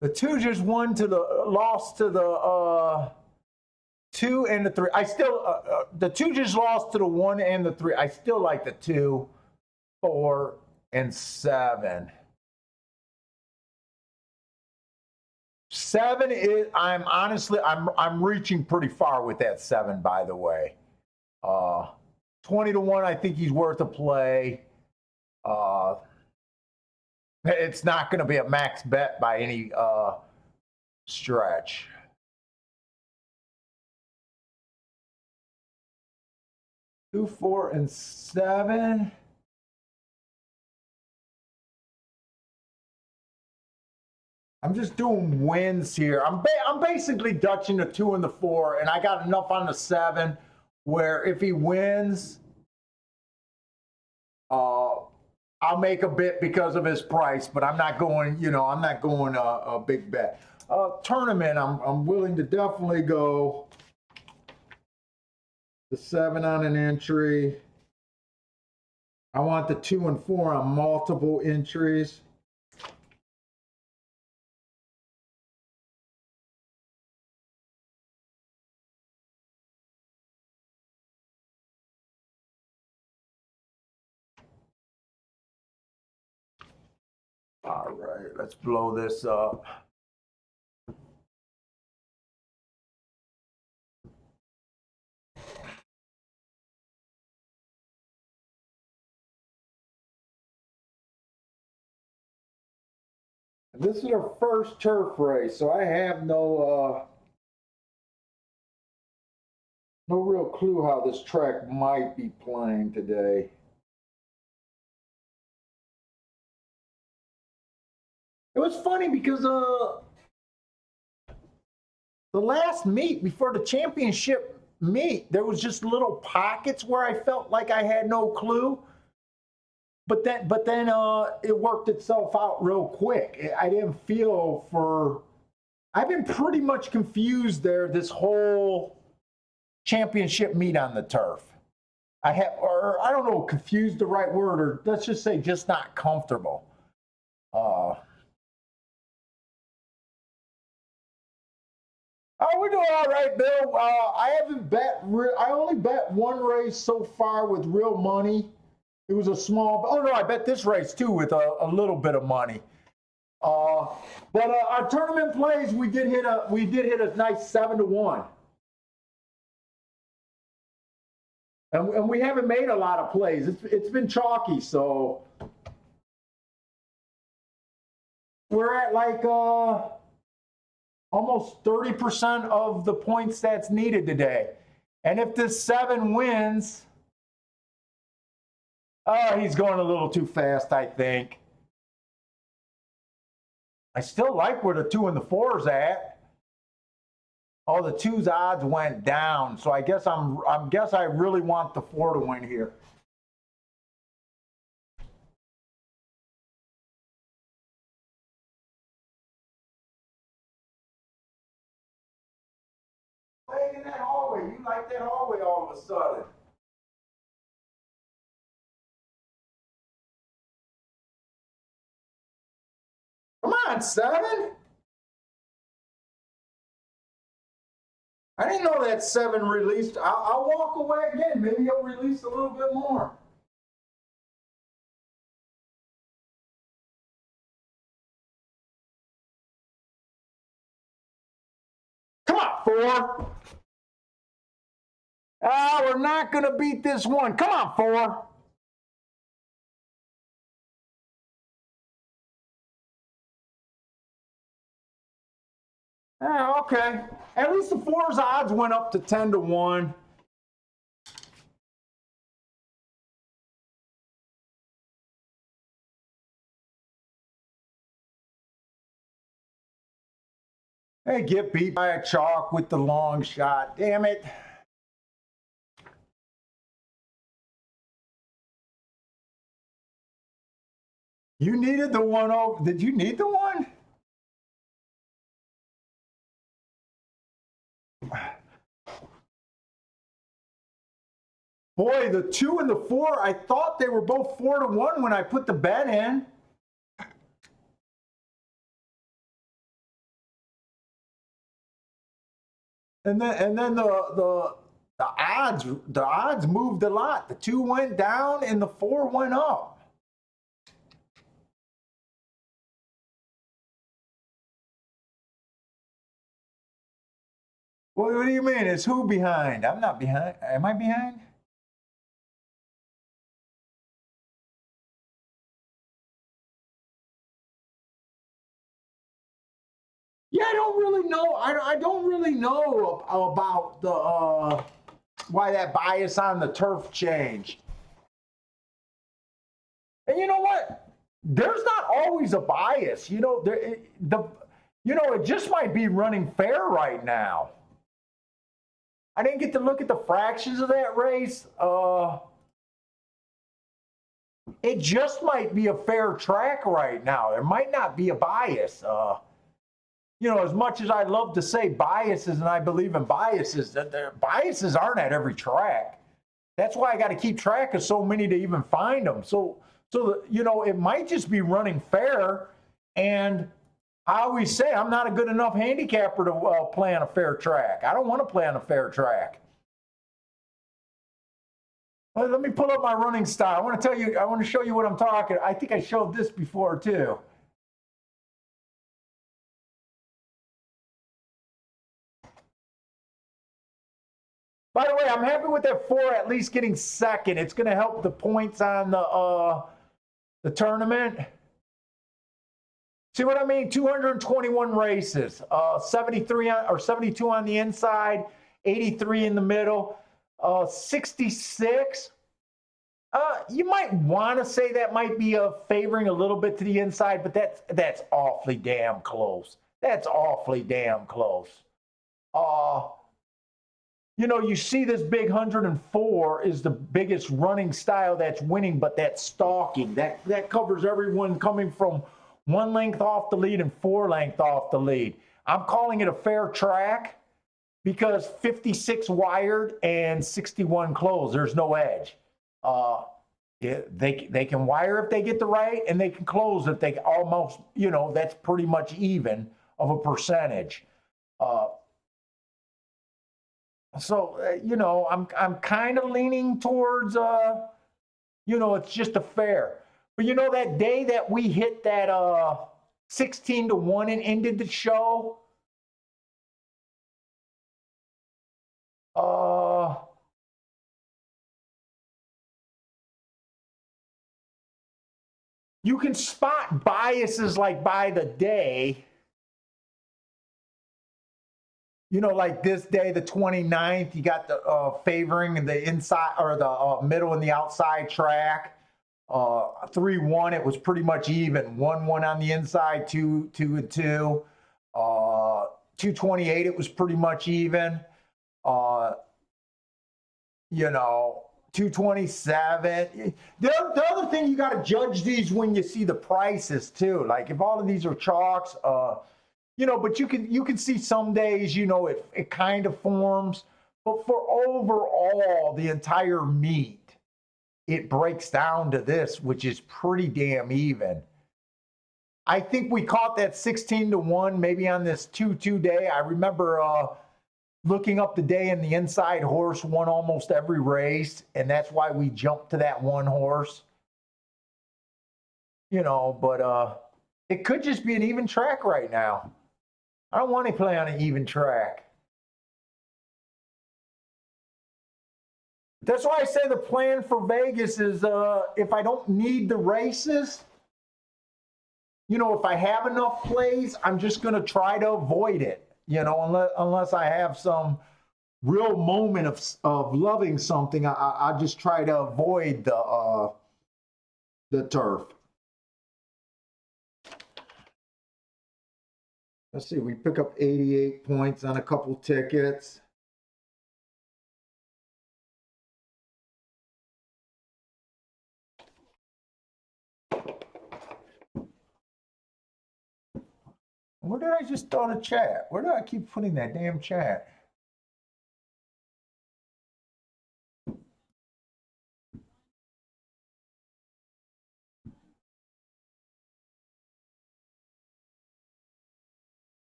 The 2 just lost to the 2 and the 3. I still the 2 just lost to the 1 and the 3. I still like the 2, 4, and 7. 7 is, I'm reaching pretty far with that 7, by the way. 20 to 1, I think he's worth a play. It's not going to be a max bet by any stretch. Two, 4, and 7. I'm just doing wins here. I'm basically dutching the 2 and the 4, and I got enough on the 7 where if he wins, I'll make a bit because of his price, but I'm not going, I'm not going a big bet. Tournament, I'm willing to definitely go the 7 on an entry. I want the 2 and 4 on multiple entries. All right, let's blow this up. This is our first turf race, so I have no real clue how this track might be playing today. It was funny because the last meet before the championship meet, there was just little pockets where I felt like I had no clue. But then it worked itself out real quick. I didn't feel for. I've been pretty much confused there this whole championship meet on the turf. I don't know, confused the right word, or let's just say just not comfortable. Oh, we're doing all right, Bill. I haven't bet. I only bet one race so far with real money. It was a small. Oh no, I bet this race too with a little bit of money. But our tournament plays, we did hit a nice 7 to 1, and we haven't made a lot of plays. It's been chalky, so we're at like almost 30% of the points that's needed today. And if this 7 wins. Oh, he's going a little too fast, I think. I still like where the 2 and the 4's at. Oh, the 2's odds went down, so I guess I really want the 4 to win here. Playing in that hallway, you like that hallway all of a sudden. Come on, 7. I didn't know that 7 released. I'll walk away again. Maybe he'll release a little bit more. 4. Oh, we're not going to beat this one. Come on, 4. Okay. At least the 4's odds went up to 10 to 1. Hey, get beat by a chalk with the long shot. Damn it. You needed the 1 over. Did you need the 1? Boy, the 2 and the 4, I thought they were both 4 to 1 when I put the bet in. And then the odds moved a lot. The 2 went down and the 4 went up. What do you mean? Is who behind? I'm not behind. Am I behind? Yeah, I don't really know. I don't really know about the why that bias on the turf changed. And you know what? There's not always a bias. You know, it just might be running fair right now. I didn't get to look at the fractions of that race. It just might be a fair track right now. There might not be a bias. As much as I love to say biases, and I believe in biases, that biases aren't at every track. That's why I got to keep track of so many to even find them. So it might just be running fair. And I always say I'm not a good enough handicapper to play on a fair track. I don't want to play on a fair track. Well, let me pull up my running style. I want to show you what I'm talking. I think I showed this before too. By the way, I'm happy with that 4 at least getting second. It's going to help the points on the tournament. See what I mean? 221 races, 73 or 72 on the inside, 83 in the middle, 66. You might want to say that might be favoring a little bit to the inside, but that's awfully damn close. That's awfully damn close. You see this big 104 is the biggest running style that's winning, but that's stalking. That covers everyone coming from 1 length off the lead and 4 length off the lead. I'm calling it a fair track because 56 wired and 61 closed. There's no edge. They can wire if they get the right, and they can close if they almost, that's pretty much even of a percentage. I'm kind of leaning towards, it's just a fair. But that day that we hit that 16 to 1 and ended the show, you can spot biases like by the day. Like this day, the 29th, you got the favoring the inside or the middle and the outside track. 3-1, it was pretty much even. 1-1 on the inside, 2-2 and 2. 228, it was pretty much even. 227. The other thing, you got to judge these when you see the prices too. Like if all of these are chalks, but you can see some days, it kind of forms. But for overall, the entire meet, it breaks down to this, which is pretty damn even. I think we caught that 16 to 1 maybe on this 2-2 day. I remember looking up the day, and the inside horse won almost every race, and that's why we jumped to that one horse. But it could just be an even track right now. I don't want to play on an even track. That's why I say the plan for Vegas is if I don't need the races, you know, if I have enough plays, I'm just going to try to avoid it, you know, unless I have some real moment of loving something. I just try to avoid the turf. Let's see, we pick up 88 points on a couple tickets. Where did I just throw the chat? Where do I keep putting that damn chat?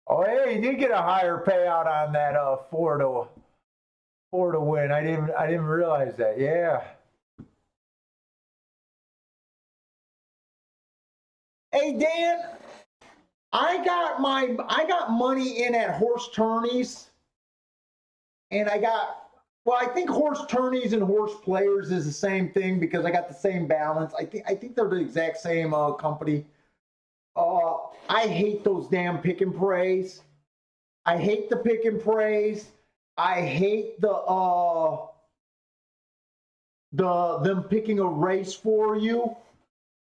Oh, hey, you did get a higher payout on that four to win. I didn't realize that. Yeah. Hey Dan, I got money in at horse tourneys, and I think horse tourneys and horse players is the same thing because I got the same balance. I think they're the exact same company. I hate those damn pick and praise. I hate the pick and praise. I hate them picking a race for you.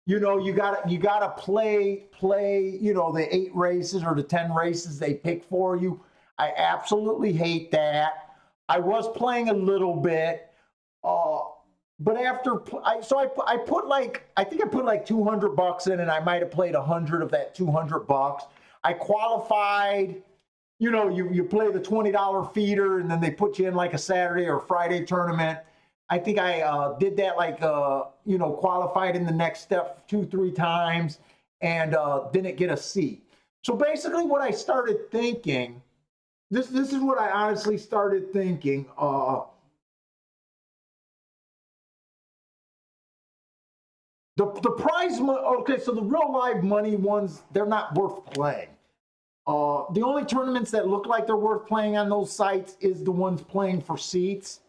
You know, you gotta play, you know, the 8 races or the 10 races they pick for you. I absolutely hate that. I was playing a little bit, but after I put like, I think I put like $200 in, and I might have played 100 of that $200. I qualified. You know, you play the $20 feeder, and then they put you in like a Saturday or Friday tournament. I think I did that like, you know, qualified in the next step 2-3 times and didn't get a seat. So basically what I started thinking, this is what I honestly started thinking. The prize money, okay, so the real live money ones, they're not worth playing. The only tournaments that look like they're worth playing on those sites is the ones playing for seats.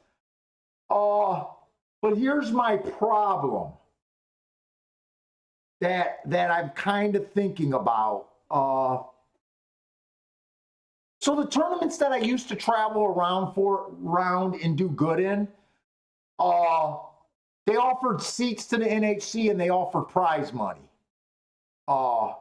But here's my problem that I'm kind of thinking about. So the tournaments that I used to travel around and do good in, they offered seats to the NHC and they offered prize money. The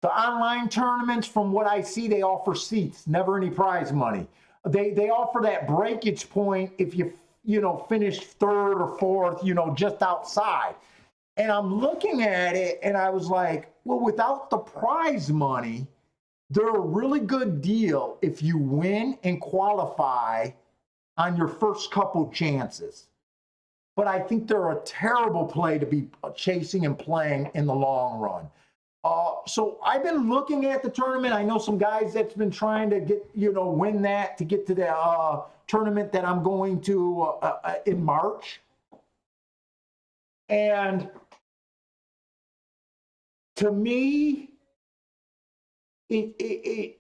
online tournaments, from what I see, they offer seats, never any prize money. They offer that breakage point if you know, finish 3rd or 4th, you know, just outside. And I'm looking at it and I was like, well, without the prize money, they're a really good deal if you win and qualify on your first couple chances. But I think they're a terrible play to be chasing and playing in the long run. So I've been looking at the tournament. I know some guys that's been trying to get, you know, win that to get to the tournament that I'm going to in March. And to me, it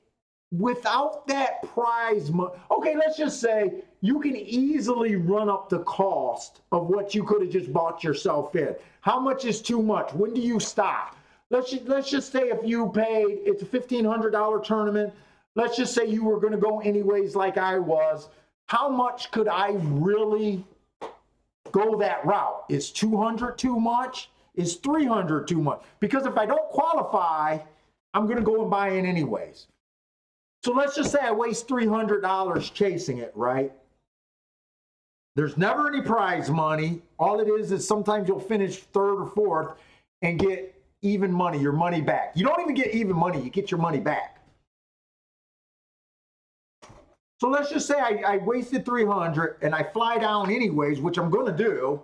without that prize money, okay, let's just say you can easily run up the cost of what you could have just bought yourself in. How much is too much? When do you stop? Let's just say if you paid, it's a $1,500 tournament. Let's just say you were going to go anyways like I was. How much could I really go that route? Is 200 too much? Is 300 too much? Because if I don't qualify, I'm going to go and buy in anyways. So let's just say I waste $300 chasing it, right? There's never any prize money. All it is sometimes you'll finish 3rd or 4th and get even money, your money back. You don't even get even money, you get your money back. So let's just say I wasted 300 and I fly down anyways, which I'm going to do.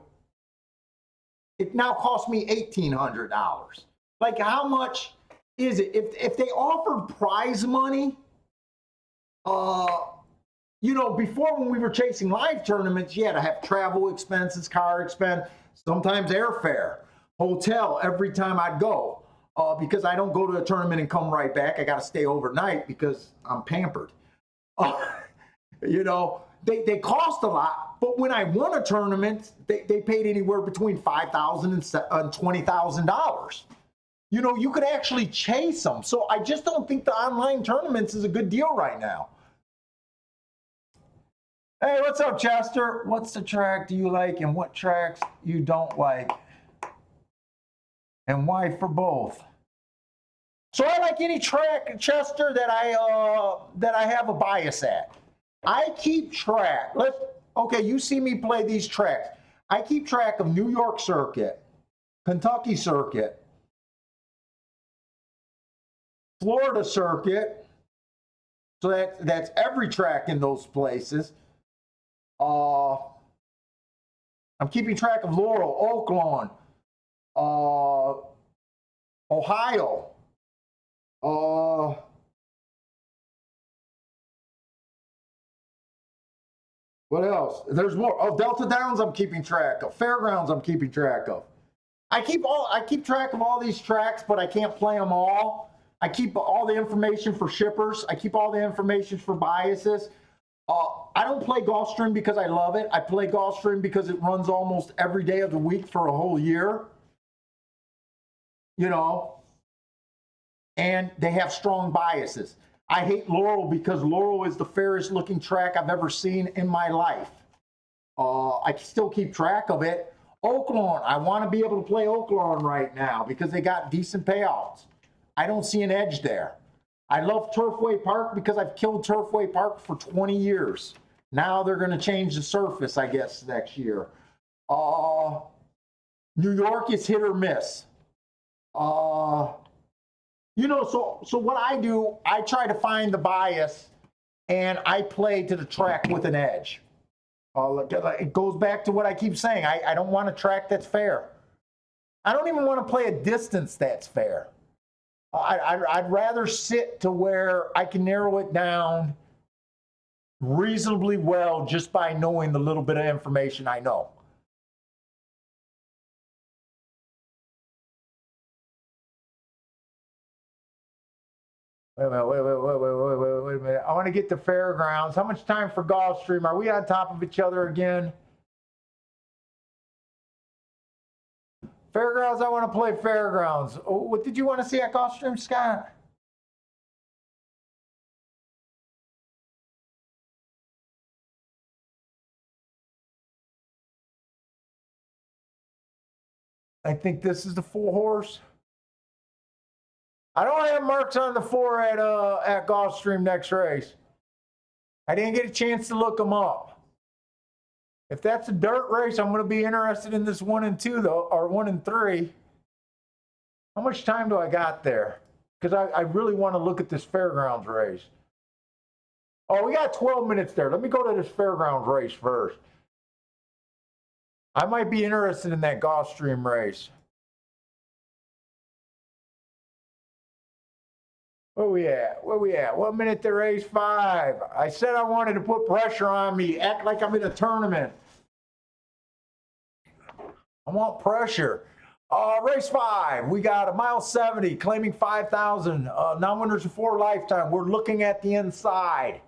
It now costs me $1,800. Like, how much is it? If they offered prize money, you know, before when we were chasing live tournaments, you had to have travel expenses, car expense, sometimes airfare, hotel every time I'd go. because I don't go to a tournament and come right back. I got to stay overnight because I'm pampered. You know, they cost a lot, but when I won a tournament, they paid anywhere between $5,000 and $20,000. You know, you could actually chase them. So I just don't think the online tournaments is a good deal right now. Hey, what's up, Chester? What's the track do you like and what tracks you don't like? And why for both? So I like any track, Chester, that I have a bias at. I keep track. Okay, you see me play these tracks. I keep track of New York circuit, Kentucky circuit, Florida circuit. So that's every track in those places. I'm keeping track of Laurel, Oaklawn, Ohio. What else? There's more. Oh, Delta Downs I'm keeping track of. Fairgrounds I'm keeping track of. I keep track of all these tracks, but I can't play them all. I keep all the information for shippers. I keep all the information for biases. I don't play Gulfstream because I love it. I play Gulfstream because it runs almost every day of the week for a whole year. You know, and they have strong biases. I hate Laurel because Laurel is the fairest looking track I've ever seen in my life. I still keep track of it. Oaklawn, I want to be able to play Oaklawn right now because they got decent payouts. I don't see an edge there. I love Turfway Park because I've killed Turfway Park for 20 years. Now they're going to change the surface, I guess, next year. New York is hit or miss. You know, so what I do, I try to find the bias and I play to the track with an edge. It goes back to what I keep saying. I don't want a track that's fair. I don't even want to play a distance that's fair. I'd rather sit to where I can narrow it down reasonably well just by knowing the little bit of information I know. Wait a minute. I want to get to Fairgrounds. How much time for Gulfstream? Are we on top of each other again? Fairgrounds, I want to play Fairgrounds. Oh, what did you want to see at Gulfstream, Scott? I think this is the 4-horse. I don't have marks on the 4 at Gulfstream next race. I didn't get a chance to look them up. If that's a dirt race, I'm going to be interested in this 1 and 2 though, or 1 and 3. How much time do I got there? Because I really want to look at this Fairgrounds race. Oh, we got 12 minutes there. Let me go to this Fairgrounds race first. I might be interested in that Gulfstream race. Where we at? Where we at? 1 minute to race 5. I said I wanted to put pressure on me, act like I'm in a tournament. I want pressure. Race 5. We got a mile 70, claiming 5,000. Non-winners of 4 lifetime. We're looking at the inside.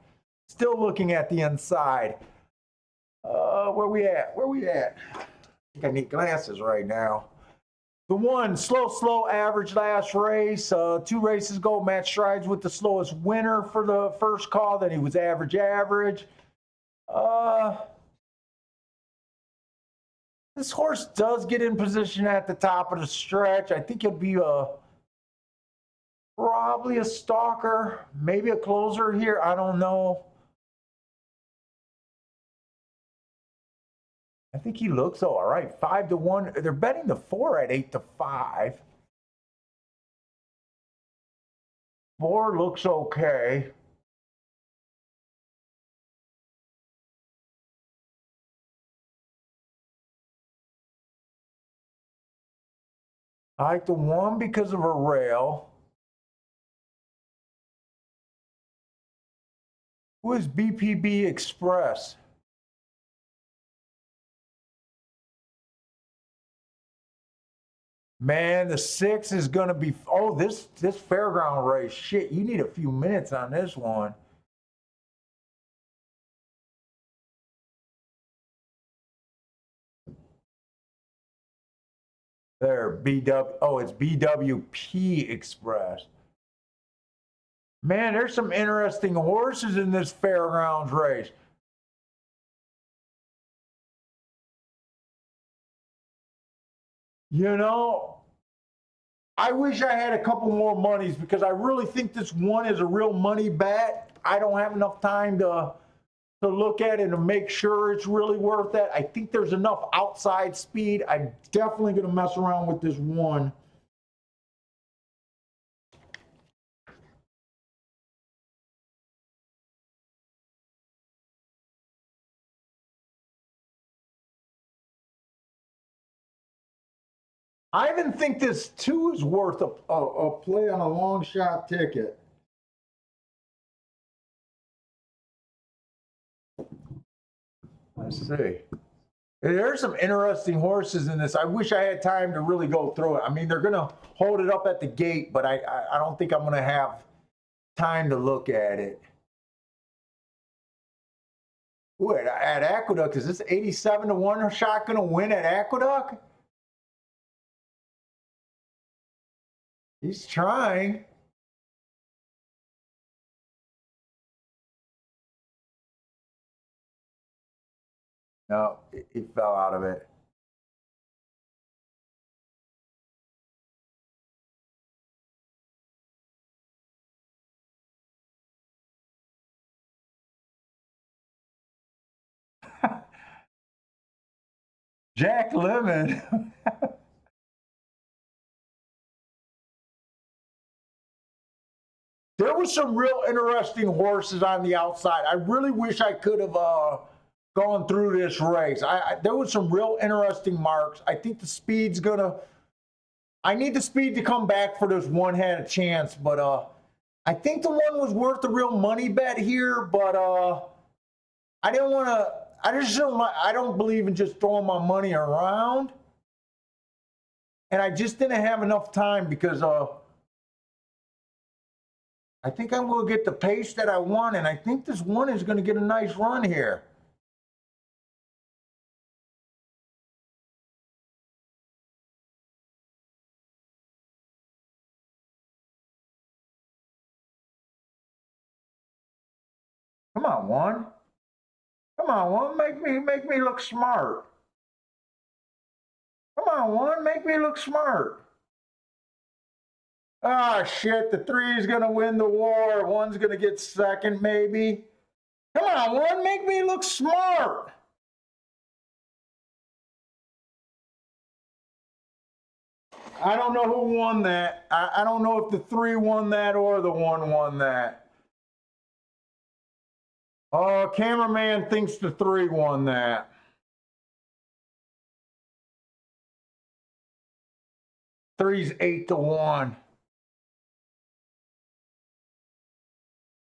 Still looking at the inside. Where we at? Where we at? I think I need glasses right now. The 1, slow, average last race. 2 races ago, Matt Strides with the slowest winner for the first call. Then he was average. This horse does get in position at the top of the stretch. I think he'll be probably a stalker, maybe a closer here. I don't know. I think he looks all right. 5-1. They're betting the 4 at 8-5. 4 looks okay. I like the 1 because of a rail. Who is BPB Express? Man, the 6 is going to be, oh, this fairground race, shit, you need a few minutes on this one. There, BW, oh, it's BWP Express. Man, there's some interesting horses in this fairgrounds race. You know, I wish I had a couple more monies because I really think this one is a real money bet. I don't have enough time to look at it and make sure it's really worth it. I think there's enough outside speed. I'm definitely going to mess around with this one. I even think this 2 is worth a play on a long shot ticket. Let's see. There's some interesting horses in this. I wish I had time to really go through it. I mean, they're going to hold it up at the gate, but I don't think I'm going to have time to look at it. Ooh, at Aqueduct, is this 87-1 shot going to win at Aqueduct? He's trying. No, he fell out of it. Jack Lemmon. There was some real interesting horses on the outside. I really wish I could have gone through this race. There was some real interesting marks. I think the speed's gonna. I need the speed to come back for this one had a chance, but I think the one was worth the real money bet here. But I didn't want to. I don't believe in just throwing my money around, and I just didn't have enough time because I think I'm going to get the pace that I want, and I think this one is going to get a nice run here. Come on, one. Come on, one. Make me look smart. Come on, one. Make me look smart. Ah, shit. The 3 is going to win the war. 1's going to get second, maybe. Come on, one. Make me look smart. I don't know who won that. I don't know if the 3 won that or the 1 won that. Oh, cameraman thinks the 3 won that. Three's 8-1.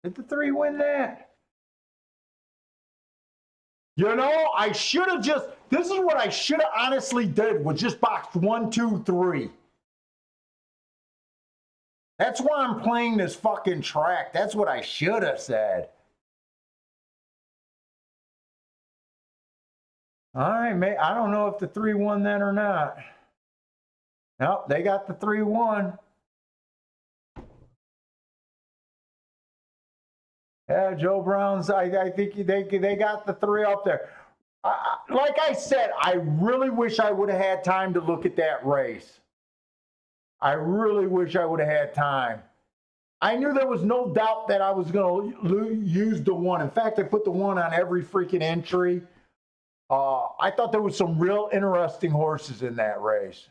Did the 3 win that? You know, I should have just, this is what I should have honestly did, was just box 1, 2, 3. That's why I'm playing this fucking track. That's what I should have said. All right, mate. I don't know if the 3 won that or not. Nope, they got the 3-1. Yeah, Joe Brown's, I think they got the 3 up there. Like I said, I really wish I would have had time to look at that race. I really wish I would have had time. I knew there was no doubt that I was going to use the 1. In fact, I put the 1 on every freaking entry. I thought there was some real interesting horses in that race.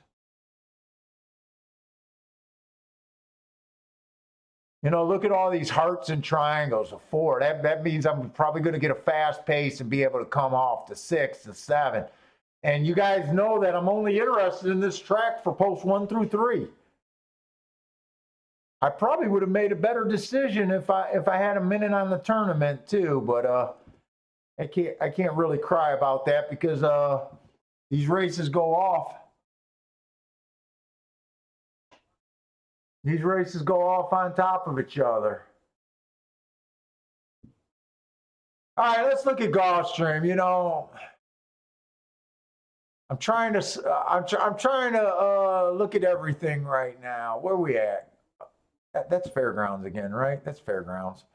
You know, look at all these hearts and triangles of 4. That means I'm probably going to get a fast pace and be able to come off to 6 to 7. And you guys know that I'm only interested in this track for post 1 through 3. I probably would have made a better decision if I had a minute on the tournament too, but I can't really cry about that because these races go off. These races go off on top of each other. All right, let's look at Gulfstream. You know, I'm trying to I'm trying to look at everything right now. Where we at? That's Fairgrounds again, right? That's Fairgrounds.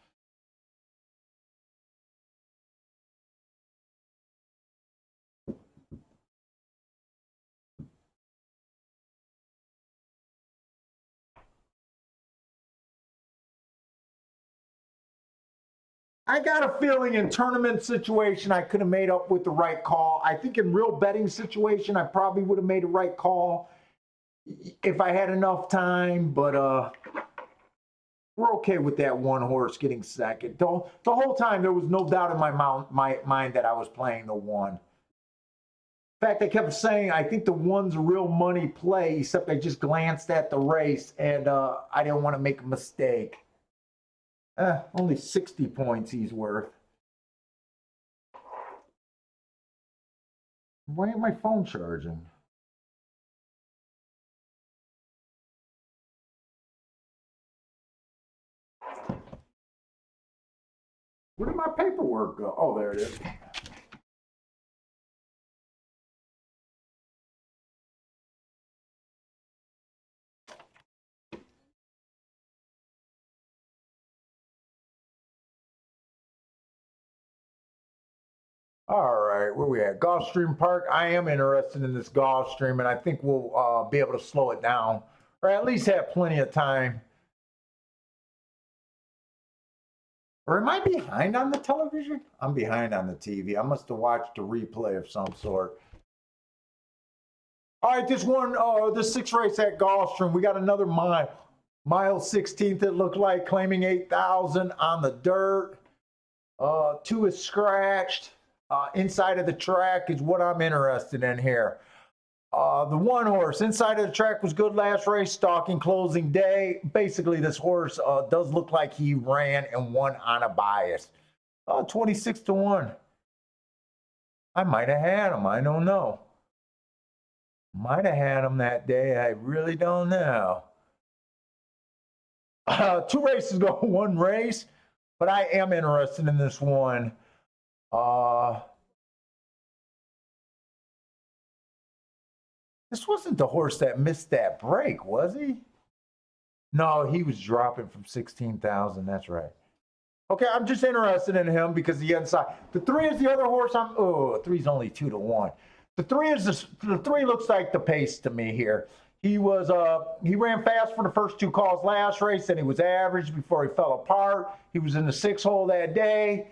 I got a feeling in tournament situation I could have made up with the right call. I think in real betting situation I probably would have made the right call if I had enough time, but we're okay with that one horse getting second. The whole time there was no doubt in my mind that I was playing the one. In fact, I kept saying I think the one's a real money play, except I just glanced at the race and I didn't want to make a mistake. Only 60 points he's worth. Why ain't my phone charging? Where did my paperwork go? Oh, there it is. All right, where we at? Gulfstream Park. I am interested in this Gulfstream, and I think we'll be able to slow it down, or at least have plenty of time. Or am I behind on the television? I'm behind on the TV. I must have watched a replay of some sort. All right, this one, the sixth race at Gulfstream. We got another mile 16th. It looked like claiming 8,000 on the dirt. 2 is scratched. Inside of the track is what I'm interested in here. The one horse inside of the track was good last race, stalking closing day. Basically, this horse does look like he ran and won on a bias. 26 to 1. I might have had him. I don't know. Might have had him that day. I really don't know. 2 races go, 1 race, but I am interested in this one. This wasn't the horse that missed that break, was he? No, he was dropping from 16,000. That's right. Okay, I'm just interested in him because the inside. The 3 is the other horse. 3's only 2 to 1. The 3 looks like the pace to me here. He ran fast for the first 2 calls last race, and he was average before he fell apart. He was in the 6 hole that day.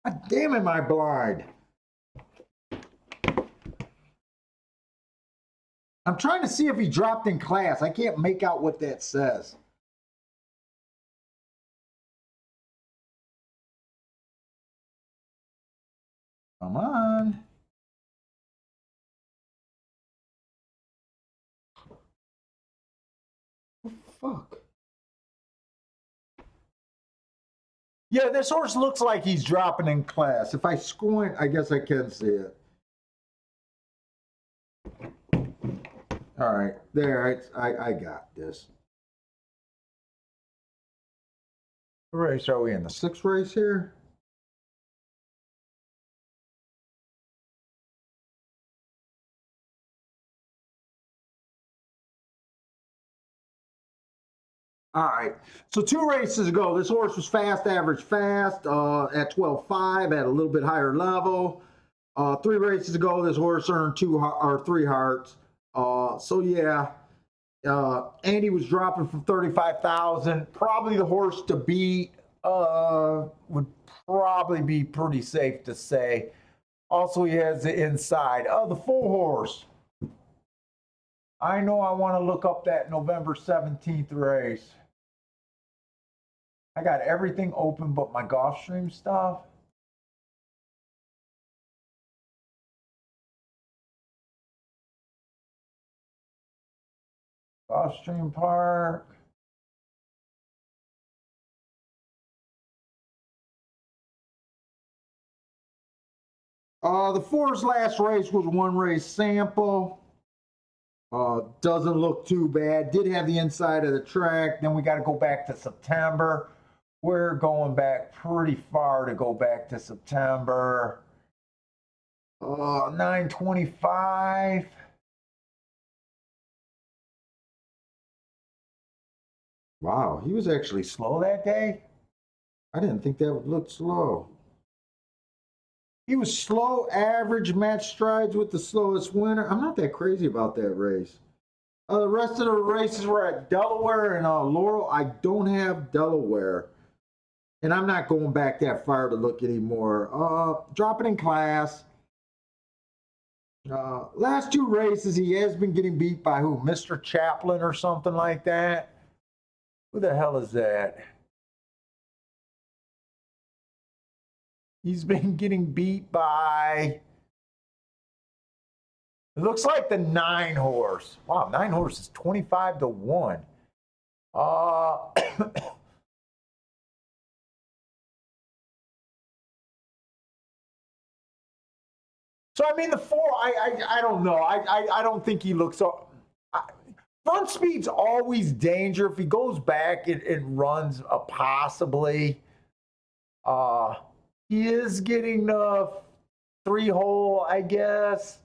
God damn, am I blind? I'm trying to see if he dropped in class. I can't make out what that says. Come on. What the fuck? Yeah, this horse looks like he's dropping in class. If I squint, I guess I can see it. All right, there, I got this. What race are we in? The 6th race here? All right, so 2 races ago, this horse was fast, average fast at 12.5 at a little bit higher level. 3 races ago, this horse earned 3 hearts. So yeah, Andy was dropping from 35,000. Probably the horse to beat would probably be pretty safe to say. Also, he has the inside. The full horse. I know I want to look up that November 17th race. I got everything open but my Gulfstream stuff. Gulfstream Park. The 4's last race was one race sample. Doesn't look too bad. Did have the inside of the track. Then we got to go back to September. We're going back pretty far to go back to September. 925. Wow, he was actually slow that day. I didn't think that would look slow. He was slow, average, match strides with the slowest winner. I'm not that crazy about that race. The rest of the races were at Delaware and Laurel. I don't have Delaware. And I'm not going back that far to look anymore. Dropping in class. Last two races, he has been getting beat by who? Mr. Chaplin or something like that? Who the hell is that? He's been getting beat by, it looks like the 9 horse. Wow, 9 horse is 25-1. So I mean the 4, I don't know. I don't think he looks so. Front speed's always danger. If he goes back, it runs possibly. He is getting the 3-hole, I guess.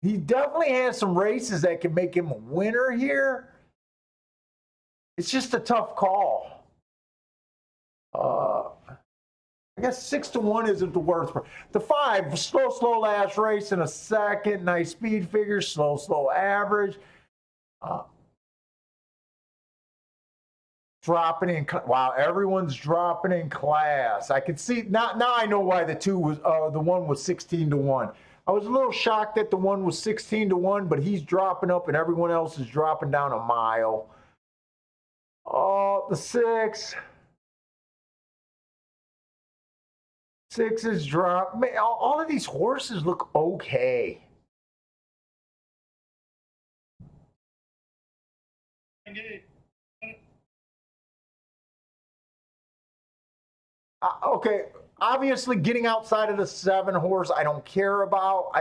He definitely has some races that can make him a winner here. It's just a tough call. I guess 6-1 isn't the worst. The 5, slow last race in a second. Nice speed figure, slow average. Dropping in. Wow, everyone's dropping in class. I can see now. I know why the 2 was. The 1 was 16-1. I was a little shocked that the 1 was 16-1, but he's dropping up and everyone else is dropping down a mile. The 6. 6 is drop. Man, all of these horses look okay. Okay, obviously getting outside of the 7 horse, I don't care about.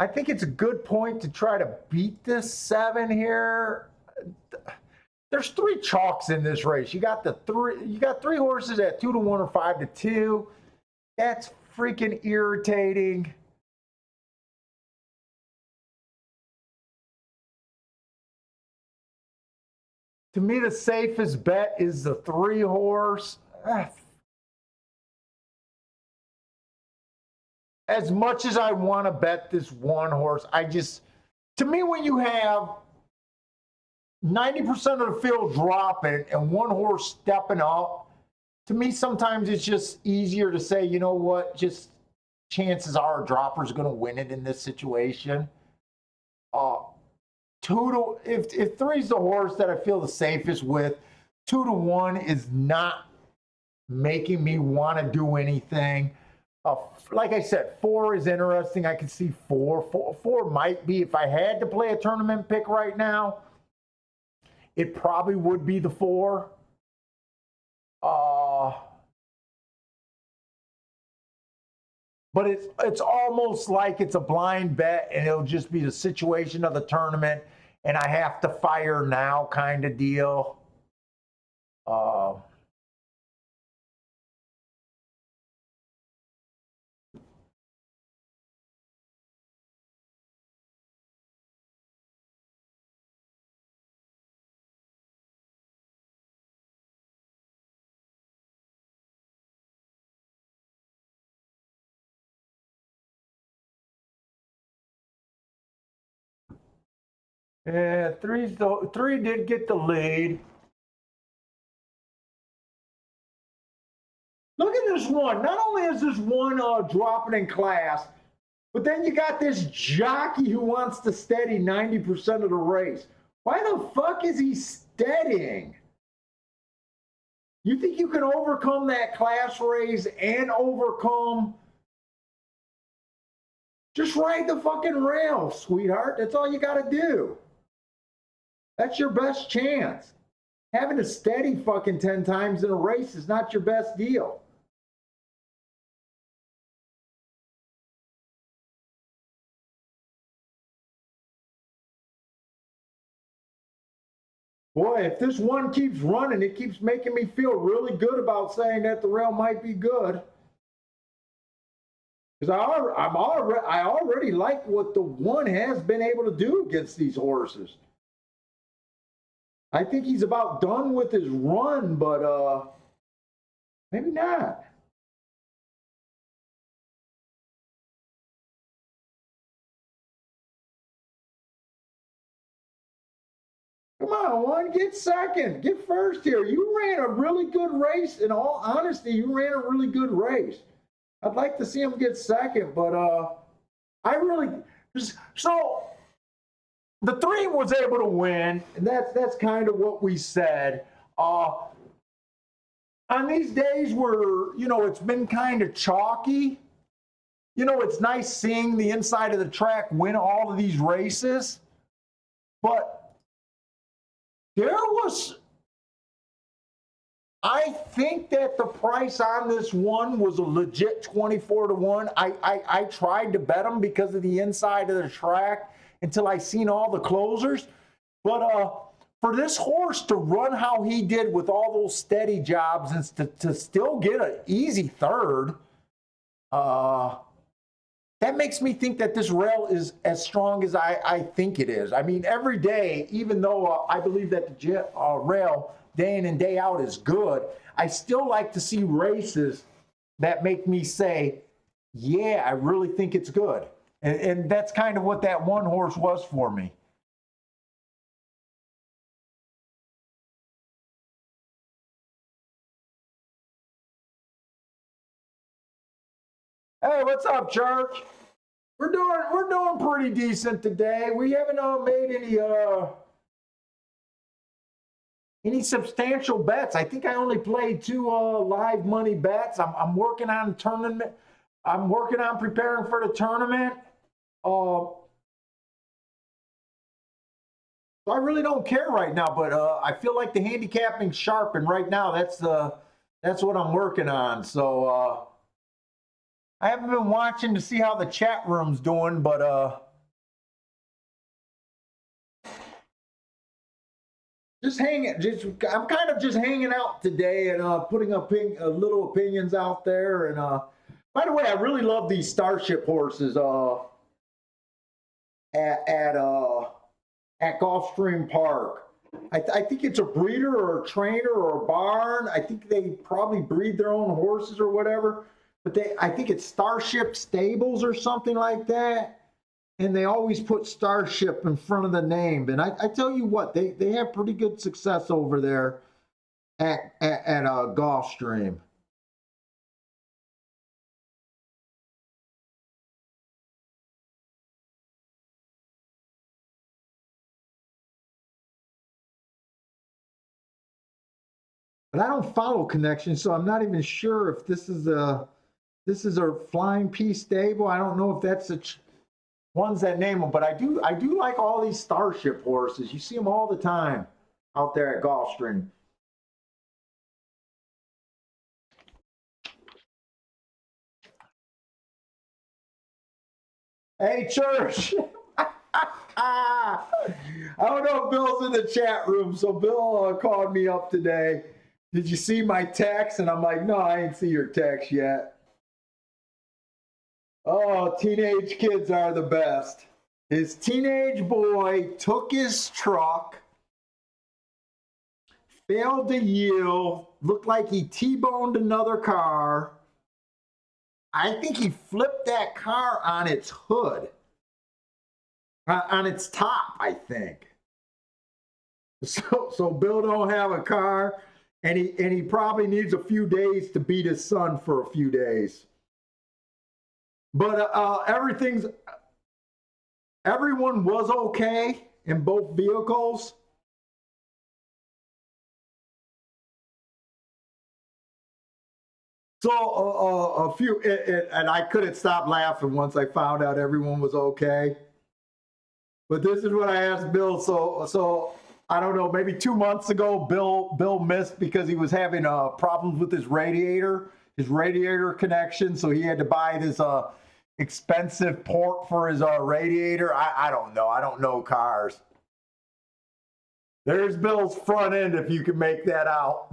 I think it's a good point to try to beat this 7 here. There's 3 chalks in this race. You got 3 horses at 2-1 or 5-2. That's freaking irritating. To me, the safest bet is the 3 horse. As much as I want to bet this 1 horse, to me, when you have 90% of the field dropping and 1 horse stepping up, to me, sometimes it's just easier to say, you know what, just chances are a dropper's going to win it in this situation. If 3's the horse that I feel the safest with, 2-1 is not making me want to do anything. Like I said, 4 is interesting. I can see 4. 4 might be, if I had to play a tournament pick right now, it probably would be the 4. But it's almost like it's a blind bet, and it'll just be the situation of the tournament, and I have to fire now kind of deal. Yeah, 3 did get the lead. Look at this 1. Not only is this 1 dropping in class, but then you got this jockey who wants to steady 90% of the race. Why the fuck is he steadying? You think you can overcome that class race and overcome? Just ride the fucking rail, sweetheart. That's all you got to do. That's your best chance. Having a steady fucking 10 times in a race is not your best deal. Boy, if this one keeps running, it keeps making me feel really good about saying that the rail might be good. Because I already like what the one has been able to do against these horses. I think he's about done with his run, but maybe not. Come on, one, get second, get first here. You ran a really good race. In all honesty, you ran a really good race. I'd like to see him get second, but I really so the 3 was able to win, and that's kind of what we said. On these days where it's been kind of chalky, it's nice seeing the inside of the track win all of these races, but I think that the price on this one was a legit 24-1. I tried to bet them because of the inside of the track until I seen all the closers. But for this horse to run how he did with all those steady jobs and to still get an easy third, that makes me think that this rail is as strong as I think it is. I mean, every day, even though I believe that the rail day in and day out is good, I still like to see races that make me say, yeah, I really think it's good. And that's kind of what that one horse was for me. Hey, what's up, church? We're doing pretty decent today. We haven't made any substantial bets. I think I only played 2 live money bets. I'm working on tournament. I'm working on preparing for the tournament. So I really don't care right now, but I feel like the handicapping's sharp, and right now that's what I'm working on. So I haven't been watching to see how the chat room's doing, but I'm kind of just hanging out today and putting up little opinions out there. And by the way, I really love these Starship horses at Gulfstream Park. I think it's a breeder or a trainer or a barn. I think they probably breed their own horses or whatever. But I think it's Starship Stables or something like that. And they always put Starship in front of the name. And I tell you what, they have pretty good success over there at Gulfstream. But I don't follow Connections, so I'm not even sure if this is a Flying P stable. I don't know if that's the ones that name them, but I do like all these Starship horses. You see them all the time out there at Gulfstream. Hey, church. I don't know if Bill's in the chat room, so Bill called me up today. Did you see my text? And I'm like, no, I ain't see your text yet. Oh, teenage kids are the best. His teenage boy took his truck, failed to yield, looked like he T-boned another car. I think he flipped that car on its hood, on its top, I think. So Bill don't have a car, and he probably needs a few days to beat his son for a few days. But everyone was okay in both vehicles. So a few, and I couldn't stop laughing once I found out everyone was okay. But this is what I asked Bill. So I don't know, maybe 2 months ago, Bill missed because he was having problems with his radiator connection, so he had to buy this expensive port for his radiator. I don't know. I don't know cars. There's Bill's front end, if you can make that out.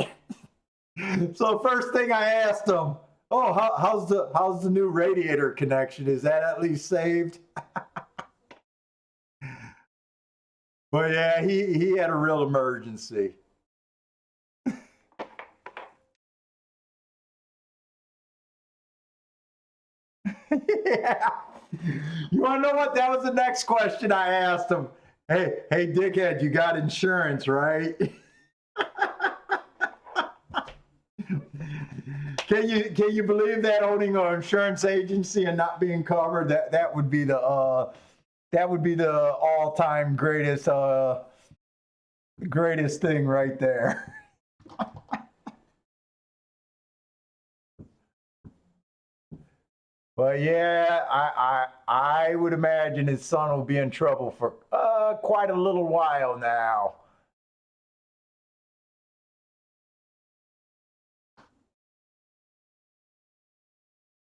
So first thing I asked him, "Oh, how's the new radiator connection? Is that at least saved?" But yeah, he had a real emergency. Yeah. You want to know what? That was the next question I asked him. Hey, dickhead, you got insurance, right? Can you believe that, owning an insurance agency and not being covered? That would be the all-time greatest thing right there. But yeah, I would imagine his son will be in trouble for quite a little while now.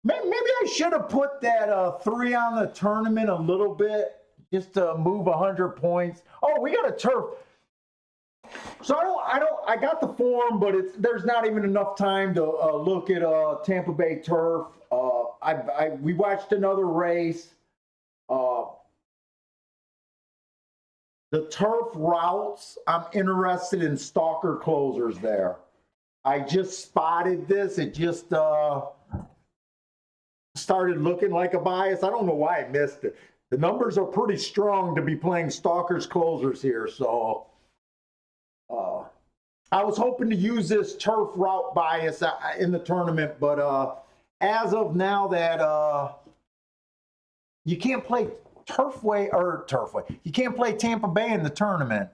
Maybe I should have put that 3 on the tournament a little bit, just to move 100 points. Oh, we got a turf. So I got the form, but there's not even enough time to look at Tampa Bay turf. We watched another race. The turf routes, I'm interested in stalker closers there. I just spotted this. It just started looking like a bias. I don't know why I missed it. The numbers are pretty strong to be playing stalkers closers here. So I was hoping to use this turf route bias in the tournament, but as of now that you can't play Turfway. You can't play Tampa Bay in the tournament.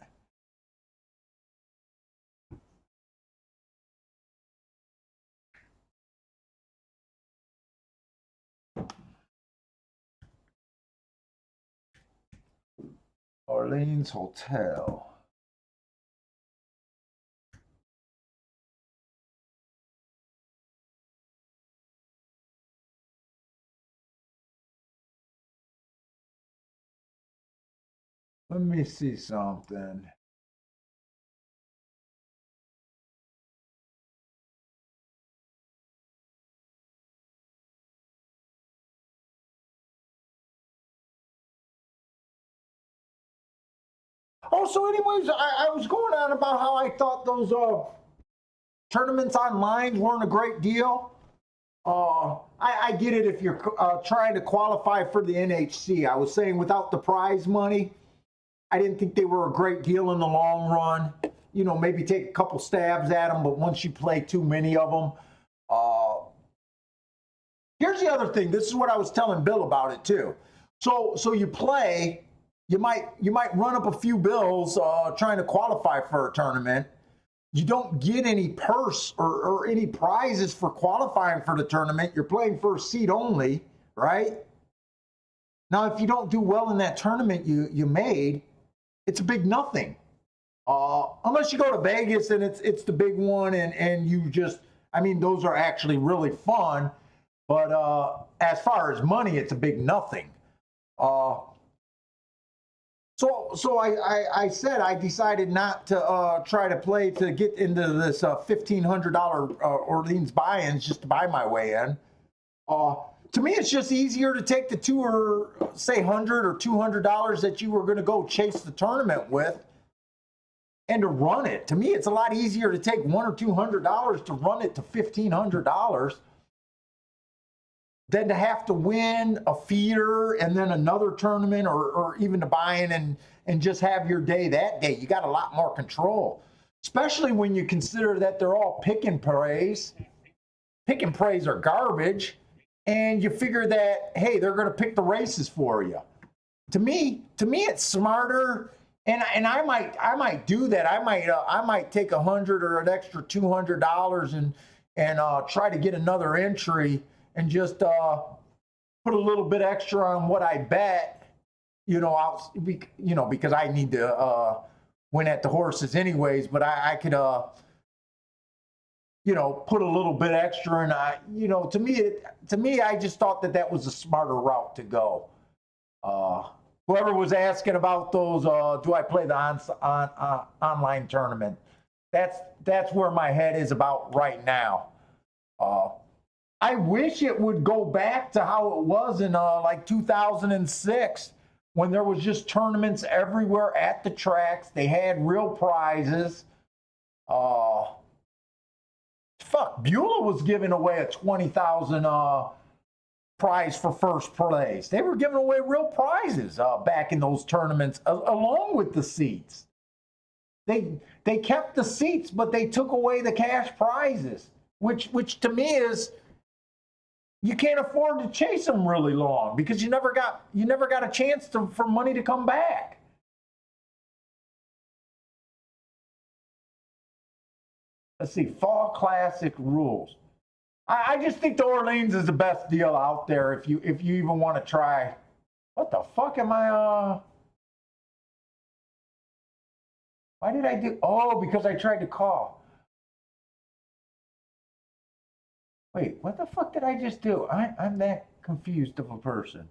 Orleans Hotel. Let me see something. Oh, so anyways, I was going on about how I thought those tournaments online weren't a great deal. I get it if you're trying to qualify for the NHC. I was saying without the prize money, I didn't think they were a great deal in the long run. You know, maybe take a couple stabs at them, but once you play too many of them, here's the other thing. This is what I was telling Bill about it too. So you play, you might run up a few bills trying to qualify for a tournament. You don't get any purse or any prizes for qualifying for the tournament. You're playing for a seat only, right? Now, if you don't do well in that tournament you made, it's a big nothing. Unless you go to Vegas and it's the big one and you just, I mean, those are actually really fun. But as far as money, it's a big nothing. So I said I decided not to try to play to get into this $1,500 Orleans buy-ins just to buy my way in. To me, it's just easier to take the $200 or $200 that you were going to go chase the tournament with, and to run it. To me, it's a lot easier to take $100 or $200 to run it to $1,500 than to have to win a feeder and then another tournament or even to buy in and just have your day that day. You got a lot more control, especially when you consider that they're all pick and praise. Pick and praise are garbage. And you figure that, hey, they're going to pick the races for you. To me, it's smarter. And I might do that. I might take $100 or an extra $200 and try to get another entry and just put a little bit extra on what I bet, because I need to went at the horses anyways, but I could, you know, put a little bit extra. And you know, to me, I just thought that that was a smarter route to go. Whoever was asking about those, do I play the online tournament? That's where my head is about right now. I wish it would go back to how it was in like 2006 when there was just tournaments everywhere at the tracks. They had real prizes. Beulah was giving away a 20,000 prize for first place. They were giving away real prizes back in those tournaments, along with the seats. They kept the seats, but they took away the cash prizes, which to me is, you can't afford to chase them really long because you never got a chance for money to come back. Let's see, Fall Classic rules. I just think the Orleans is the best deal out there if you even want to try. What the fuck am I? Why did I do? Oh, because I tried to call. Wait, what the fuck did I just do? I'm that confused of a person.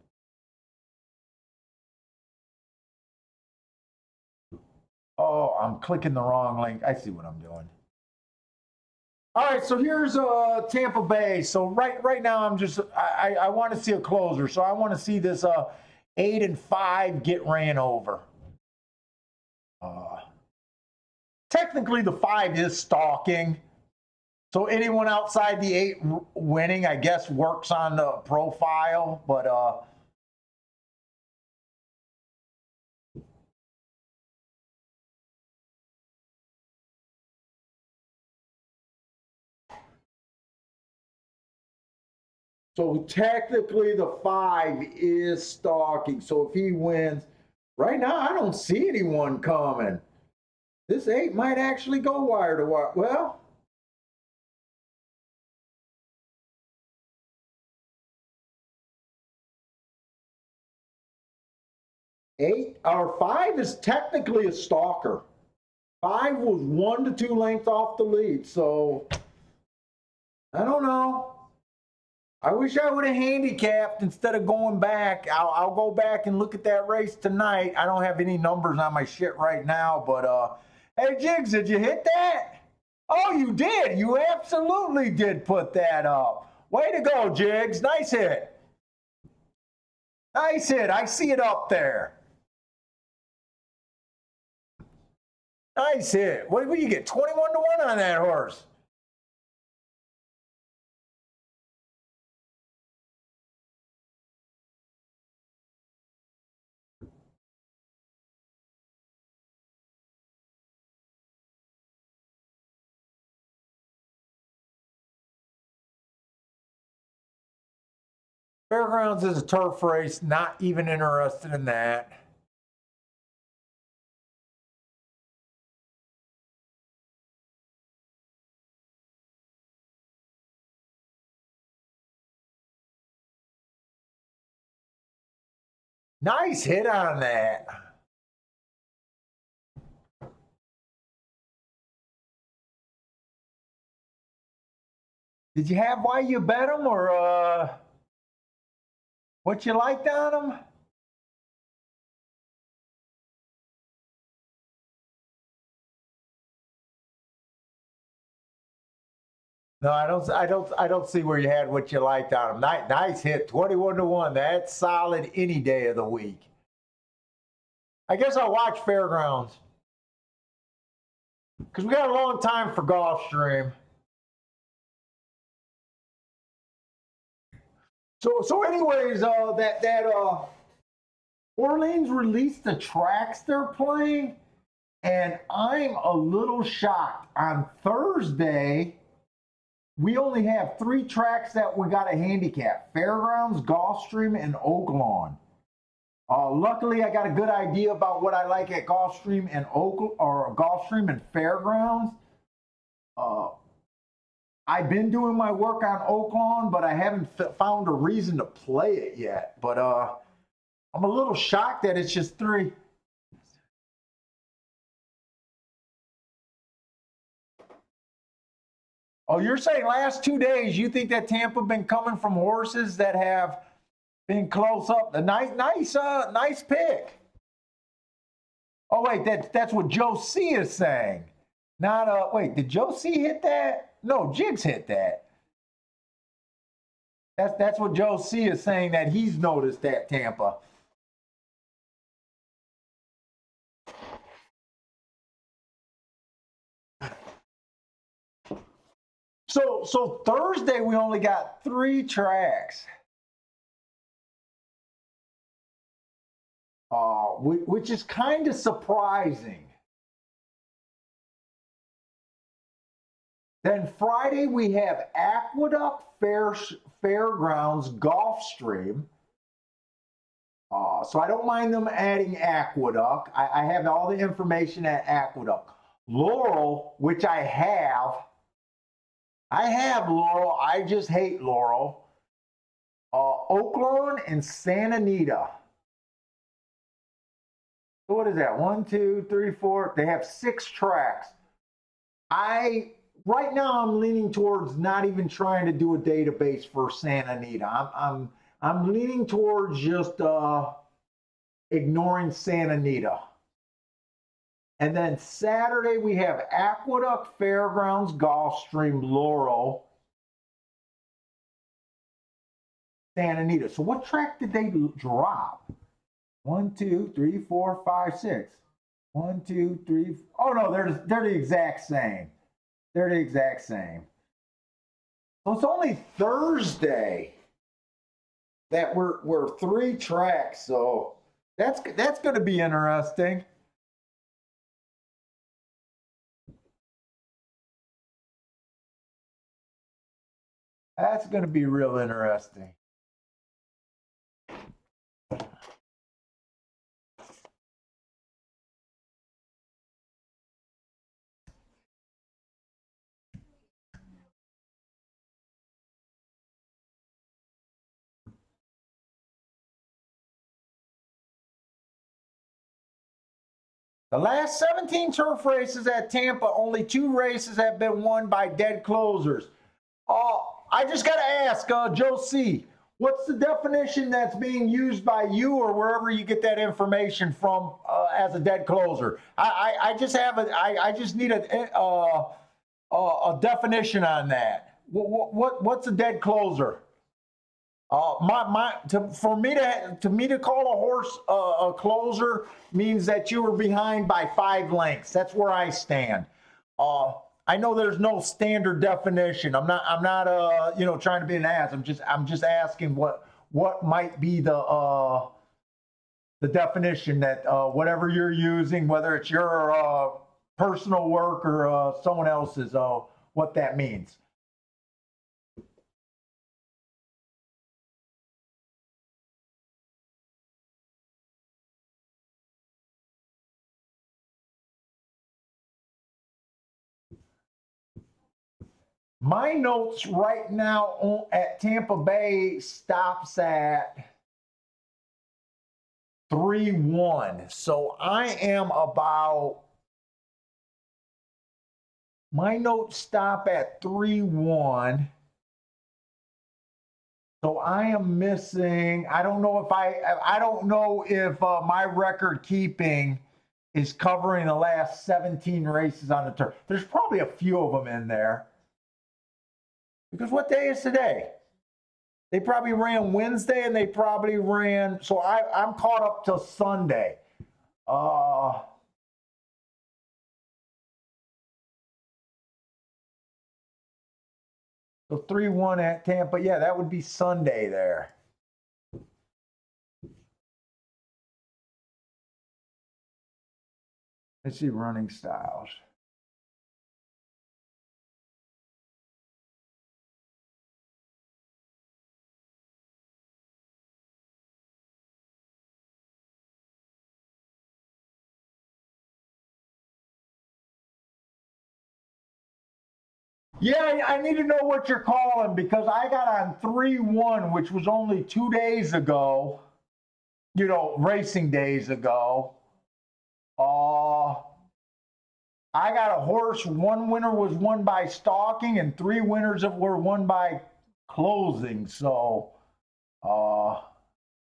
Oh, I'm clicking the wrong link. I see what I'm doing. All right, so here's Tampa Bay. So right now I want to see a closer. So I want to see this 8-5 get ran over. Technically, the 5 is stalking. So anyone outside the 8 winning, I guess, works on the profile. But so technically the 5 is stalking. So if he wins, right now I don't see anyone coming. This 8 might actually go wire to wire. Well, eight or 5 is technically a stalker. 5 was 1 to 2 lengths off the lead. So I don't know. I wish I would have handicapped instead of going back. I'll go back and look at that race tonight. I don't have any numbers on my shit right now, but hey, Jigs, did you hit that? Oh, you did. You absolutely did put that up. Way to go, Jigs. Nice hit. Nice hit. I see it up there. Nice hit. What do you get? 21 to 1 on that horse. Fairgrounds is a turf race. Not even interested in that. Nice hit on that. Did you have why you bet them or what you liked on them? No, I don't see where you had what you liked on them. Nice hit, 21 to 1. That's solid any day of the week. I guess I'll watch Fairgrounds because we got a long time for Gulfstream. So anyways, that Orleans released the tracks they're playing, and I'm a little shocked. On Thursday, we only have 3 tracks that we got a handicap: Fairgrounds, Gulfstream, and Oaklawn. Luckily, I got a good idea about what I like at Gulfstream and Gulfstream and Fairgrounds. I've been doing my work on Oaklawn, but I haven't found a reason to play it yet. But I'm a little shocked that it's just 3. Oh, you're saying last 2 days, you think that Tampa been coming from horses that have been close up? The nice pick. Oh wait, that's what Joe C is saying. Not wait, did Joe C hit that? No, Jigs hit that. That's what Joe C is saying, that he's noticed that Tampa. So Thursday we only got 3 tracks, which is kind of surprising. Then Friday we have Aqueduct Fairgrounds Gulfstream. So I don't mind them adding Aqueduct. I have all the information at Aqueduct. Laurel, which I have Laurel. I just hate Laurel. Oaklawn and Santa Anita. So what is that? 1, 2, 3, 4. They have 6 tracks. Right now I'm leaning towards not even trying to do a database for Santa Anita. I'm leaning towards just ignoring Santa Anita. And then Saturday we have Aqueduct Fairgrounds Gulfstream Laurel Santa Anita. So what track did they drop? 1, 2, 3, 4, 5, 6. 1, 2, 3. Oh no, they're the exact same. They're the exact same. So it's only Thursday that we're 3 tracks. So that's going to be interesting. That's going to be real interesting. The last 17 turf races at Tampa, only 2 races have been won by dead closers. I just got to ask, Joe C., what's the definition that's being used by you or wherever you get that information from as a dead closer? I just need a definition on that. What's a dead closer? For me to call a horse a closer means that you were behind by 5 lengths. That's where I stand. I know there's no standard definition. I'm not trying to be an ass. I'm just asking what might be the definition that whatever you're using, whether it's your personal work or someone else's, what that means. My notes right now at Tampa Bay stops at 3-1. So I am my notes stop at 3-1. So I am missing, I don't know if my record keeping is covering the last 17 races on the turf. There's probably a few of them in there. Because what day is today? They probably ran Wednesday and they probably ran, so I'm caught up till Sunday. So 3-1 at Tampa. Yeah, that would be Sunday there. Let's see running styles. Yeah, I need to know what you're calling because I got on 3-1, which was only 2 days ago, racing days ago. I got a horse. One winner was won by stalking, and three winners were won by closing. So uh,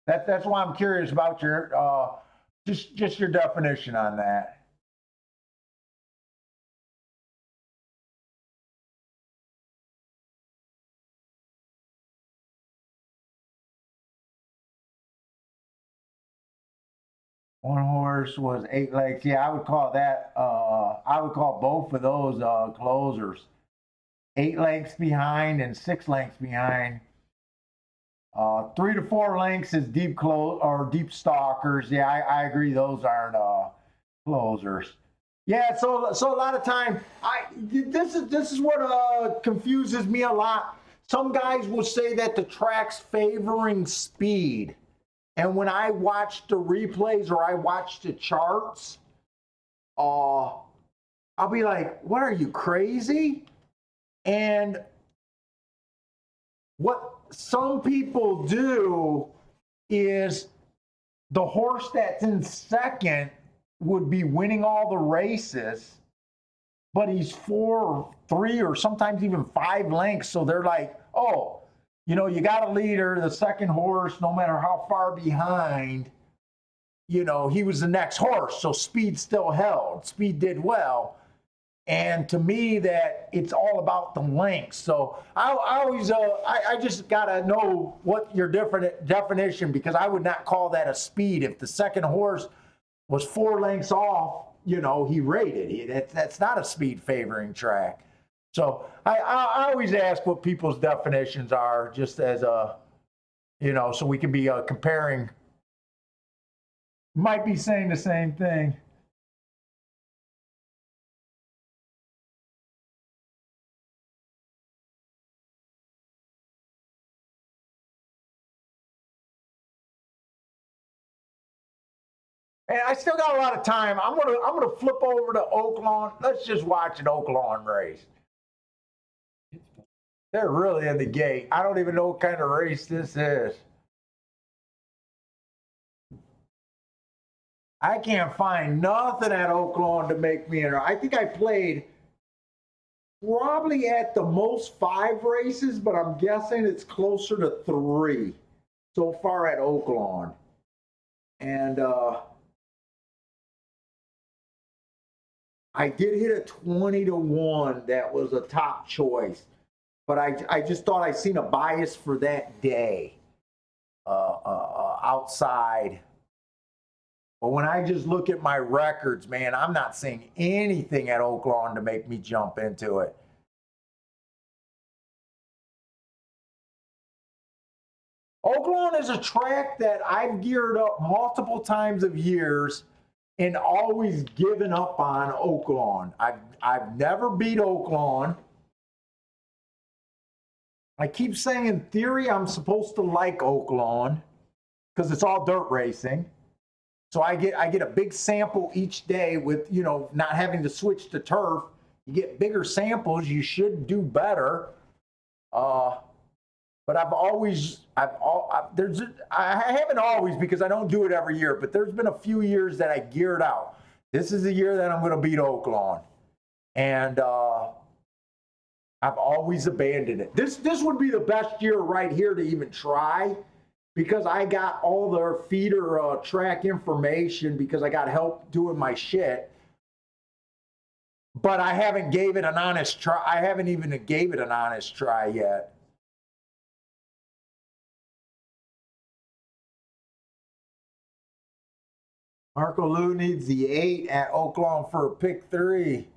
that's why I'm curious about your just your definition on that. One horse was 8 legs. Yeah, I would call that. I would call both of those closers. 8 lengths behind and 6 lengths behind. 3 to 4 lengths is deep close or deep stalkers. Yeah, I agree. Those aren't closers. Yeah, so a lot of time, this is what confuses me a lot. Some guys will say that the track's favoring speed, and when I watch the replays or I watch the charts, uh, I'll be like, "What are you crazy?" And what some people do is the horse that's in second would be winning all the races, but he's 4 or 3 or sometimes even 5 lengths. So they're like, oh, you got a leader, the second horse, no matter how far behind, he was the next horse. So speed still held. Speed did well. And to me, that it's all about the length. So I always, I just gotta know what your different definition, because I would not call that a speed. If the second horse was 4 lengths off, he rated. That's not a speed favoring track. So I always ask what people's definitions are, just as a, so we can be comparing. Might be saying the same thing. And I still got a lot of time. I'm gonna flip over to Oaklawn. Let's just watch an Oaklawn race. They're really in the gate. I don't even know what kind of race this is. I can't find nothing at Oaklawn to make me enter. I think I played probably at the most 5 races, but I'm guessing it's closer to 3 so far at Oaklawn. And I did hit a 20 to 1. That was a top choice, but I just thought I seen a bias for that day outside. But when I just look at my records, man, I'm not seeing anything at Oaklawn to make me jump into it. Oaklawn is a track that I've geared up multiple times of years and always given up on Oaklawn. I've never beat Oaklawn. I keep saying in theory I'm supposed to like Oaklawn because it's all dirt racing. So I get a big sample each day with, not having to switch to turf. You get bigger samples, you should do better. But I haven't always, because I don't do it every year, but there's been a few years that I geared out. This is the year that I'm going to beat Oaklawn. And I've always abandoned it. This would be the best year right here to even try, because I got all their feeder track information because I got help doing my shit. But I haven't gave it an honest try. I haven't even gave it an honest try yet. Marco Lou needs the 8 at Oaklawn for a pick 3.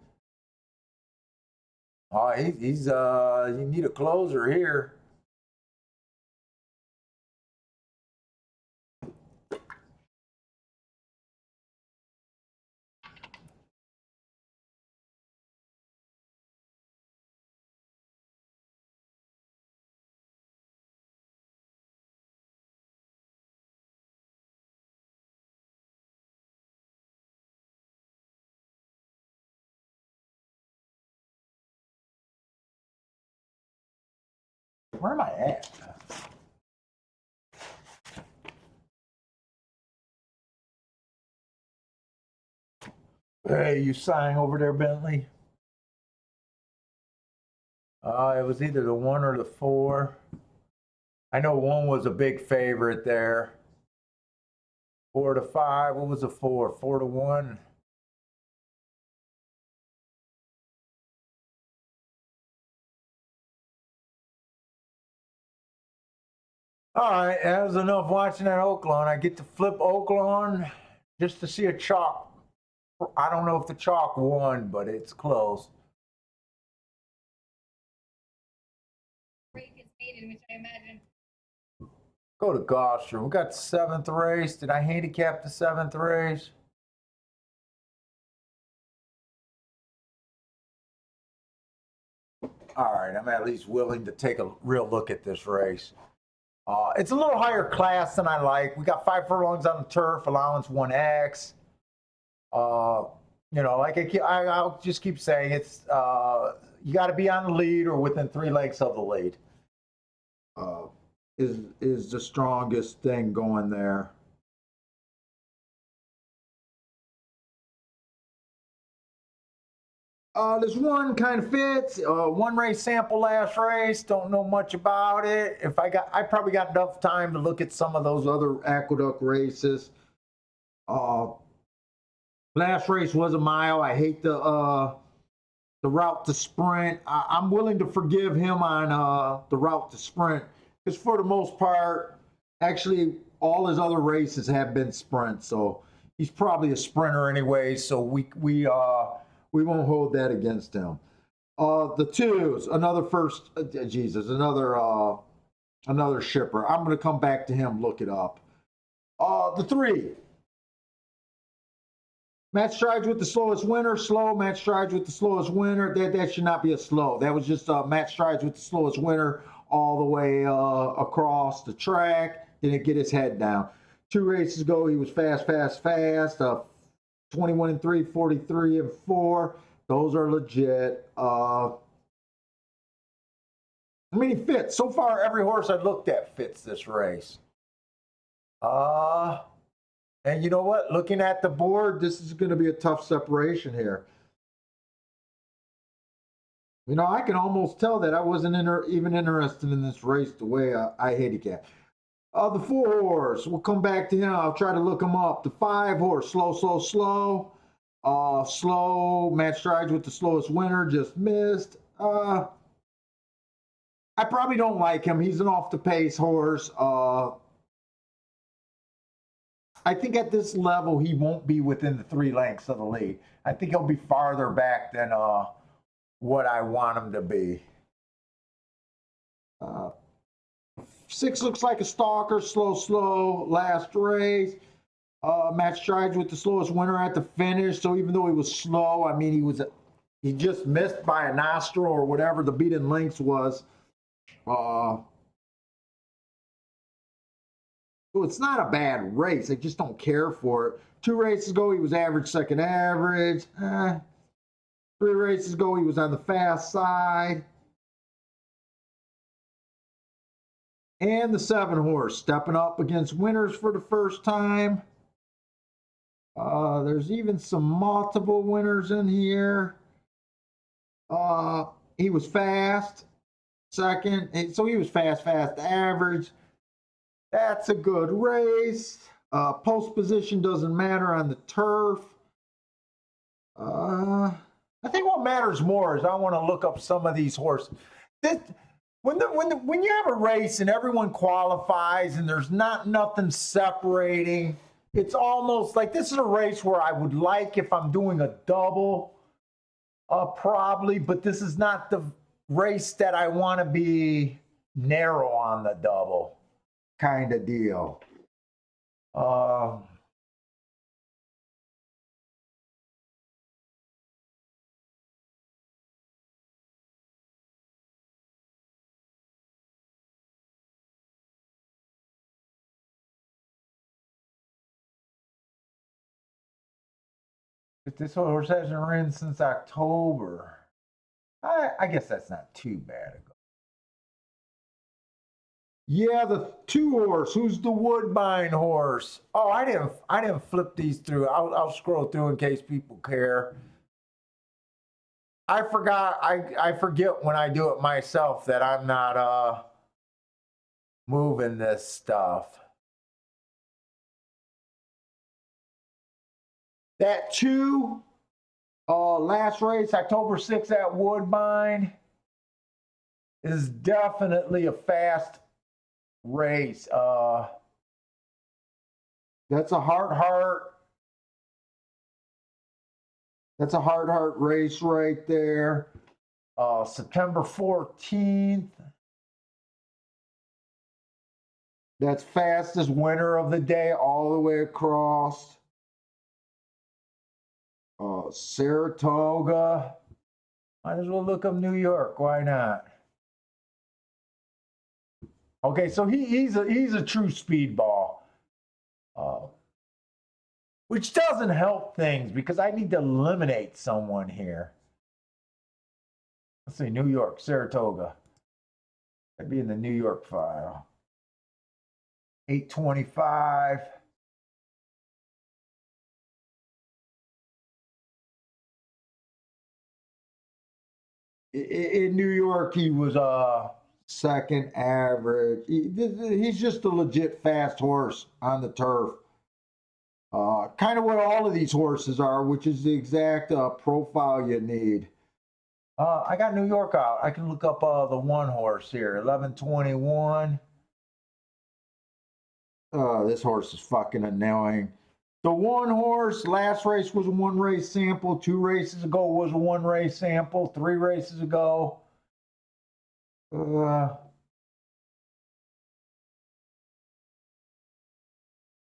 Oh, he's you need a closer here. Where am I at? Hey, you sighing over there, Bentley? It was either the 1 or the 4. I know 1 was a big favorite there. 4 to 5. What was the 4? 4 to 1. All right, that was enough watching that Oaklawn. I get to flip Oaklawn just to see a chalk. I don't know if the chalk won, but it's close. Break is needed, which I imagine. Go to Gosher. We got the 7th race. Did I handicap the 7th race? All right, I'm at least willing to take a real look at this race. It's a little higher class than I like. We got 5 furlongs on the turf, allowance 1X. You know, like I'll just keep saying, it's you got to be on the lead or within 3 lengths of the lead. Is the strongest thing going there. This one kind of fits. 1 race sample last race. Don't know much about it. I probably got enough time to look at some of those other Aqueduct races. Last race was a mile. I hate the route to sprint. I'm willing to forgive him on the route to sprint because for the most part, actually, all his other races have been sprints. So he's probably a sprinter anyway. So we won't hold that against him. The 2s, another first, Jesus, another shipper. I'm going to come back to him, look it up. The 3. Matt Strides with the slowest winner, slow. Matt Strides with the slowest winner. That should not be a slow. That was just Matt Strides with the slowest winner all the way across the track. Didn't get his head down. 2 races ago, he was fast. 21 and 3, 43 and 4. Those are legit. I mean, he fits. So far, every horse I've looked at fits this race. And you know what? Looking at the board, this is going to be a tough separation here. You know, I can almost tell that I wasn't even interested in this race the way I handicap. The 4 horse, we'll come back to him. I'll try to look him up. The 5 horse, slow. Slow. Matt Strides with the slowest winner, just missed. I probably don't like him. He's an off the pace horse. I think at this level, he won't be within the 3 lengths of the lead. I think he'll be farther back than what I want him to be. 6 looks like a stalker, slow, last race. Matt Strides with the slowest winner at the finish. So even though he was slow, I mean, he just missed by a nostril or whatever the beaten lengths was. So it's not a bad race. I just don't care for it. 2 races ago, he was average, second average. 3 races ago, he was on the fast side. And the 7 horse, stepping up against winners for the first time. There's even some multiple winners in here. He was fast, second. So he was fast, average. That's a good race. Post position doesn't matter on the turf. I think what matters more is I want to look up some of these horses. When you have a race and everyone qualifies and there's nothing separating, it's almost like this is a race where I would like if I'm doing a double, probably, but this is not the race that I want to be narrow on the double kind of deal. If this horse hasn't ridden since October, I guess that's not too bad. Yeah, the 2 horse. Who's the Woodbine horse? Oh, I didn't flip these through. I'll scroll through in case people care. I forgot. I forget when I do it myself that I'm not moving this stuff. That 2 last race, October 6th at Woodbine, is definitely a fast race. That's a heart. That's a heart race right there. September 14th. That's fastest winner of the day all the way across. Saratoga. Might as well look up New York. Why not? Okay, so he's a true speedball, which doesn't help things because I need to eliminate someone here. Let's see, New York, Saratoga. That'd be in the New York file. 825. In New York, he was second average. He's just a legit fast horse on the turf. Kind of what all of these horses are, which is the exact profile you need. I got New York out. I can look up the 1 horse here, 1121. This horse is fucking annoying. The 1 horse, last race was a 1 race sample. 2 races ago was a 1 race sample. 3 races ago.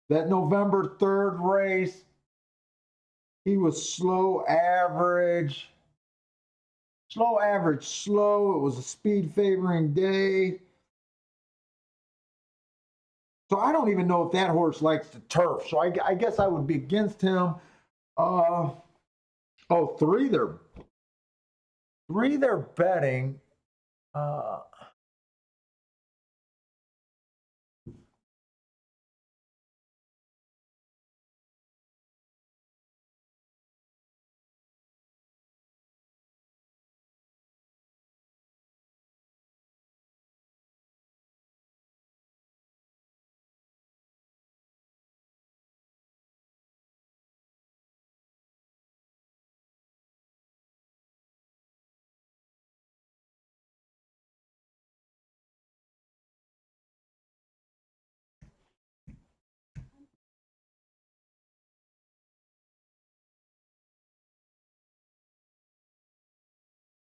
That November 3rd race, he was slow average. Slow average, slow. It was a speed favoring day. So I don't even know if that horse likes the turf. So I guess I would be against him. Oh, 3 they're betting.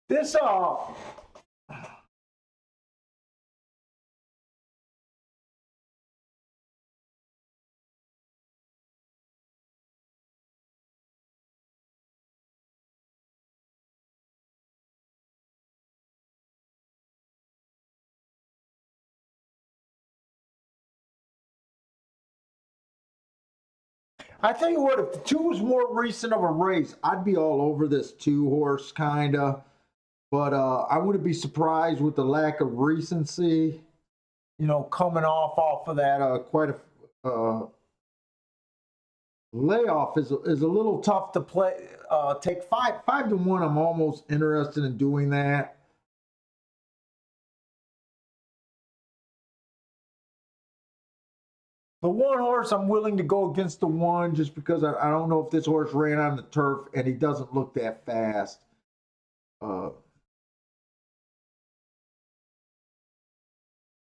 This I tell you what, if the 2 was more recent of a race, I'd be all over this 2 horse kind of. But I wouldn't be surprised with the lack of recency. You know, coming off of that quite a layoff is a little tough to play. Take 5 to 1. I'm almost interested in doing that. The 1 horse, I'm willing to go against the 1 just because I don't know if this horse ran on the turf and he doesn't look that fast.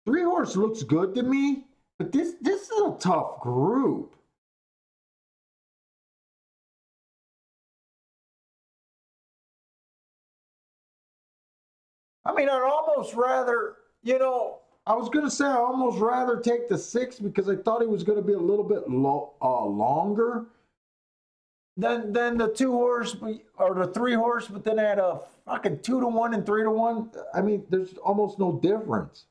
3 horse looks good to me, but this is a tough group. I mean, I'd almost rather, I was going to say I'd almost rather take the 6 because I thought he was going to be a little bit longer than the 2 horse or the 3 horse, but then at a fucking 2 to 1 and 3 to 1. I mean, there's almost no difference.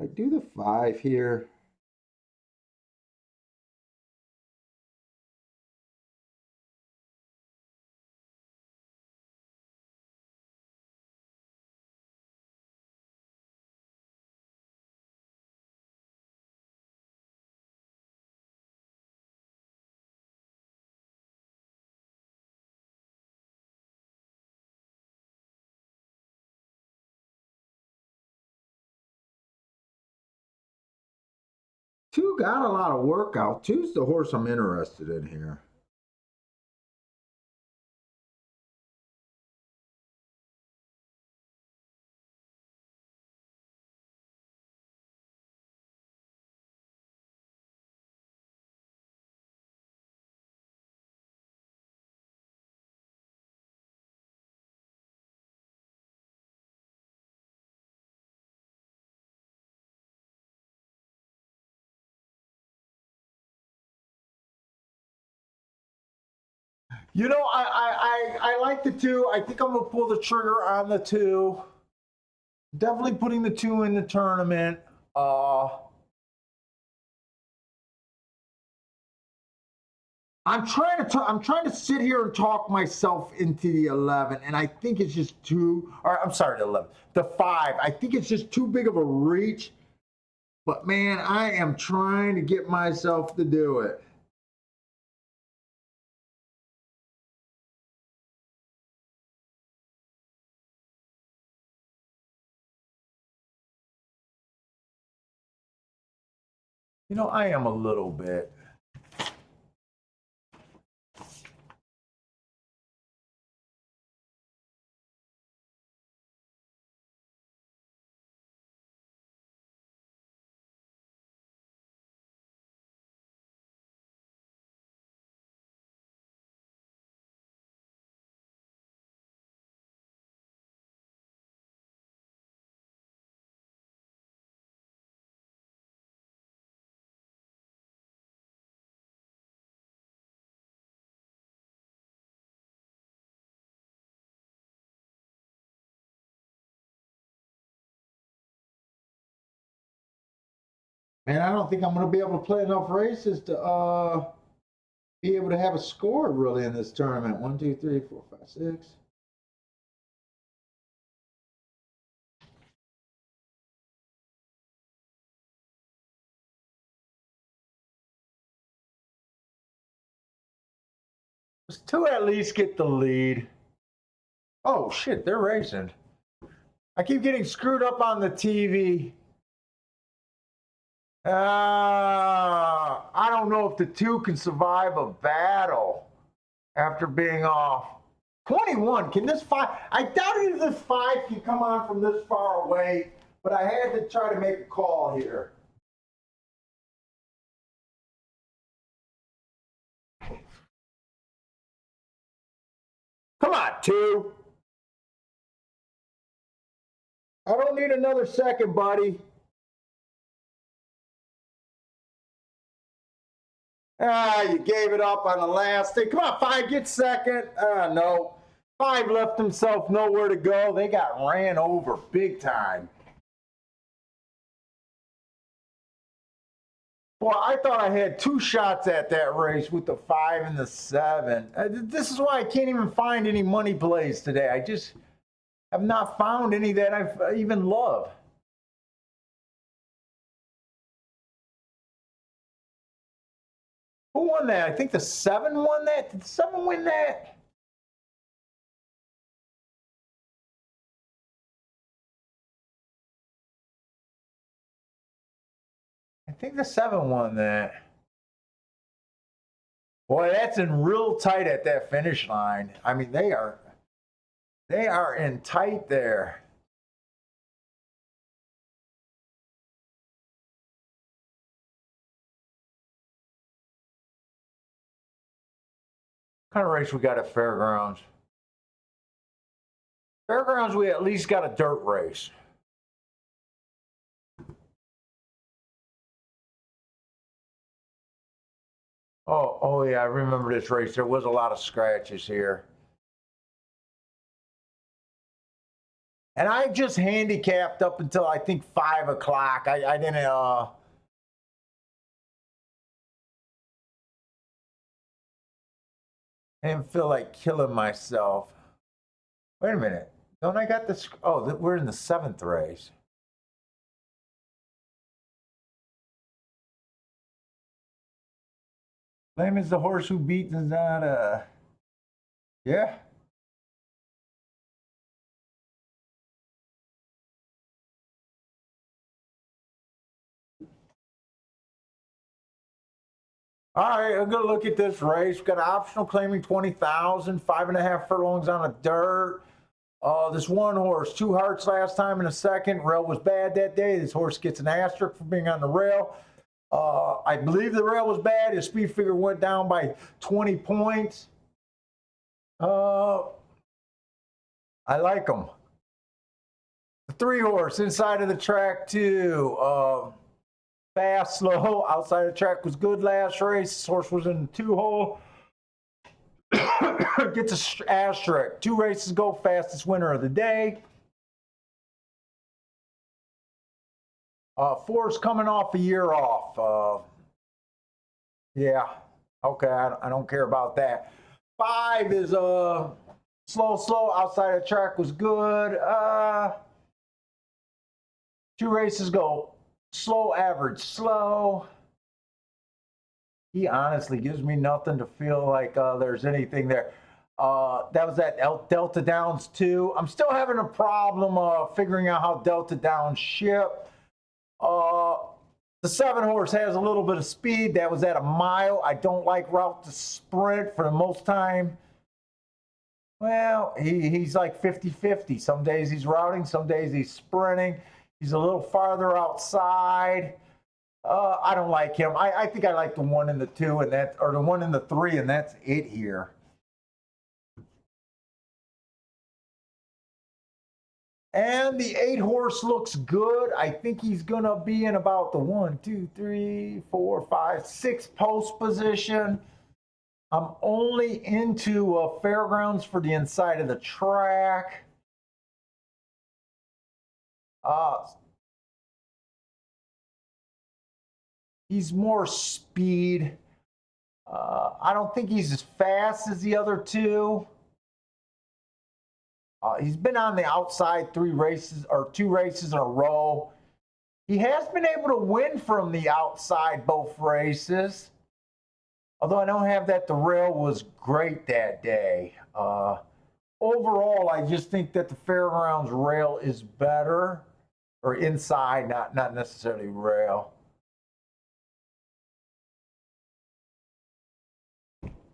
I do the 5 here. Two got a lot of workout. Two's the horse I'm interested in here. You know, I like the two. I think I'm gonna pull the trigger on the two. Definitely putting the two in the tournament. I'm trying to sit here and talk myself into the 11, and I think it's just too. Or I'm sorry, the 11, the 5. I think it's just too big of a reach. But man, I am trying to get myself to do it. You know, I am a little bit. Man, I don't think I'm going to be able to play enough races to be able to have a score really in this tournament. 1, 2, 3, 4, 5, 6. Let's two at least get the lead. Oh shit, they're racing. I keep getting screwed up on the TV. I don't know if the two can survive a battle after being off. 21. Can this 5? I doubt if this 5 can come on from this far away, but I had to try to make a call here. Come on, 2. I don't need another second, buddy. You gave it up on the last thing. Come on, 5, get second. No. 5 left himself nowhere to go. They got ran over big time. Well, I thought I had 2 shots at that race with the 5 and the 7. This is why I can't even find any money plays today. I just have not found any that I even love. Who won that? I think the 7 won that. Did the 7 win that? I think the 7 won that. Boy, that's in real tight at that finish line. I mean, they are in tight there. What kind of race we got at Fairgrounds? Fairgrounds, we at least got a dirt race. Oh yeah, I remember this race. There was a lot of scratches here. And I just handicapped up until I think 5 o'clock. I didn't feel like killing myself. Wait a minute. Don't I got this? Oh, we're in the 7th race. Lame is the horse who beat is not yeah. All right, I'm gonna look at this race. We've got an optional claiming 20,000, 5.5 furlongs on the dirt. This one horse, 2 Hearts last time in a second. Rail was bad that day. This horse gets an asterisk for being on the rail. I believe the rail was bad. His speed figure went down by 20 points. I like him. The 3 horse inside of the track too. Fast, slow, outside the track was good last race. This horse was in the 2 hole. Gets an asterisk. 2 races go, fastest winner of the day. 4's coming off a year off. Yeah, okay, I don't care about that. 5 is slow, outside the track was good. 2 races go, slow, average, slow. He honestly gives me nothing to feel like there's anything there. That was at Delta Downs 2. I'm still having a problem figuring out how Delta Downs ship. The 7 horse has a little bit of speed. That was at a mile. I don't like route to sprint for the most time. Well, he's like 50-50. Some days he's routing, some days he's sprinting. He's a little farther outside. I don't like him. I think I like the 1 and the 2 and that, or the 1 and the 3, and that's it here. And the 8 horse looks good. I think he's gonna be in about the 1, 2, 3, 4, 5, 6 post position. I'm only into fairgrounds for the inside of the track. He's more speed. I don't think he's as fast as the other 2. He's been on the outside 3 races or 2 races in a row. He has been able to win from the outside both races. Although I don't have that the rail was great that day. Overall, I just think that the fairgrounds rail is better, or inside, not necessarily rail.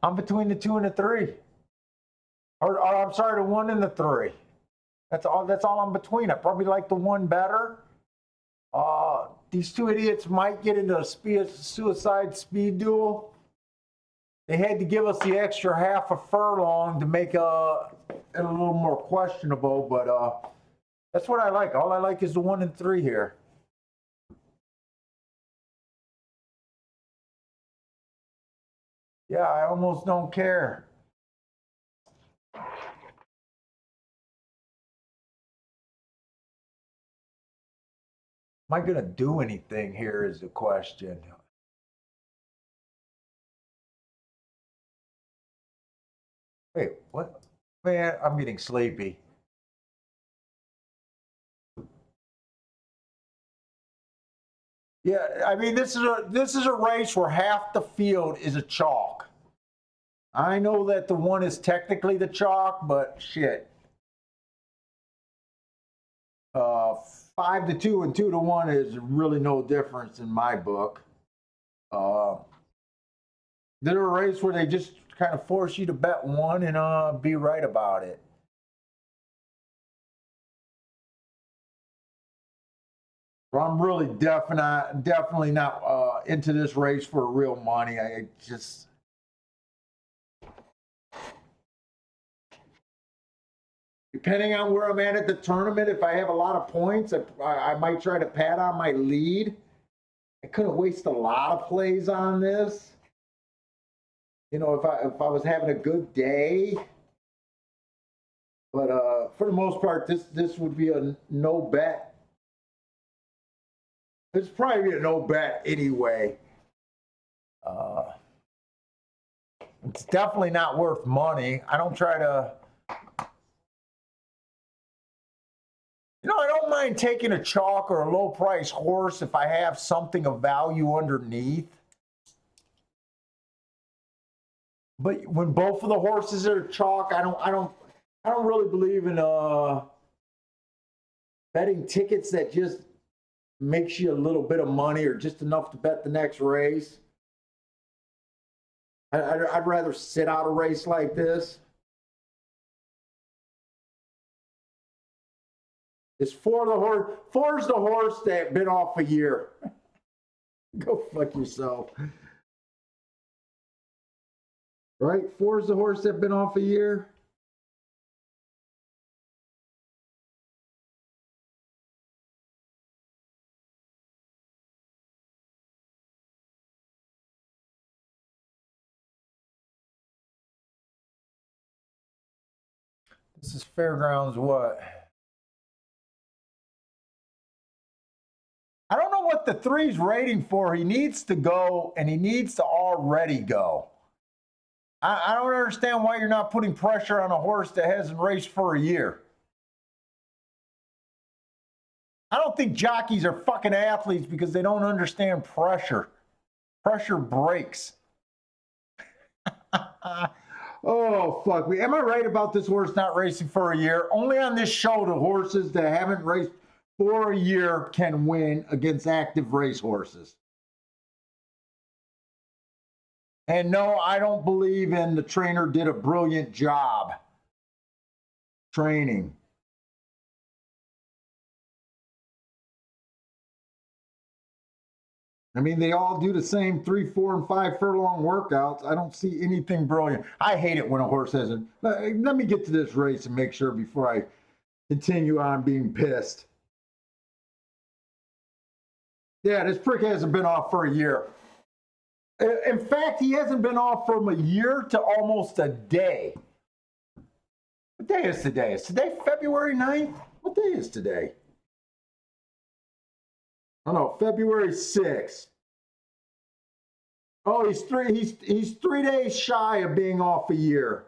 I'm between the 2 and the 3. Or I'm sorry, the 1 and the 3. That's all I'm between. I probably like the 1 better. These 2 idiots might get into a suicide speed duel. They had to give us the extra half a furlong to make it a little more questionable, but that's what I like. All I like is the 1 and 3 here. Yeah, I almost don't care. Am I going to do anything here is the question. Wait, what? Man, I'm getting sleepy. Yeah, I mean this is a race where half the field is a chalk. I know that the 1 is technically the chalk, but shit. 5 to 2 and 2 to 1 is really no difference in my book. They're a race where they just kind of force you to bet 1 and be right about it. I'm really definitely not into this race for real money. I just, depending on where I'm at the tournament, if I have a lot of points, I might try to pad on my lead. I couldn't waste a lot of plays on this. You know, if I was having a good day. But for the most part, this would be a no bet. It's probably a no bet anyway. It's definitely not worth money. I don't try to. You know, I don't mind taking a chalk or a low price horse if I have something of value underneath. But when both of the horses are chalk, I don't really believe in betting tickets that just makes you a little bit of money or just enough to bet the next race. I'd rather sit out a race like this. It's four's the horse that been off a year. Go fuck yourself. Right? Four's the horse that been off a year. This is Fairgrounds what? I don't know what the 3's rating for. He needs to go, and he needs to already go. I don't understand why you're not putting pressure on a horse that hasn't raced for a year. I don't think jockeys are fucking athletes because they don't understand pressure. Pressure breaks. Oh, fuck me. Am I right about this horse not racing for a year? Only on this show, the horses that haven't raced for a year can win against active race horses. And no, I don't believe in the trainer did a brilliant job training. I mean, they all do the same 3, 4, and 5 furlong workouts. I don't see anything brilliant. I hate it when a horse hasn't. Let me get to this race and make sure before I continue on being pissed. Yeah, this prick hasn't been off for a year. In fact, he hasn't been off from a year to almost a day. What day is today? Is today February 9th? What day is today? Oh no, February 6th. Oh, he's 3 days shy of being off a year.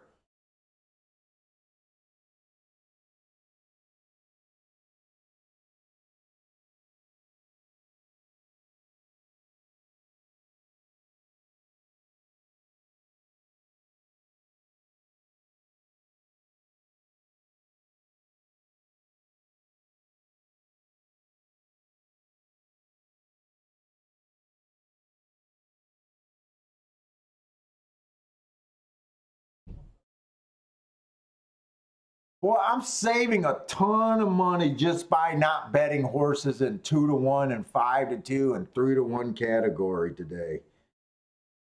Well, I'm saving a ton of money just by not betting horses in 2-1 and 5-2 and 3-1 category today.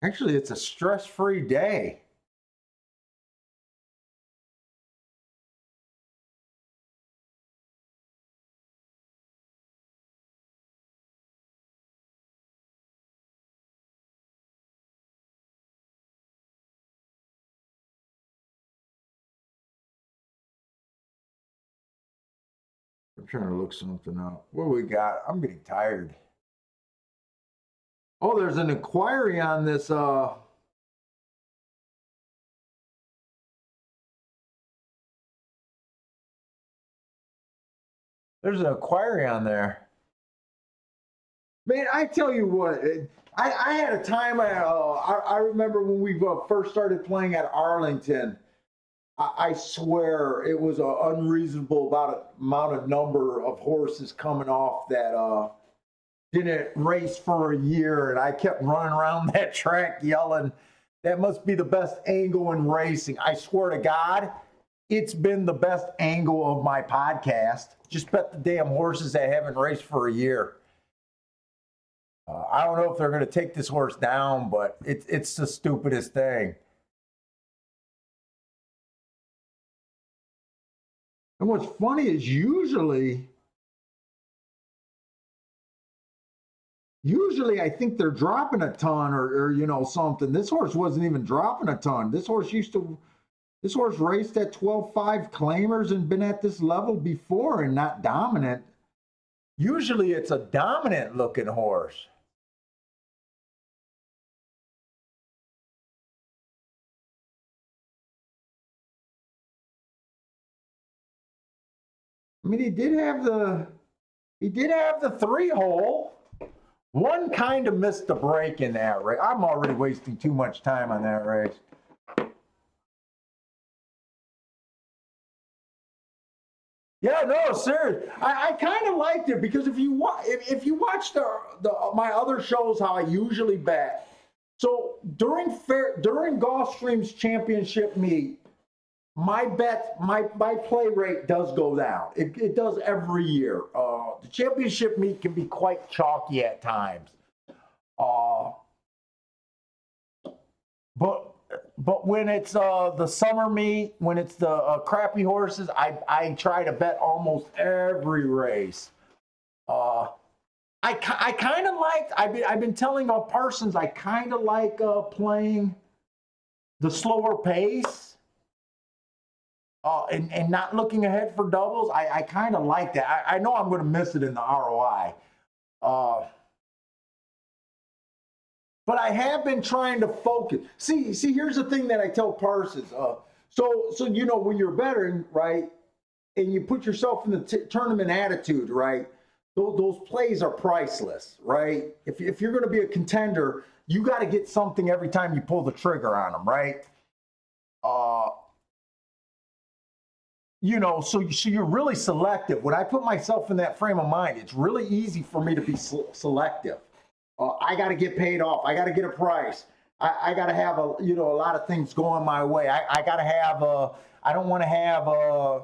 Actually, it's a stress-free day. I'm trying to look something up. What we got? I'm getting tired. Oh, there's an inquiry on this. There's an inquiry on there. Man, I tell you what, I had a time. I remember when we first started playing at Arlington. I swear it was an unreasonable amount of number of horses coming off that didn't race for a year, and I kept running around that track yelling, "That must be the best angle in racing." I swear to God, it's been the best angle of my podcast. Just bet the damn horses that haven't raced for a year. I don't know if they're going to take this horse down, but it's the stupidest thing. And what's funny is usually I think they're dropping a ton or you know something. This horse wasn't even dropping a ton. This horse raced at 12.5 claimers and been at this level before and not dominant. Usually it's a dominant looking horse. I mean, he did have the 3-hole. One kind of missed the break in that race. I'm already wasting too much time on that race. Yeah, no, serious. I kind of liked it because if you watch my other shows, how I usually bet, So during Gulfstream's championship meet, my play rate does go down. It does every year. The championship meet can be quite chalky at times. Uh, but when it's the summer meet, when it's the crappy horses, I try to bet almost every race. I kind of like, I've been telling Parsons, I kind of like playing the slower pace and not looking ahead for doubles. I kind of like that. I know I'm going to miss it in the ROI. But I have been trying to focus. See, here's the thing that I tell Parsons. So you know, when you're a veteran, right, and you put yourself in the tournament attitude, right, those plays are priceless, right? If you're going to be a contender, you got to get something every time you pull the trigger on them, right? You know, so you're really selective. When I put myself in that frame of mind, it's really easy for me to be selective. I got to get paid off. I got to get a price. I got to have a lot of things going my way. I got to have I don't want to have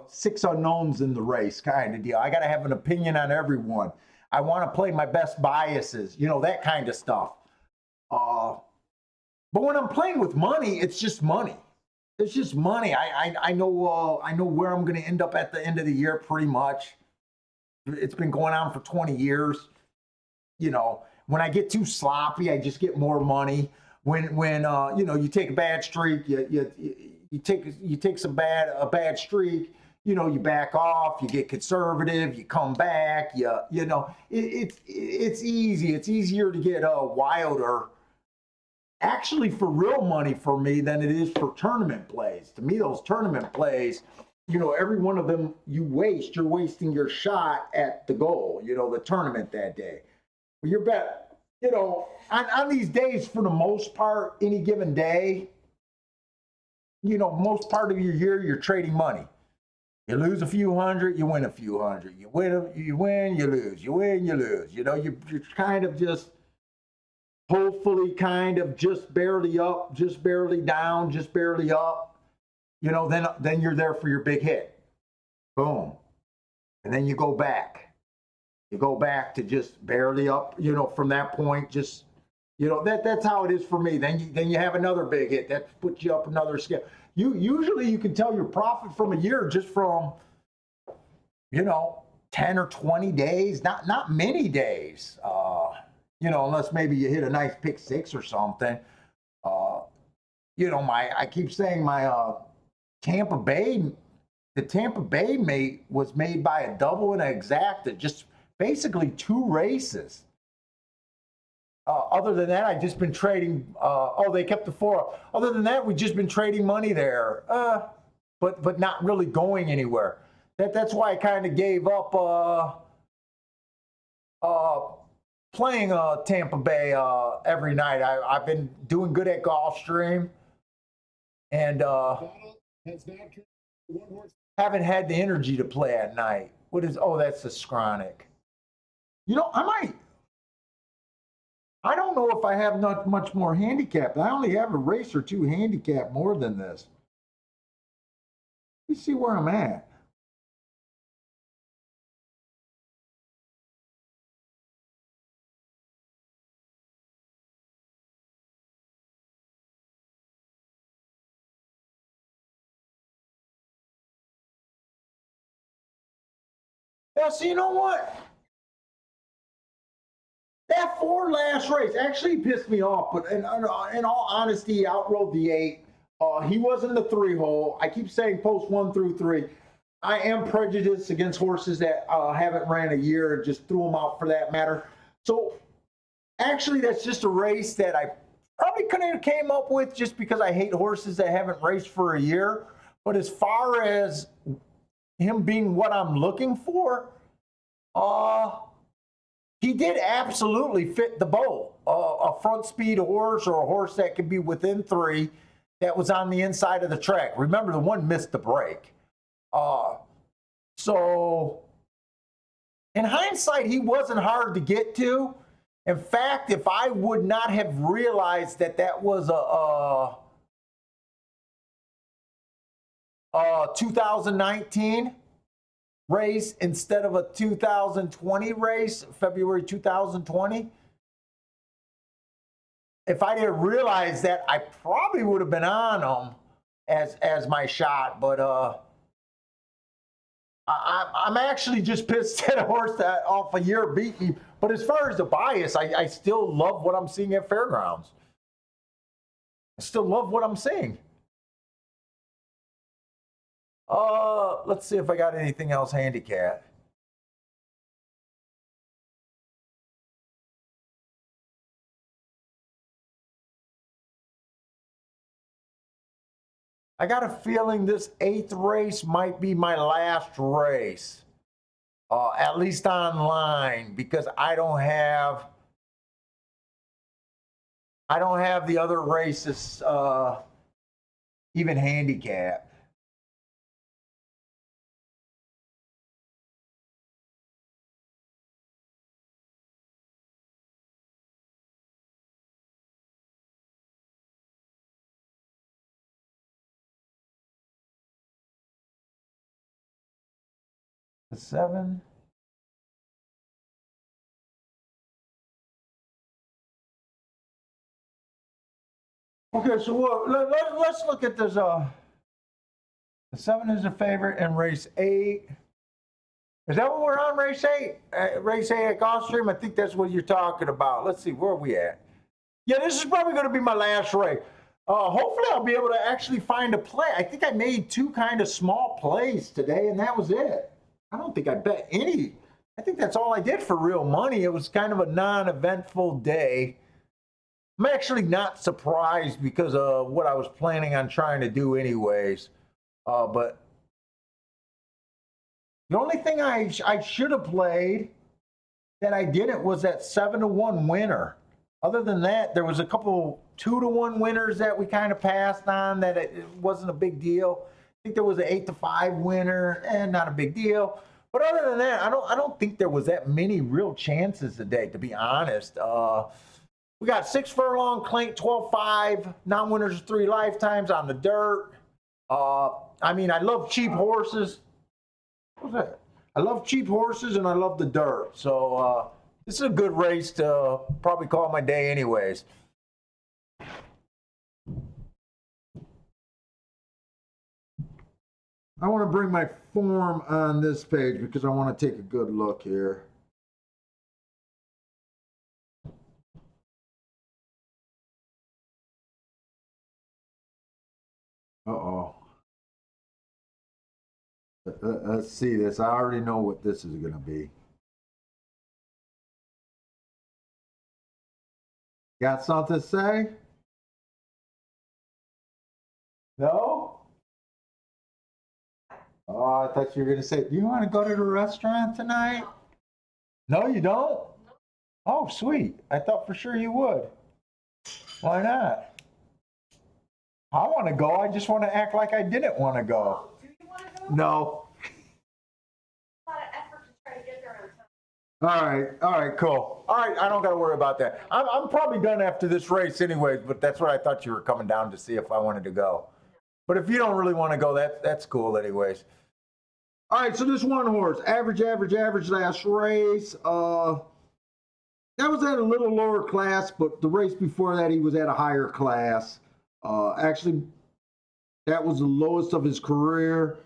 6 unknowns in the race kind of deal. I got to have an opinion on everyone. I want to play my best biases, that kind of stuff. But when I'm playing with money, it's just money. It's just money. I know where I'm going to end up at the end of the year pretty much. It's been going on for 20 years. When I get too sloppy, I just get more money. When you take a bad streak, you take a bad streak, you back off, you get conservative, you come back, it's easy. It's easier to get wilder actually for real money for me than it is for tournament plays. To me, those tournament plays, every one of them you're wasting your shot at the goal, the tournament that day. You're bet, on these days, for the most part, any given day, most part of your year, you're trading money. You lose a few hundred, you win a few hundred. You win, you lose. You win, you lose. You're kind of just hopefully kind of just barely up, just barely down, just barely up. Then you're there for your big hit. Boom. And then you go back. You go back to just barely up, from that point, just, that's how it is for me. Then you have another big hit that puts you up another scale. Usually you can tell your profit from a year just from, 10 or 20 days, not many days. Unless maybe you hit a nice pick 6 or something. I keep saying my Tampa Bay mate was made by a double and an exacta, just basically 2 races. Other than that, I've just been trading. They kept the 4. Other than that, we've just been trading money there, but not really going anywhere. That's why I kind of gave up playing Tampa Bay every night. I've been doing good at Gulfstream, and haven't had the energy to play at night. What is? Oh, that's the Scronic. I don't know if I have not much more handicap. I only have a race or 2 handicap more than this. Let me see where I'm at. Yeah, so you know what? That 4 last race actually pissed me off, but in all honesty, he outrode the 8. He was in the 3 hole. I keep saying post 1 through 3. I am prejudiced against horses that haven't ran a year and just threw them out for that matter. So actually, that's just a race that I probably couldn't have came up with just because I hate horses that haven't raced for a year. But as far as him being what I'm looking for, he did absolutely fit the bowl. A front speed horse or a horse that could be within 3 that was on the inside of the track. Remember, the one missed the break. So in hindsight, he wasn't hard to get to. In fact, if I would not have realized that that was a 2019 race instead of a 2020 race, February 2020, if I didn't realize that, I probably would have been on them as my shot. But I'm actually just pissed at a horse that off a year beat me. But as far as the bias, I still love what I'm seeing at Fairgrounds. I still love what I'm seeing. Let's see if I got anything else handicapped. I got a feeling this 8th race might be my last race, at least online, because I don't have the other races even handicapped. The 7. Okay, so let's look at this. The 7 is a favorite in race 8. Is that what we're on, race 8? Race 8 at Gulfstream? I think that's what you're talking about. Let's see, where are we at? Yeah, this is probably going to be my last race. Hopefully I'll be able to actually find a play. I think I made 2 kind of small plays today, and that was it. I don't think I bet any. I think that's all I did for real money. It was kind of a non-eventful day. I'm actually not surprised because of what I was planning on trying to do anyways. But the only thing I should have played that I didn't was that 7-1 winner. Other than that, there was a couple 2-1 winners that we kind of passed on that it wasn't a big deal. I think there was an 8-5 winner, and not a big deal. But other than that, I don't think there was that many real chances today, to be honest. We got 6 furlong, Clank 12-5, non-winners 3 lifetimes on the dirt. I mean, I love cheap horses. What's that? I love cheap horses and I love the dirt. So this is a good race to probably call my day anyways. I want to bring my form on this page because I want to take a good look here. Uh-oh. Let's see this. I already know what this is going to be. Got something to say? No? Oh, I thought you were going to say, do you want to go to the restaurant tonight? No, you don't? Oh, sweet. I thought for sure you would. Why not? I want to go. I just want to act like I didn't want to go. Do you want to go? No. A lot of effort to try to get there on time. All right, cool. All right, I don't got to worry about that. I'm probably done after this race anyways, but that's what I thought you were coming down to see if I wanted to go. But if you don't really want to go, that's cool anyways. All right, so this one horse, average last race. That was at a little lower class, but the race before that, he was at a higher class. Actually, that was the lowest of his career.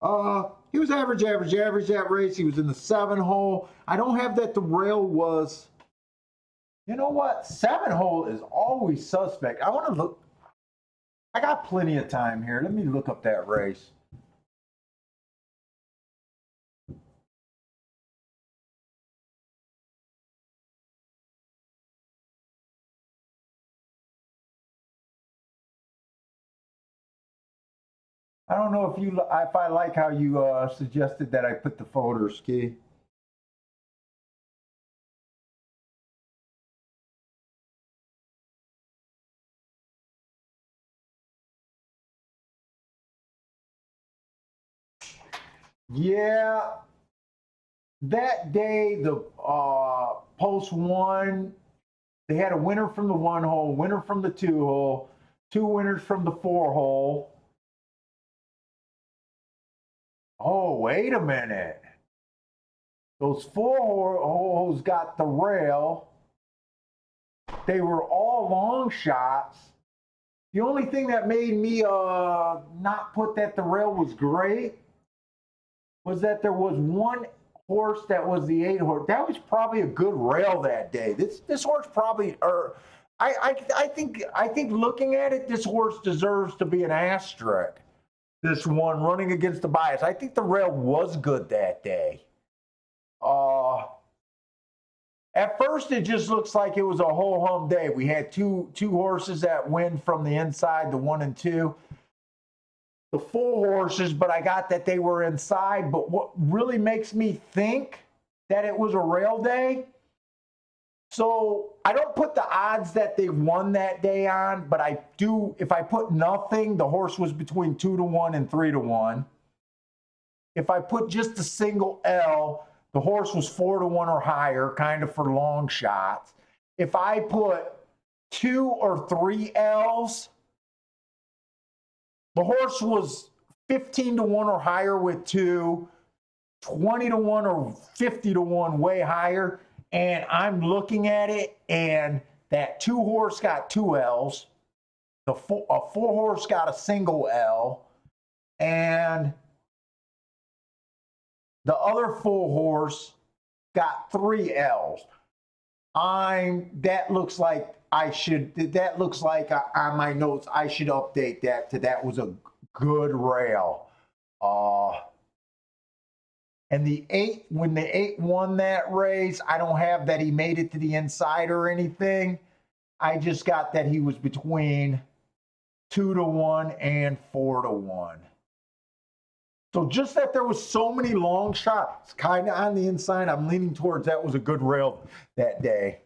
He was average that race. He was in the 7 hole. I don't have that the rail was. You know what? 7 hole is always suspect. I want to look. I got plenty of time here. Let me look up that race. I don't know if I like how you suggested that I put the folder, Ski. Yeah, that day the post one. They had a winner from the 1 hole, winner from the 2 hole, 2 winners from the 4 hole. Oh, wait a minute. Those 4 holes got the rail. They were all long shots. The only thing that made me not put that the rail was great was that there was one horse that was the 8 horse. That was probably a good rail that day. This horse probably, I think looking at it, this horse deserves to be an asterisk. This one running against the bias. I think the rail was good that day. At first, it just looks like it was a whole hum day. We had two horses that win from the inside, the 1 and 2. The 4 horses, but I got that they were inside. But what really makes me think that it was a rail day, so I don't put the odds that they won that day on, but I do, if I put nothing, the horse was between 2 to 1 and 3 to 1. If I put just a single L, the horse was 4 to 1 or higher, kind of for long shots. If I put 2 or 3 L's, the horse was 15 to 1 or higher with 2, 20 to 1 or 50 to 1 way higher. And I'm looking at it, and that 2 horse got 2 L's. A 4 horse got a single L. And the other 4 horse got 3 L's. That looks like on my notes, I should update that to that was a good rail. And the 8, when the 8 won that race, I don't have that he made it to the inside or anything. I just got that he was between 2 to 1 and 4 to 1. So just that there was so many long shots kind of on the inside, I'm leaning towards that was a good rail that day.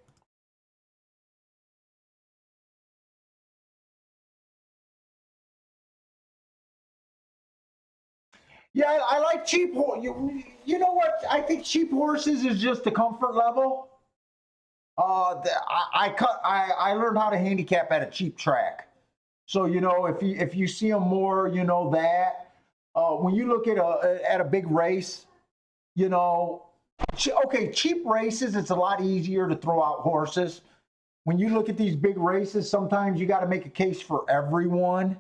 Yeah, I like cheap horses. You know what? I think cheap horses is just the comfort level. I learned how to handicap at a cheap track. So, you know, if you see them more, you know that. When you look at a big race, you know, okay, cheap races, it's a lot easier to throw out horses. When you look at these big races, sometimes you got to make a case for everyone.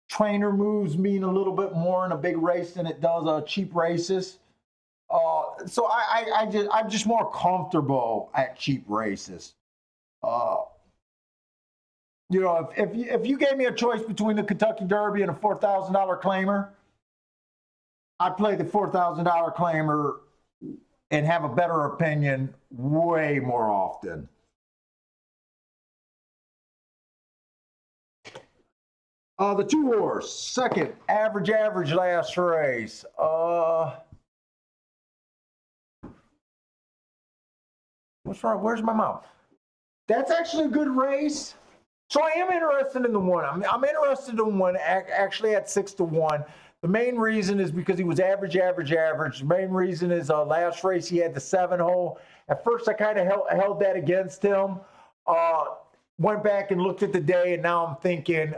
Trainer moves mean a little bit more in a big race than it does cheap races. So I'm just more comfortable at cheap races. You know, if you gave me a choice between the Kentucky Derby and a $4,000 claimer, I'd play the $4,000 claimer and have a better opinion way more often. The 2 horse, second, average last race. What's wrong? Where's my mouth? That's actually a good race. So I am interested in the 1. I'm interested in 1 actually at 6 to 1. The main reason is because he was average. The main reason is last race he had the 7 hole. At first I kind of held that against him. Went back and looked at the day, and now I'm thinking,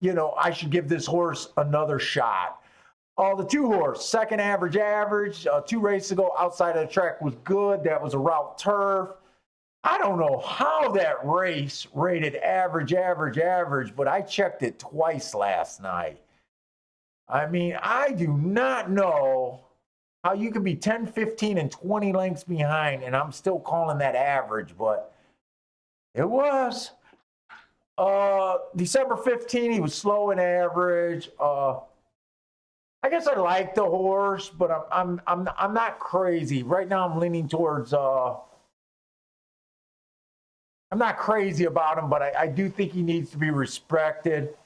you know, I should give this horse another shot. The 2 horse, second average. 2 races ago outside of the track was good. That was a route turf. I don't know how that race rated average, but I checked it twice last night. I mean, I do not know how you could be 10, 15, and 20 lengths behind, and I'm still calling that average, but it was. December 15, he was slow and average. I guess I like the horse, but I'm not crazy. Right now I'm leaning towards I'm not crazy about him, but I do think he needs to be respected.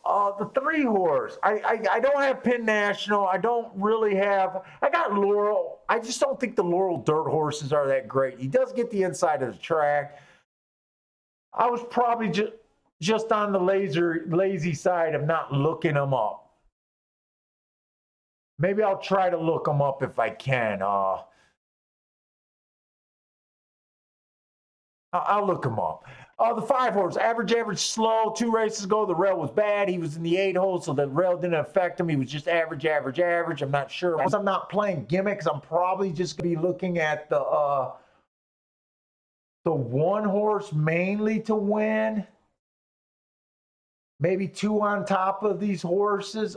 The 3 horse. I don't have Penn National. I don't really have. I got Laurel. I just don't think the Laurel dirt horses are that great. He does get the inside of the track. I was probably just on the lazy side of not looking him up. Maybe I'll try to look him up if I can. I'll look him up. The 5 horse, average, slow. 2 races ago, the rail was bad. He was in the 8 hole, so the rail didn't affect him. He was just average. I'm not sure. Because I'm not playing gimmicks, I'm probably just going to be looking at the 1 horse mainly to win. Maybe 2 on top of these horses.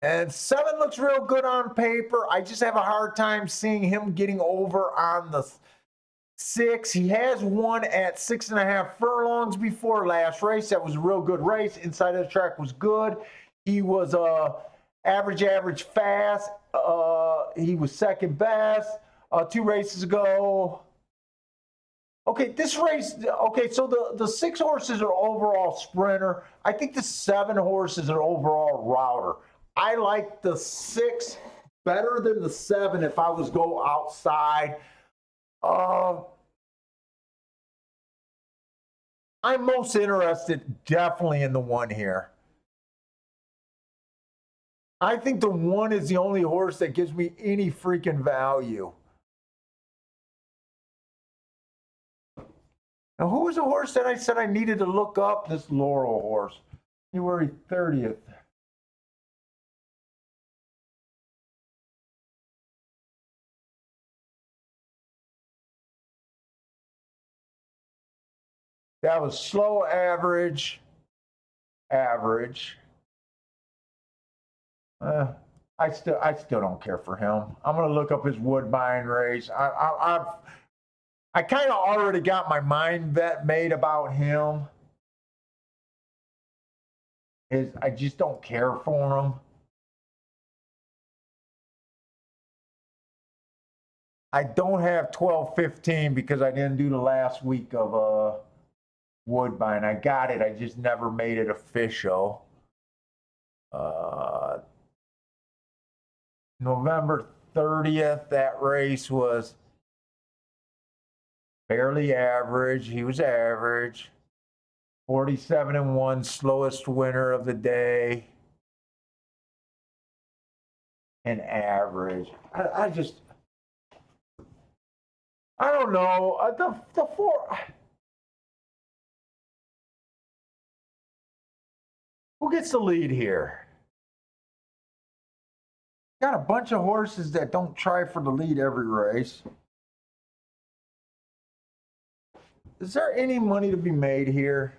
And 7 looks real good on paper. I just have a hard time seeing him getting over on the 6. He has won at 6.5 furlongs before last race. That was a real good race. Inside of the track was good. He was average fast. He was second best 2 races ago. Okay, this race, okay, so the 6 horses are overall sprinter. I think the 7 horses are overall router. I like the 6 better than the 7 if I was go outside. I'm most interested definitely in the 1 here. I think the 1 is the only horse that gives me any freaking value. Now, who was the horse that I said I needed to look up? This Laurel horse, January 30th. That was slow, average. I still don't care for him. I'm gonna look up his Woodbine race. I kind of already got my mind made about him. I just don't care for him. I don't have 12-15 because I didn't do the last week of Woodbine. I got it. I just never made it official. November 30th, that race was barely average. He was average. 47-1, slowest winner of the day. And average. I don't know. The 4. Who gets the lead here? Got a bunch of horses that don't try for the lead every race. Is there any money to be made here?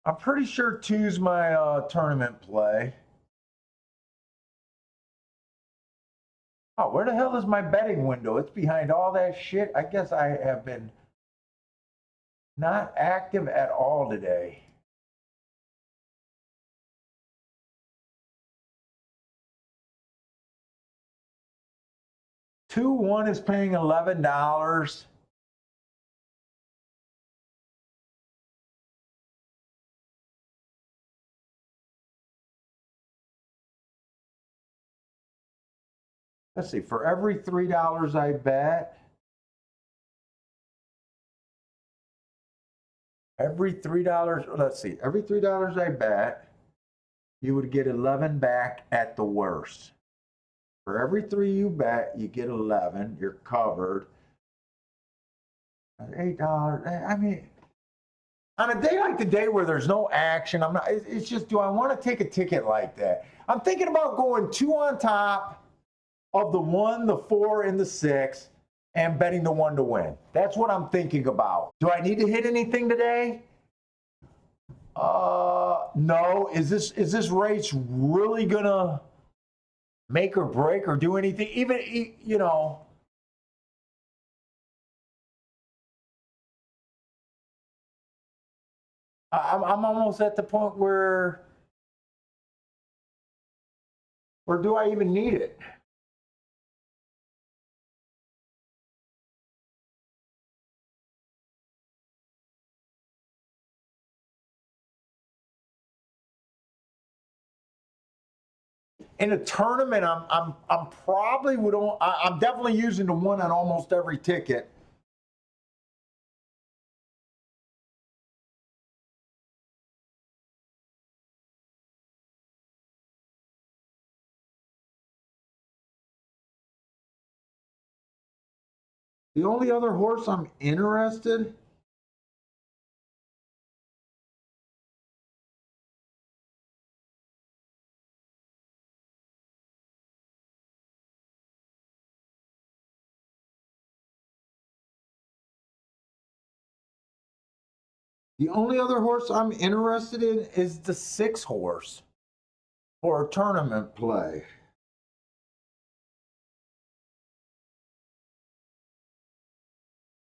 I'm pretty sure 2's my tournament play. Oh, where the hell is my betting window? It's behind all that shit. I guess I have been not active at all today. Two one is paying $11. Let's see, for every $3 I bet, every $3, let's see, every $3 I bet, you would get 11 back at the worst. For every 3 you bet, you get 11. You're covered. $8. I mean, on a day like today where there's no action, I'm not. It's just, do I want to take a ticket like that? I'm thinking about going 2 on top of the 1, the 4, and the 6, and betting the 1 to win. That's what I'm thinking about. Do I need to hit anything today? No. Is this race really gonna make or break or do anything? Even, you know, I'm almost at the point where do I even need it? In a tournament, I'm probably I'm definitely using the 1 on almost every ticket. The only other horse I'm interested. The only other horse I'm interested in is the 6 horse for a tournament play.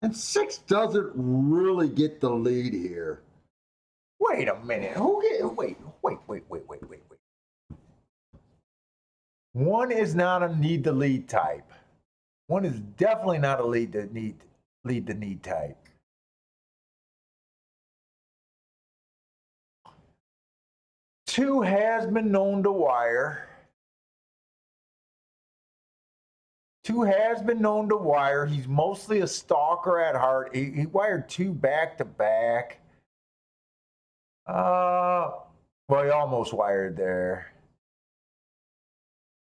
And 6 doesn't really get the lead here. Wait a minute. Wait. 1 is not a need the lead type. 1 is definitely not a lead the need type. 2 has been known to wire. 2 has been known to wire. He's mostly a stalker at heart. He wired 2 back to back. Well, he almost wired there.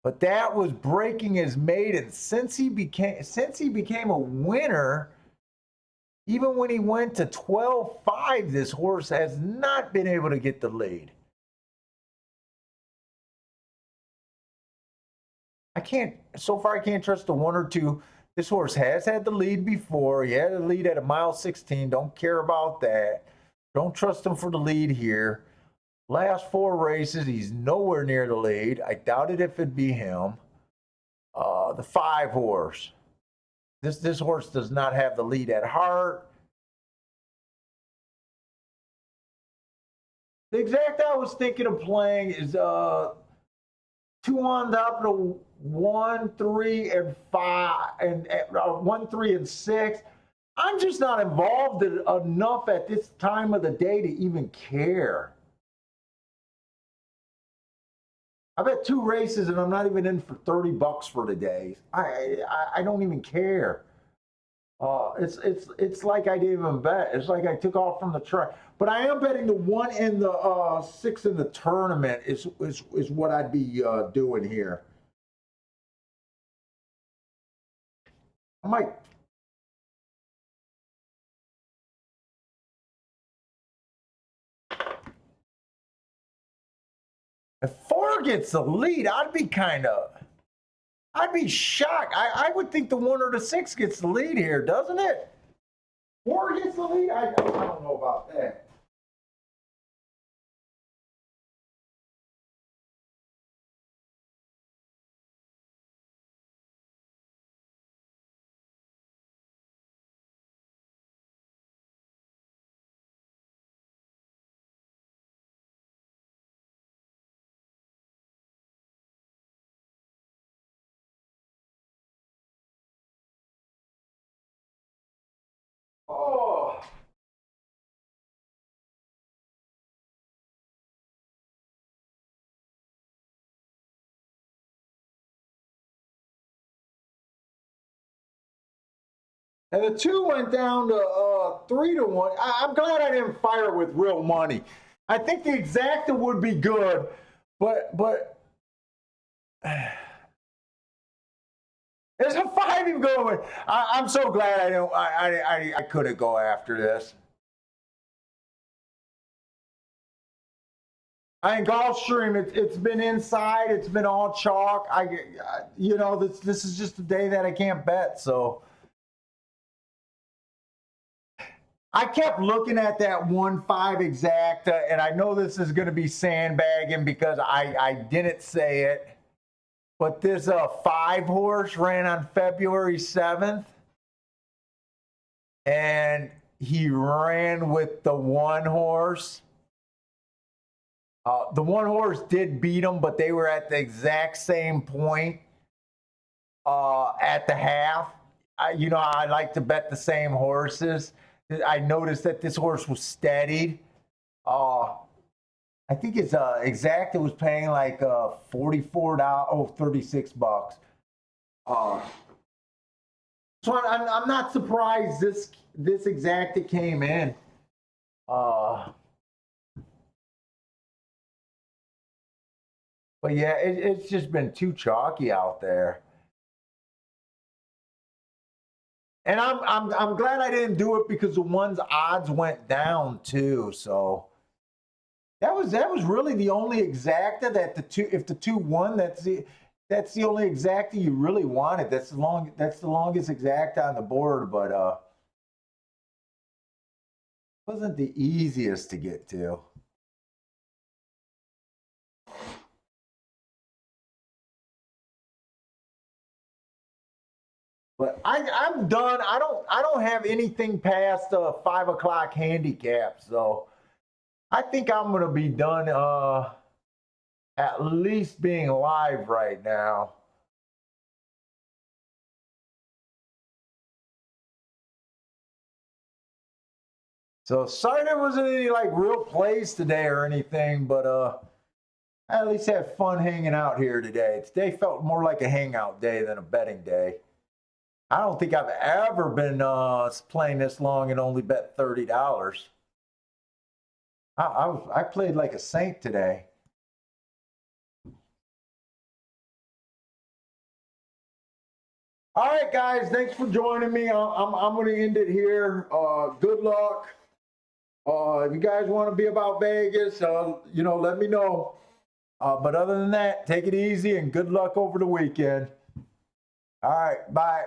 But that was breaking his maiden. Since he became a winner, even when he went to 12-5, this horse has not been able to get the lead. So far I can't trust the 1 or 2. This horse has had the lead before. He had the lead at a mile 16. Don't care about that. Don't trust him for the lead here. Last 4 races, he's nowhere near the lead. I doubted if it'd be him. The 5 horse. This horse does not have the lead at heart. The exact I was thinking of playing is 2 on top of 1, 3, and 5, and 1, 3, and 6. I'm just not involved enough at this time of the day to even care. I've had 2 races and I'm not even in for $30 for the day. I don't even care. It's like I didn't even bet. It's like I took off from the track. But I am betting the 1 and the 6 in the tournament is what I'd be doing here. I might. If 4 gets the lead, I'd be shocked. I would think the 1 or the 6 gets the lead here, doesn't it? 4 gets the lead? I don't know about that. Oh. And the 2 went down to 3 to 1. I'm glad I didn't fire with real money. I think the exacta would be good, but there's a 5 even going. I'm so glad I couldn't go after this. I think Gulfstream, it's been inside. It's been all chalk. This is just a day that I can't bet. So I kept looking at that 1-5 exacta, and I know this is going to be sandbagging because I didn't say it, but this 5 horse ran on February 7th, and he ran with the 1 horse. The 1 horse did beat him, but they were at the exact same point at the half. I like to bet the same horses. I noticed that this horse was steadied. I think it's exact. It was paying like $44, $36. So I'm not surprised this exacta came in. But yeah, it's just been too chalky out there. And I'm glad I didn't do it because the one's odds went down too. So that was really the only exacta that if the 2 won, that's the only exacta you really wanted. That's the longest exacta on the board, but wasn't the easiest to get to. But I'm done. I don't have anything past 5 o'clock handicap, so I think I'm gonna be done at least being live right now. So sorry there wasn't any like real plays today or anything, but I at least had fun hanging out here today. Today felt more like a hangout day than a betting day. I don't think I've ever been playing this long and only bet $30. I played like a saint today. All right, guys, thanks for joining me. I'm going to end it here. Good luck. If you guys want to be about Vegas, let me know. But other than that, take it easy and good luck over the weekend. All right, bye.